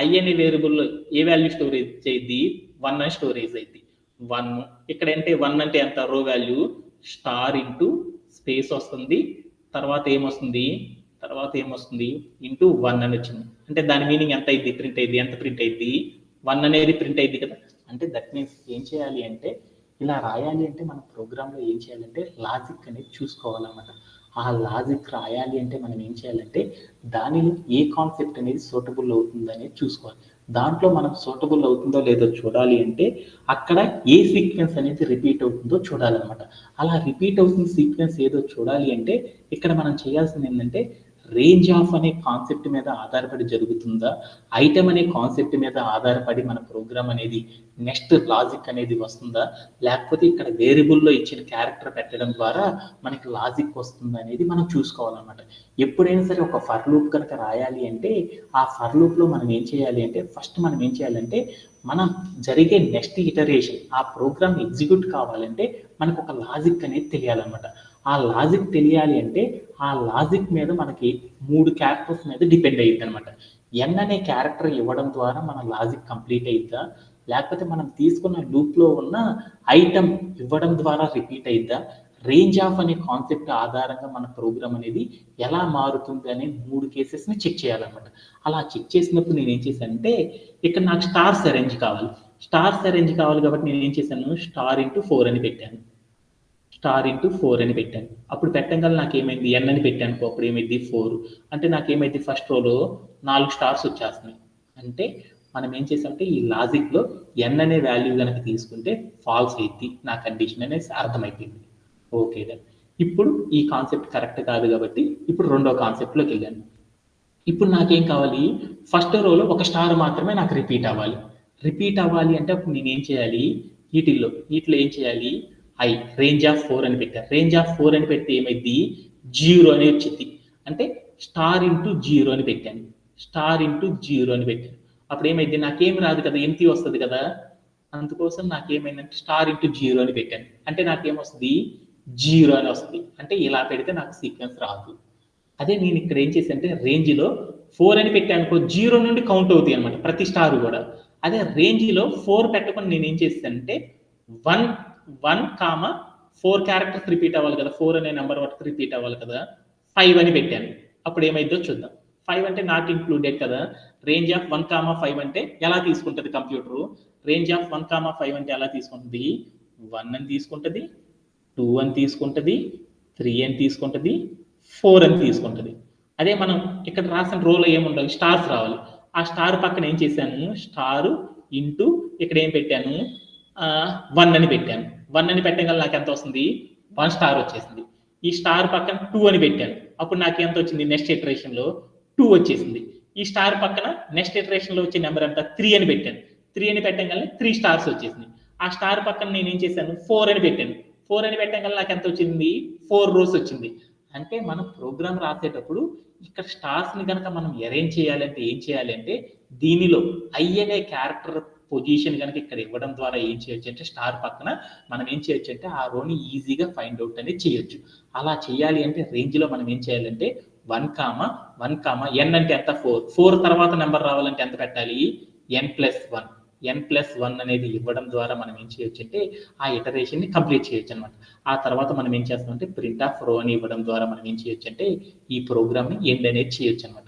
ఐ అనే వేరియబుల్లో ఏ వాల్యూ స్టోరేజ్ చేయద్ది, 1 అని స్టోరేజ్ అయింది. 1 ఇక్కడ అంటే 1 అంటే ఎంత, రో వాల్యూ, స్టార్ ఇంటూ స్పేస్ వస్తుంది, తర్వాత ఏమొస్తుంది ఇంటూ 1 అని వచ్చింది. అంటే దాని మీనింగ్ ఎంత అయింది, ఎంత ప్రింట్ అయింది, 1 అనేది ప్రింట్ అయింది కదా. అంటే దట్ మీన్స్ ఏం చేయాలి అంటే, ఇలా రాయాలి అంటే మన ప్రోగ్రాంలో ఏం చేయాలంటే లాజిక్ అనేది చూసుకోవాలన్నమాట. ఆ లాజిక్ రాయాలి అంటే మనం ఏం చేయాలంటే దానిలో ఏ కాన్సెప్ట్ అనేది సూటబుల్ అవుతుంది అనేది చూసుకోవాలి. దాంట్లో మనం సూటబుల్ అవుతుందో లేదో చూడాలి అంటే అక్కడ ఏ సీక్వెన్స్ అనేది రిపీట్ అవుతుందో చూడాలన్నమాట. అలా రిపీట్ అవుతున్న సీక్వెన్స్ ఏదో చూడాలి అంటే ఇక్కడ మనం చేయాల్సింది ఏంటంటే రేంజ్ ఆఫ్ అనే కాన్సెప్ట్ మీద ఆధారపడి జరుగుతుందా, ఐటమ్ అనే కాన్సెప్ట్ మీద ఆధారపడి మన ప్రోగ్రామ్ అనేది నెక్స్ట్ లాజిక్ అనేది వస్తుందా, లేకపోతే ఇక్కడ వేరియబుల్లో ఇచ్చిన క్యారెక్టర్ పెట్టడం ద్వారా మనకి లాజిక్ వస్తుందా అనేది మనం చూసుకోవాలన్నమాట. ఎప్పుడైనా సరే ఒక ఫర్ లూప్ కనుక రాయాలి అంటే ఆ ఫర్ లూప్లో మనం ఏం చేయాలి అంటే మనం జరిగే నెక్స్ట్ ఇటరేషన్ ఆ ప్రోగ్రామ్ ఎగ్జిక్యూట్ కావాలంటే మనకు ఒక లాజిక్ అనేది తెలియాలన్నమాట. ఆ లాజిక్ తెలియాలి అంటే ఆ లాజిక్ మీద మనకి 3 క్యారెక్టర్స్ మీద డిపెండ్ అయ్యిద్ది అనమాట. ఎన్ అనే క్యారెక్టర్ ఇవ్వడం ద్వారా మన లాజిక్ కంప్లీట్ అయ్యిద్దా, లేకపోతే మనం తీసుకున్న లూప్లో ఉన్న ఐటమ్ ఇవ్వడం ద్వారా రిపీట్ అయ్యిద్దా, రేంజ్ ఆఫ్ అనే కాన్సెప్ట్ ఆధారంగా మన ప్రోగ్రామ్ అనేది ఎలా మారుతుంది అనే 3 కేసెస్ని చెక్ చేయాలన్నమాట. అలా చెక్ చేసినప్పుడు నేను ఏం చేశానంటే ఇక్కడ నాకు స్టార్స్ అరేంజ్ కావాలి కాబట్టి నేను ఏం చేశాను, స్టార్ ఇంటూ 4 అని పెట్టాను. అప్పుడు పెట్టగల నాకు ఏమైంది, ఎన్ అని పెట్టాను, అప్పుడు ఏమైంది 4. అంటే నాకేమైంది, ఫస్ట్ రోలో 4 స్టార్స్ వచ్చేస్తున్నాయి. అంటే మనం ఏం చేసామంటే ఈ లాజిక్లో ఎన్ అనే వాల్యూ కనుక తీసుకుంటే ఫాల్స్ అయింది, నా కండిషన్ అనేది అర్థమైపోయింది. ఓకే దెన్ ఇప్పుడు ఈ కాన్సెప్ట్ కరెక్ట్ కాదు కాబట్టి ఇప్పుడు రెండో కాన్సెప్ట్లోకి వెళ్ళాను. ఇప్పుడు నాకేం కావాలి, ఫస్ట్ రోలో ఒక స్టార్ మాత్రమే నాకు రిపీట్ అవ్వాలి అంటే అప్పుడు నేను ఏం చేయాలి, వీటిలో ఏం చేయాలి, ఐ రేంజ్ ఆఫ్ 4 అని పెట్టాను. రేంజ్ ఆఫ్ 4 అని పెడితే ఏమైంది, 0 అని వచ్చింది. అంటే స్టార్ ఇంటూ 0 అని పెట్టాను. అప్పుడు ఏమైంది, నాకేం రాదు కదా, ఎంటీ వస్తుంది కదా. అందుకోసం నాకేమైందంటే స్టార్ ఇంటూ 0 అని పెట్టాను. అంటే నాకేమొస్తుంది, 0 అని వస్తుంది. అంటే ఇలా పెడితే నాకు సీక్వెన్స్ రాదు. అదే నేను ఇక్కడ ఏం చేశానంటే రేంజ్లో 4 అని పెట్టానుకో, 0 నుండి కౌంట్ అవుతాయి అనమాట ప్రతి స్టార్ కూడా. అదే రేంజ్లో 4 పెట్టకుండా నేను ఏం చేశానంటే 1,4 క్యారెక్టర్స్ రిపీట్ అవ్వాలి కదా, 4 అనే నెంబర్ వరకు రిపీట్ అవ్వాలి కదా, 5 అని పెట్టాను. అప్పుడు ఏమైందో చూద్దాం. 5 అంటే నాట్ ఇంక్లూడెడ్ కదా. రేంజ్ ఆఫ్ 1,5 అంటే ఎలా తీసుకుంటుంది కంప్యూటరు, రేంజ్ ఆఫ్ 1,5 అంటే ఎలా తీసుకుంటుంది, 1 అని తీసుకుంటుంది, 2 అని తీసుకుంటుంది, 3 అని తీసుకుంటుంది, 4 అని తీసుకుంటుంది. అదే మనం ఇక్కడ రాసిన రోలో ఏముండాలి, స్టార్స్ రావాలి. ఆ స్టార్ పక్కన ఏం చేశాను, స్టార్ ఇంటూ ఇక్కడ ఏం పెట్టాను, 1 అని పెట్టాను. 1 అని పెట్టగల నాకు ఎంత వస్తుంది, 1 స్టార్ వచ్చేసింది. ఈ స్టార్ పక్కన 2 అని పెట్టాను. అప్పుడు నాకు ఎంత వచ్చింది, నెక్స్ట్ ఇటరేషన్లో 2 వచ్చేసింది. ఈ స్టార్ పక్కన నెక్స్ట్ ఇటరేషన్లో వచ్చే నెంబర్ ఎంత, 3 అని పెట్టాను. 3 అని పెట్టగల 3 స్టార్స్ వచ్చేసింది. ఆ స్టార్ పక్కన నేను ఏం చేశాను, 4 అని పెట్టాను. 4 అని పెట్టాం కదా, నాకు ఎంత వచ్చింది? 4 రోస్ వచ్చింది. అంటే మనం ప్రోగ్రామ్ రాసేటప్పుడు ఇక్కడ స్టార్స్ ని కనుక మనం అరేంజ్ చేయాలంటే ఏం చేయాలి అంటే, దీనిలో ఐ అనే క్యారెక్టర్ పొజిషన్ కనుక ఇక్కడ ఇవ్వడం ద్వారా ఏం చేయొచ్చు అంటే, స్టార్ పక్కన మనం ఏం చేయొచ్చు అంటే ఆ రోని ఈజీగా ఫైండ్ అవుట్ అనేది చేయొచ్చు. అలా చేయాలి అంటే రేంజ్ లో మనం ఏం చేయాలంటే 1, n అంటే ఎంత? 4 తర్వాత నెంబర్ రావాలంటే ఎంత పెట్టాలి? n+1. n+1 అనేది ఇవ్వడం ద్వారా మనం ఏం చేయొచ్చు అంటే ఆ ఇటరేషన్ ని కంప్లీట్ చేయొచ్చు అనమాట. ఆ తర్వాత మనం ఏం చేస్తామంటే ప్రింట్ ఆఫ్ రో అని ఇవ్వడం ద్వారా మనం ఏం చేయొచ్చు అంటే ఈ ప్రోగ్రామ్ ని ఎండ్ అనేది చేయొచ్చు అనమాట.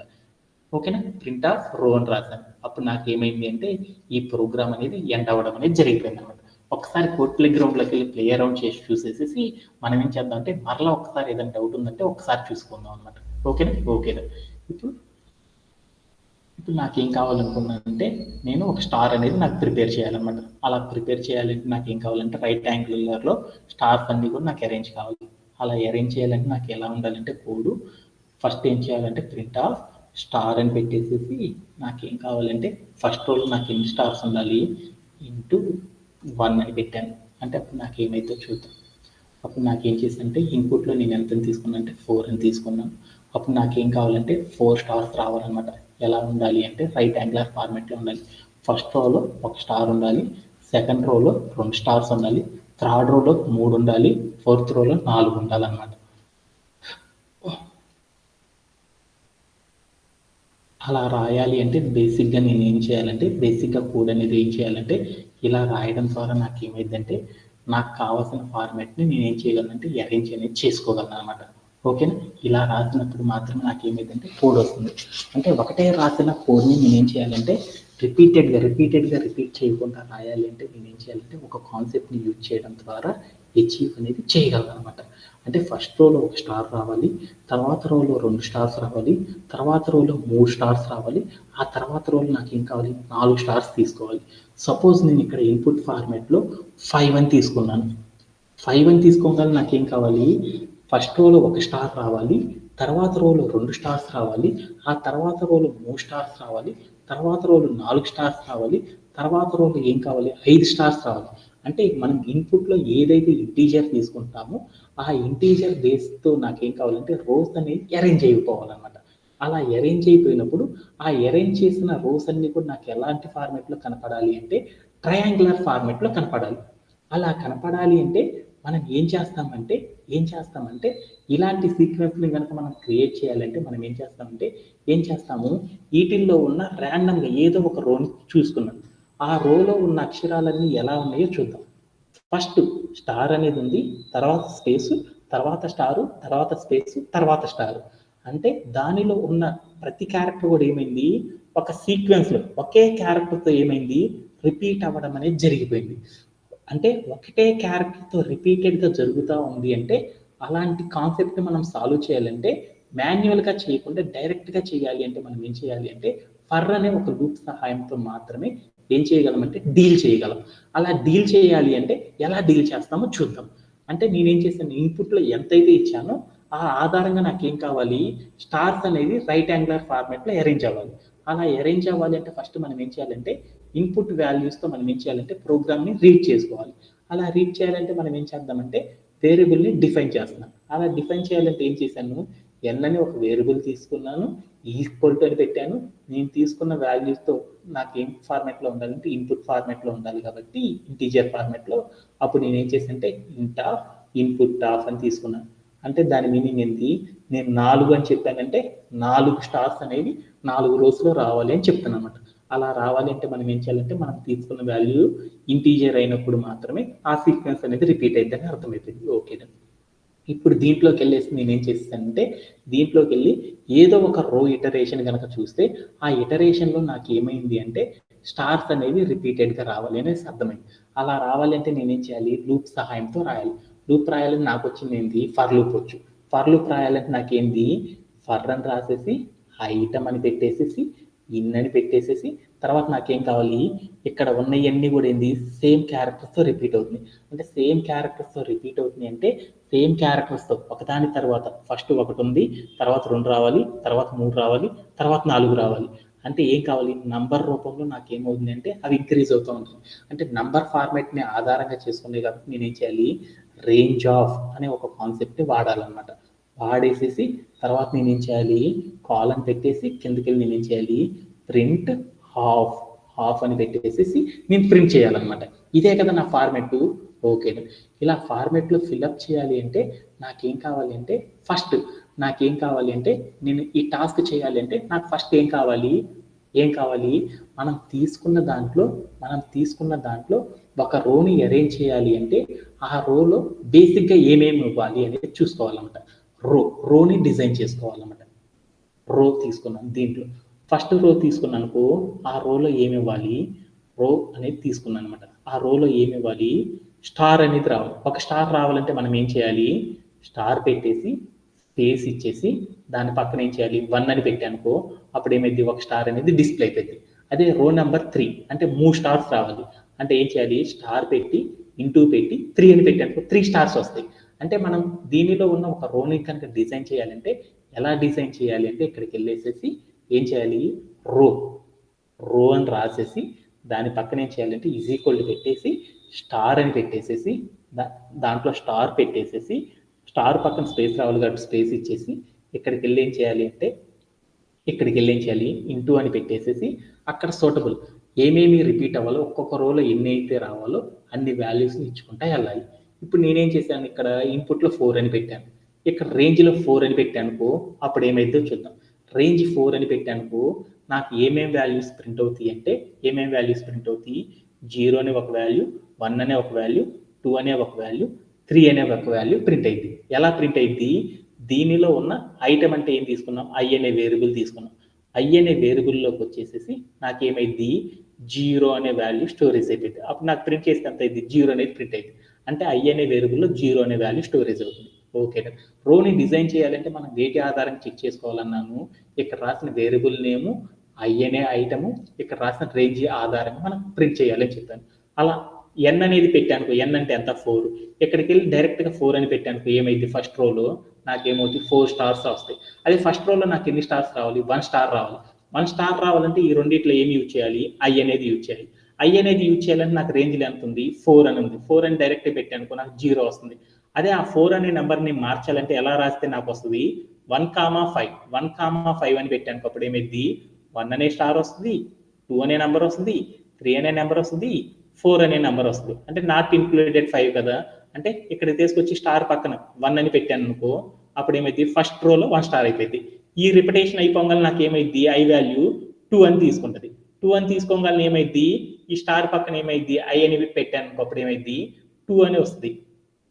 ఓకేనా? ప్రింట్ ఆఫ్ రో అని రాశాను. అప్పుడు నాకు ఏమైంది అంటే ఈ ప్రోగ్రామ్ అనేది ఎండ్ అవ్వడం అనేది జరిగిపోయింది అనమాట. ఒకసారి కోడ్ ప్లే గ్రౌండ్ లోకి వెళ్ళి ప్లే అరౌండ్ చేసి చూసేసి మనం ఏం చేద్దాం అంటే మరలా ఒకసారి ఏదైనా డౌట్ ఉందంటే ఒకసారి చూసుకుందాం అనమాట. ఓకేనా? ఓకేనా. ఇప్పుడు నాకేం కావాలనుకున్నానంటే నేను ఒక స్టార్ అనేది నాకు ప్రిపేర్ చేయాలన్నమాట. అలా ప్రిపేర్ చేయాలంటే నాకు ఏం కావాలంటే రైట్ యాంగులర్లో స్టార్స్ అన్ని కూడా నాకు అరేంజ్ కావాలి. అలా అరేంజ్ చేయాలంటే నాకు ఎలా ఉండాలంటే కోడ్ ఫస్ట్ ఏం చేయాలంటే ప్రింట్ ఆఫ్ స్టార్ అని పెట్టేసేసి నాకేం కావాలంటే ఫస్ట్ రోల్ నాకు ఎన్ని స్టార్స్ ఉండాలి ఇంటూ 1 అని పెట్టాను. అంటే అప్పుడు నాకేమైతే చూద్దాం. అప్పుడు నాకేం చేశానంటే ఇన్పుట్లో నేను ఎంత తీసుకున్నాను అంటే 4 అని తీసుకున్నాను. అప్పుడు నాకేం కావాలంటే 4 స్టార్స్ రావాలన్నమాట. ఎలా ఉండాలి అంటే రైట్ యాంగులర్ ఫార్మాట్లో ఉండాలి. ఫస్ట్ రోలో ఒక స్టార్ ఉండాలి, సెకండ్ రోలో 2 స్టార్స్ ఉండాలి, థర్డ్ రోలో 3 ఉండాలి, ఫోర్త్ రోలో 4 ఉండాలన్నమాట. అలా రాయాలి అంటే బేసిక్గా నేను ఏం చేయాలంటే బేసిక్గా కోడ్ అనేది ఏం చేయాలంటే ఇలా రాయడం ద్వారా నాకు ఏమైందంటే నాకు కావాల్సిన ఫార్మాట్ని నేను ఏం చేయగలనంటే అరేంజ్ అనేది చేసుకోగలను అనమాట. ఓకేనా? ఇలా రాసినప్పుడు మాత్రమే నాకు ఏమైందంటే కోడ్ వస్తుంది. అంటే ఒకటే రాసిన కోడ్ని నేనేం చేయాలంటే రిపీట్ చేయకుండా రాయాలి అంటే నేనేం చేయాలంటే ఒక కాన్సెప్ట్ని యూజ్ చేయడం ద్వారా అచీవ్ అనేది చేయగలను అనమాట. అంటే ఫస్ట్ రోలో ఒక స్టార్ రావాలి, తర్వాత రోలో 2 స్టార్స్ రావాలి, తర్వాత రోలో 3 స్టార్స్ రావాలి, ఆ తర్వాత రోలో నాకు ఏం కావాలి 4 స్టార్స్ తీసుకోవాలి. సపోజ్ నేను ఇక్కడ ఇన్పుట్ ఫార్మాట్లో 5 అని తీసుకున్నాను. 5 అని తీసుకోగానే నాకేం కావాలి? ఫస్ట్ రోలో ఒక స్టార్ రావాలి, తర్వాత రోలో 2 స్టార్స్ రావాలి, ఆ తర్వాత రోలో 3 స్టార్స్ రావాలి, తర్వాత రోలో 4 స్టార్స్ రావాలి, తర్వాత రోలో ఏం కావాలి? 5 స్టార్స్ రావాలి. అంటే మనం ఇన్పుట్లో ఏదైతే ఇంటీజర్ తీసుకుంటామో ఆ ఇంటీజర్ బేస్తో నాకేం కావాలంటే రోస్ అనేది అరేంజ్ అయిపోవాలన్నమాట. అలా అరేంజ్ అయిపోయినప్పుడు ఆ అరేంజ్ చేసిన రోస్ అన్ని కూడా నాకు ఎలాంటి ఫార్మాట్లో కనపడాలి అంటే ట్రయాంగులర్ ఫార్మాట్లో కనపడాలి. అలా కనపడాలి అంటే మనం ఏం చేస్తామంటే ఇలాంటి సీక్వెన్స్ని కనుక మనం క్రియేట్ చేయాలంటే మనం ఏం చేస్తాము వీటిల్లో ఉన్న ర్యాండమ్గా ఏదో ఒక రోని చూసుకున్నాం. ఆ రోలో ఉన్న అక్షరాలన్నీ ఎలా ఉన్నాయో చూద్దాం. ఫస్ట్ స్టార్ అనేది ఉంది, తర్వాత స్పేసు, తర్వాత స్టారు, తర్వాత స్పేసు, తర్వాత స్టారు. అంటే దానిలో ఉన్న ప్రతి క్యారెక్టర్ కూడా ఏమైంది? ఒక సీక్వెన్స్లో ఒకే క్యారెక్టర్తో ఏమైంది? రిపీట్ అవ్వడం అనేది జరిగిపోయింది. అంటే ఒకటే క్యారెక్టర్తో రిపీటెడ్గా జరుగుతూ ఉంది అంటే అలాంటి కాన్సెప్ట్ మనం సాల్వ్ చేయాలంటే మాన్యువల్గా చేయకుండా డైరెక్ట్గా చేయాలి అంటే మనం ఏం చేయాలి అంటే ఫర్ అనే ఒక లూప్ సహాయంతో మాత్రమే ఏం చేయగలం అంటే డీల్ చేయగలం. అలా డీల్ చేయాలి అంటే ఎలా డీల్ చేస్తామో చూద్దాం. అంటే నేనేం చేశాను, ఇన్పుట్లో ఎంతైతే ఇచ్చానో ఆ ఆధారంగా నాకేం కావాలి? స్టార్స్ అనేది రైట్ యాంగులర్ ఫార్మాట్లో అరేంజ్ అవ్వాలి. అలా అరేంజ్ అవ్వాలి అంటే ఫస్ట్ మనం ఏం చేయాలంటే ఇన్పుట్ వాల్యూస్తో మనం ఏం చేయాలంటే ప్రోగ్రామ్ని రీడ్ చేసుకోవాలి. అలా రీడ్ చేయాలంటే మనం ఏం చేద్దామంటే వేరియబుల్ని డిఫైన్ చేస్తున్నాం. అలా డిఫైన్ చేయాలంటే ఏం చేశాను? ఎన్ అని ఒక వేరియబుల్ తీసుకున్నాను, ఈక్వల్ టు అని పెట్టాను. నేను తీసుకున్న వాల్యూస్తో నాకు ఏం ఫార్మాట్లో ఉండాలంటే ఇన్పుట్ ఫార్మాట్లో ఉండాలి కాబట్టి ఇంటీజర్ ఫార్మాట్లో. అప్పుడు నేను ఏం చేశానంటే ఇంట్ ఆఫ్ ఇన్పుట్ ఆఫ్ అని తీసుకున్నాను. అంటే దాని మీనింగ్ ఏంటి? నేను 4 అని చెప్పానంటే 4 స్టార్స్ అనేవి 4 రోస్లో రావాలి అని చెప్తాను అనమాట. అలా రావాలి అంటే మనం ఏం చేయాలంటే మనం తీసుకున్న వాల్యూ ఇంటీజర్ అయినప్పుడు మాత్రమే ఆ సీక్వెన్స్ అనేది రిపీట్ అయిద్దని అర్థమవుతుంది. ఓకేనా? ఇప్పుడు దీంట్లోకి వెళ్ళేసి నేను ఏం చేస్తానంటే దీంట్లోకి వెళ్ళి ఏదో ఒక రో ఇటరేషన్ కనుక చూస్తే ఆ ఇటరేషన్లో నాకు ఏమైంది అంటే స్టార్స్ అనేవి రిపీటెడ్గా రావాలి అనేసి అర్థమైంది. అలా రావాలి అంటే నేనేం చేయాలి? లూప్ సహాయంతో రాయాలి. లూప్ రాయాలని నాకు వచ్చింది ఏంటి? ఫర్ లూప్ వచ్చు. ఫర్ లూప్ రాయాలంటే నాకేంది? ఫర్ అని రాసేసి ఐటమ్ అని పెట్టేసేసి ఇన్ అని పెట్టేసేసి తర్వాత నాకేం కావాలి? ఇక్కడ ఉన్నవన్నీ కూడా ఏంది? సేమ్ క్యారెక్టర్స్తో రిపీట్ అవుతుంది. అంటే సేమ్ క్యారెక్టర్స్తో రిపీట్ అవుతుంది అంటే సేమ్ క్యారెక్టర్స్తో ఒకదాని తర్వాత ఫస్ట్ 1 ఉంది, తర్వాత 2 రావాలి, తర్వాత 3 రావాలి, తర్వాత 4 రావాలి. అంటే ఏం కావాలి? నంబర్ రూపంలో నాకేమవుతుంది అంటే అవి ఇంక్రీజ్ అవుతూ ఉంటుంది. అంటే నంబర్ ఫార్మాట్ని ఆధారంగా చేసుకునే కాబట్టి నేనేం చేయాలి? రేంజ్ ఆఫ్ అనే ఒక కాన్సెప్ట్ని వాడాలన్నమాట. వాడేసేసి తర్వాత నేనేం చేయాలి, కాలమ్ పెట్టేసి కిందకి వెళ్ళి నేనేం చేయాలి, ప్రింట్ హాఫ్ హాఫ్ అని పెట్టేసేసి నేను ప్రింట్ చేయాలన్నమాట. ఇదే కదా నా ఫార్మెట్. ఓకే, ఇలా ఫార్మెట్లో ఫిల్అప్ చేయాలి అంటే నాకేం కావాలి అంటే ఫస్ట్ నాకేం కావాలి అంటే నేను ఈ టాస్క్ చేయాలి అంటే నాకు ఫస్ట్ ఏం కావాలి, మనం తీసుకున్న దాంట్లో ఒక రోని అరేంజ్ చేయాలి అంటే ఆ రోలో బేసిక్గా ఏమేమి ఇవ్వాలి అనేది చూసుకోవాలన్నమాట. రోని డిజైన్ చేసుకోవాలన్నమాట. రో తీసుకున్నాను, దీంట్లో ఫస్ట్ రో తీసుకున్నానుకో ఆ రోలో ఏమి ఇవ్వాలి, రో అనేది తీసుకున్నాను అనమాట. ఆ రోలో ఏమి ఇవ్వాలి, స్టార్ అనేది రావాలి. ఒక స్టార్ రావాలంటే మనం ఏం చేయాలి, స్టార్ పెట్టేసి స్పేస్ ఇచ్చేసి దాని పక్కన ఏం చేయాలి, 1 అని పెట్టానుకో అప్పుడు ఏమైంది, ఒక స్టార్ అనేది డిస్ప్లే అయిపోయింది. అదే రో నెంబర్ 3 అంటే 3 స్టార్స్ రావాలి అంటే ఏం చేయాలి, స్టార్ పెట్టి ఇంటూ పెట్టి 3 అని పెట్టానుకో 3 స్టార్స్ వస్తాయి. అంటే మనం దీనిలో ఉన్న ఒక రోని కనుక డిజైన్ చేయాలంటే ఎలా డిజైన్ చేయాలి అంటే ఇక్కడికి వెళ్ళేసేసి ఏం చేయాలి, రో అని రాసేసి దాని పక్కన ఏం చేయాలంటే ఈక్వల్ పెట్టేసి స్టార్ అని పెట్టేసేసి దాంట్లో స్టార్ పెట్టేసేసి స్టార్ పక్కన స్పేస్ రావాలి కాబట్టి స్పేస్ ఇచ్చేసి ఇక్కడికి వెళ్ళి ఏం చేయాలి, ఇంటూ అని పెట్టేసేసి అక్కడ సూటబుల్ ఏమేమి రిపీట్ అవ్వాలో ఒక్కొక్క రోలో ఎన్ని అయితే రావాలో అన్ని వాల్యూస్ని ఇచ్చుకుంటా వెళ్ళాలి. ఇప్పుడు నేనేం చేశాను, ఇక్కడ ఇన్పుట్లో 4 అని పెట్టాను, ఇక్కడ రేంజ్లో 4 అని పెట్టానుకో అప్పుడు ఏమైందో చూద్దాం. రేంజ్ 4 అని పెట్టానుకో నాకు ఏమేమి వాల్యూస్ ప్రింట్ అవుతాయి అంటే 0 అనే ఒక వాల్యూ, 1 అనే ఒక వాల్యూ, 2 అనే ఒక వాల్యూ, 3 అనే ఒక వాల్యూ ప్రింట్ అయింది. ఎలా ప్రింట్ అయింది, దీనిలో ఉన్న ఐటమ్ అంటే ఏం తీసుకున్నాం, ఐ అనే వేరియబుల్ తీసుకున్నాం. ఐ అనే వేరియబుల్లోకి వచ్చేసేసి నాకేమైంది, 0 అనే వాల్యూ స్టోరేజ్ అయిపోయింది. అప్పుడు నాకు ప్రింట్ చేస్తే ఎంత అయింది, 0 అనేది ప్రింట్ అయింది. అంటే ఐ అనే వేరియబుల్లో 0 అనే వాల్యూ స్టోరేజ్ అవుతుంది. ఓకే, రోని డిజైన్ చేయాలంటే మనం వేటి ఆధారంగా చెక్ చేసుకోవాలన్నాను, ఇక్కడ రాసిన వేరియబుల్ నేము, ఐ అనే ఐటము, ఇక్కడ రాసిన రేంజ్ ఆధారంగా మనం ప్రింట్ చేయాలని చెప్పాను. అలా ఎన్ అనేది పెట్టానుకో, ఎన్ అంటే ఎంత 4, ఇక్కడికి వెళ్ళి డైరెక్ట్గా 4 అని పెట్టానుకో ఏమైంది, ఫస్ట్ రోలో నాకేమవుతుంది 4 స్టార్స్ వస్తాయి. అదే ఫస్ట్ రోలో నాకు ఎన్ని స్టార్స్ రావాలి, 1 స్టార్ రావాలి. 1 స్టార్ రావాలంటే ఈ రెండిట్లో ఏమి యూజ్ చేయాలి, ఐ అనేది యూజ్ చేయాలి. ఐ అనేది యూజ్ చేయాలంటే నాకు రేంజ్లో ఎంత ఉంది, 4 అని ఉంది. 4 అని డైరెక్ట్గా పెట్టానుకో నాకు 0 వస్తుంది. అదే ఆ 4 అనే నెంబర్ని మార్చాలంటే ఎలా రాస్తే నాకు వస్తుంది, 1,5 అని పెట్టానుకో అప్పుడు ఏమైంది, 1 అనే స్టార్ వస్తుంది, 2 అనే నెంబర్ వస్తుంది, 3 అనే నెంబర్ వస్తుంది, 4 అనే నెంబర్ వస్తుంది. అంటే నాట్ ఇన్క్లూడెడ్ 5 కదా, అంటే ఇక్కడ తీసుకొచ్చి స్టార్ పక్కన 1 అని పెట్టాను అనుకో అప్పుడు ఏమైంది, ఫస్ట్ రోలో 1 స్టార్ అయిపోయింది. ఈ రిపిటేషన్ అయిపోగానే నాకు ఏమైంది, ఐ వాల్యూ 2 అని తీసుకుంటుంది. 2 అని తీసుకోగానే ఏమైంది, ఈ స్టార్ పక్కన ఏమైంది, ఐ అని పెట్టాను అనుకో అప్పుడు ఏమైంది, 2 అని వస్తుంది.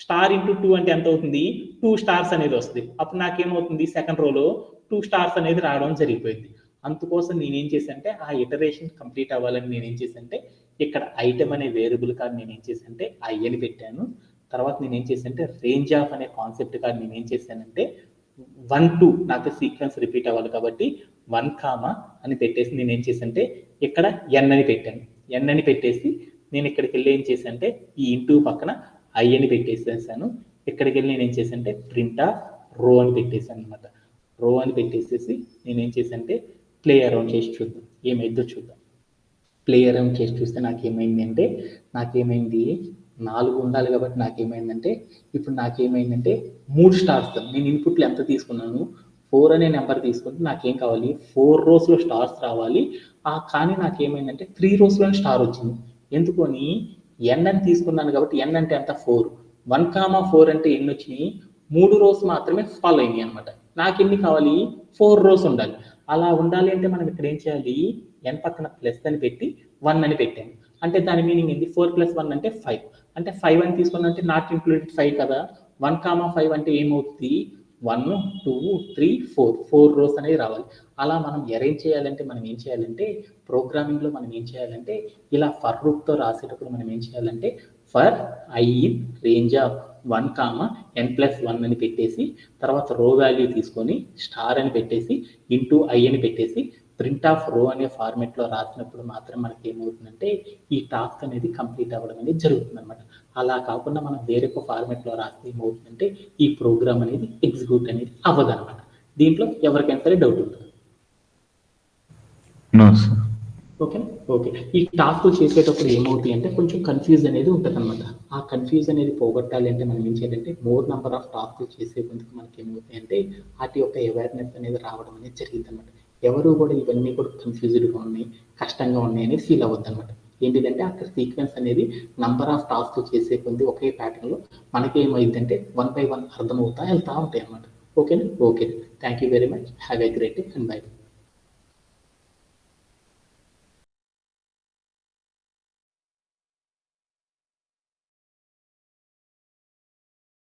స్టార్ ఇంటూ 2 అంటే ఎంత అవుతుంది, 2 స్టార్స్ అనేది వస్తుంది. అప్పుడు నాకేమవుతుంది, సెకండ్ రోలో 2 స్టార్స్ అనేది రావడం జరిగిపోయింది. అందుకోసం నేనేం చేశానంటే ఆ ఇటరేషన్ కంప్లీట్ అవ్వాలని నేనేం చేశానంటే ఇక్కడ ఐటమ్ అనే వేరియబుల్ కాదు నేనేం చేశానంటే ఐ అని పెట్టాను. తర్వాత నేనేం చేశానంటే రేంజ్ ఆఫ్ అనే కాన్సెప్ట్ కాదు నేనేం చేశానంటే 1 2 నాకు సీక్వెన్స్ రిపీట్ అవ్వాలి కాబట్టి 1, అని పెట్టేసి నేనేం చేశానంటే ఇక్కడ ఎన్ అని పెట్టాను. ఎన్ అని పెట్టేసి నేను ఇక్కడికి వెళ్ళి ఏం చేశానంటే ఈ ఇంటూ పక్కన ఐ అని పెట్టేసేసాను. ఇక్కడికి వెళ్ళి నేను ఏం చేశానంటే ప్రింట్ ఆఫ్ రో అని పెట్టేసాను అనమాట. రో అని పెట్టేసేసి నేనేం చేశానంటే ప్లే అరౌండ్ చేసి చూద్దాం ఏమైందో చూద్దాం. ప్లే అరౌండ్ చేసి చూస్తే నాకేమైంది అంటే 4 ఉండాలి కాబట్టి నాకేమైందంటే ఇప్పుడు నాకేమైందంటే 3 స్టార్స్. నేను ఇన్పుట్లు ఎంత తీసుకున్నాను, 4 అనే నెంబర్ తీసుకుంటే నాకేం కావాలి, 4 రోస్లో స్టార్స్ రావాలి. కానీ నాకేమైందంటే 3 రోస్లో స్టార్ వచ్చింది. ఎందుకని, ఎన్ అని తీసుకున్నాను కాబట్టి ఎన్ అంటే ఎంత 4, 1,4 అంటే ఎన్ని వచ్చినాయి, 3 రోస్ మాత్రమే ఫాలో అయింది అనమాట. నాకు ఎన్ని కావాలి, 4 రోస్ ఉండాలి. అలా ఉండాలి అంటే మనం ఇక్కడ ఏం చేయాలి, ఎన్ పక్కన ప్లస్ అని పెట్టి 1 అని పెట్టాను. అంటే దాని మీనింగ్ ఏంటి, 4 + 1 అంటే 5. అంటే 5 అని తీసుకున్నంటే నాట్ ఇంక్లూడెడ్ 5 కదా. 1,5 అంటే ఏమవుతుంది, 1 2 3 4 రోస్ అనేది రావాలి. అలా మనం అరేంజ్ చేయాలంటే మనం ఏం చేయాలంటే ప్రోగ్రామింగ్లో మనం ఏం చేయాలంటే ఇలా ఫర్ లూప్తో రాసేటప్పుడు మనం ఏం చేయాలంటే for I in range of 1, n+1 అని పెట్టేసి తర్వాత రో వాల్యూ తీసుకొని స్టార్ అని పెట్టేసి ఇంటూ ఐ అని పెట్టేసి ప్రింట్ ఆఫ్ రో అనే ఫార్మెట్లో రాసినప్పుడు మాత్రం మనకి ఏమవుతుందంటే ఈ టాస్క్ అనేది కంప్లీట్ అవ్వడం అనేది జరుగుతుంది అనమాట. అలా కాకుండా మనం వేరొక ఫార్మెట్లో రాస్తే ఏమవుతుందంటే ఈ ప్రోగ్రామ్ అనేది ఎగ్జిక్యూట్ అనేది అవ్వదు అనమాట. దీంట్లో ఎవరికైనా సరే డౌట్ ఉంటుంది. No sir. ఓకేనా? ఓకే. ఈ టాస్క్‌లు చేసేటప్పుడు ఏమవుతాయి అంటే కొంచెం కన్‌ఫ్యూజ్ అనేది ఉంటదనమాట. ఆ కన్‌ఫ్యూజ్ అనేది పోగొట్టాలి అంటే మనం ఏం చేయాలంటే మోర్ నంబర్ ఆఫ్ టాస్క్‌లు చేసే కొద్దీ మనకేమవుతాయంటే ఆటి యొక్క అవేర్‌నెస్ అనేది రావడం అనేది జరిగిద్దనమాట. ఎవరు కూడా ఇవన్నీ కూడా కన్‌ఫ్యూజ్డ్‌గా ఉన్నాయి, కష్టంగా ఉన్నాయి అని ఫీల్ అవ్వద్దనమాట. ఏంటిదంటే అక్కడ సీక్వెన్స్ అనేది నంబర్ ఆఫ్ టాస్క్‌లు చేసే కొద్దీ ఒకే ప్యాటర్న్‌లో మనకేమైద్దంటే వన్ బై వన్ అర్థమవుతా ఎళ్తా ఉంటాయన్నమాట. ఓకేనా? Okay. Thank you very much. Have a great day and by.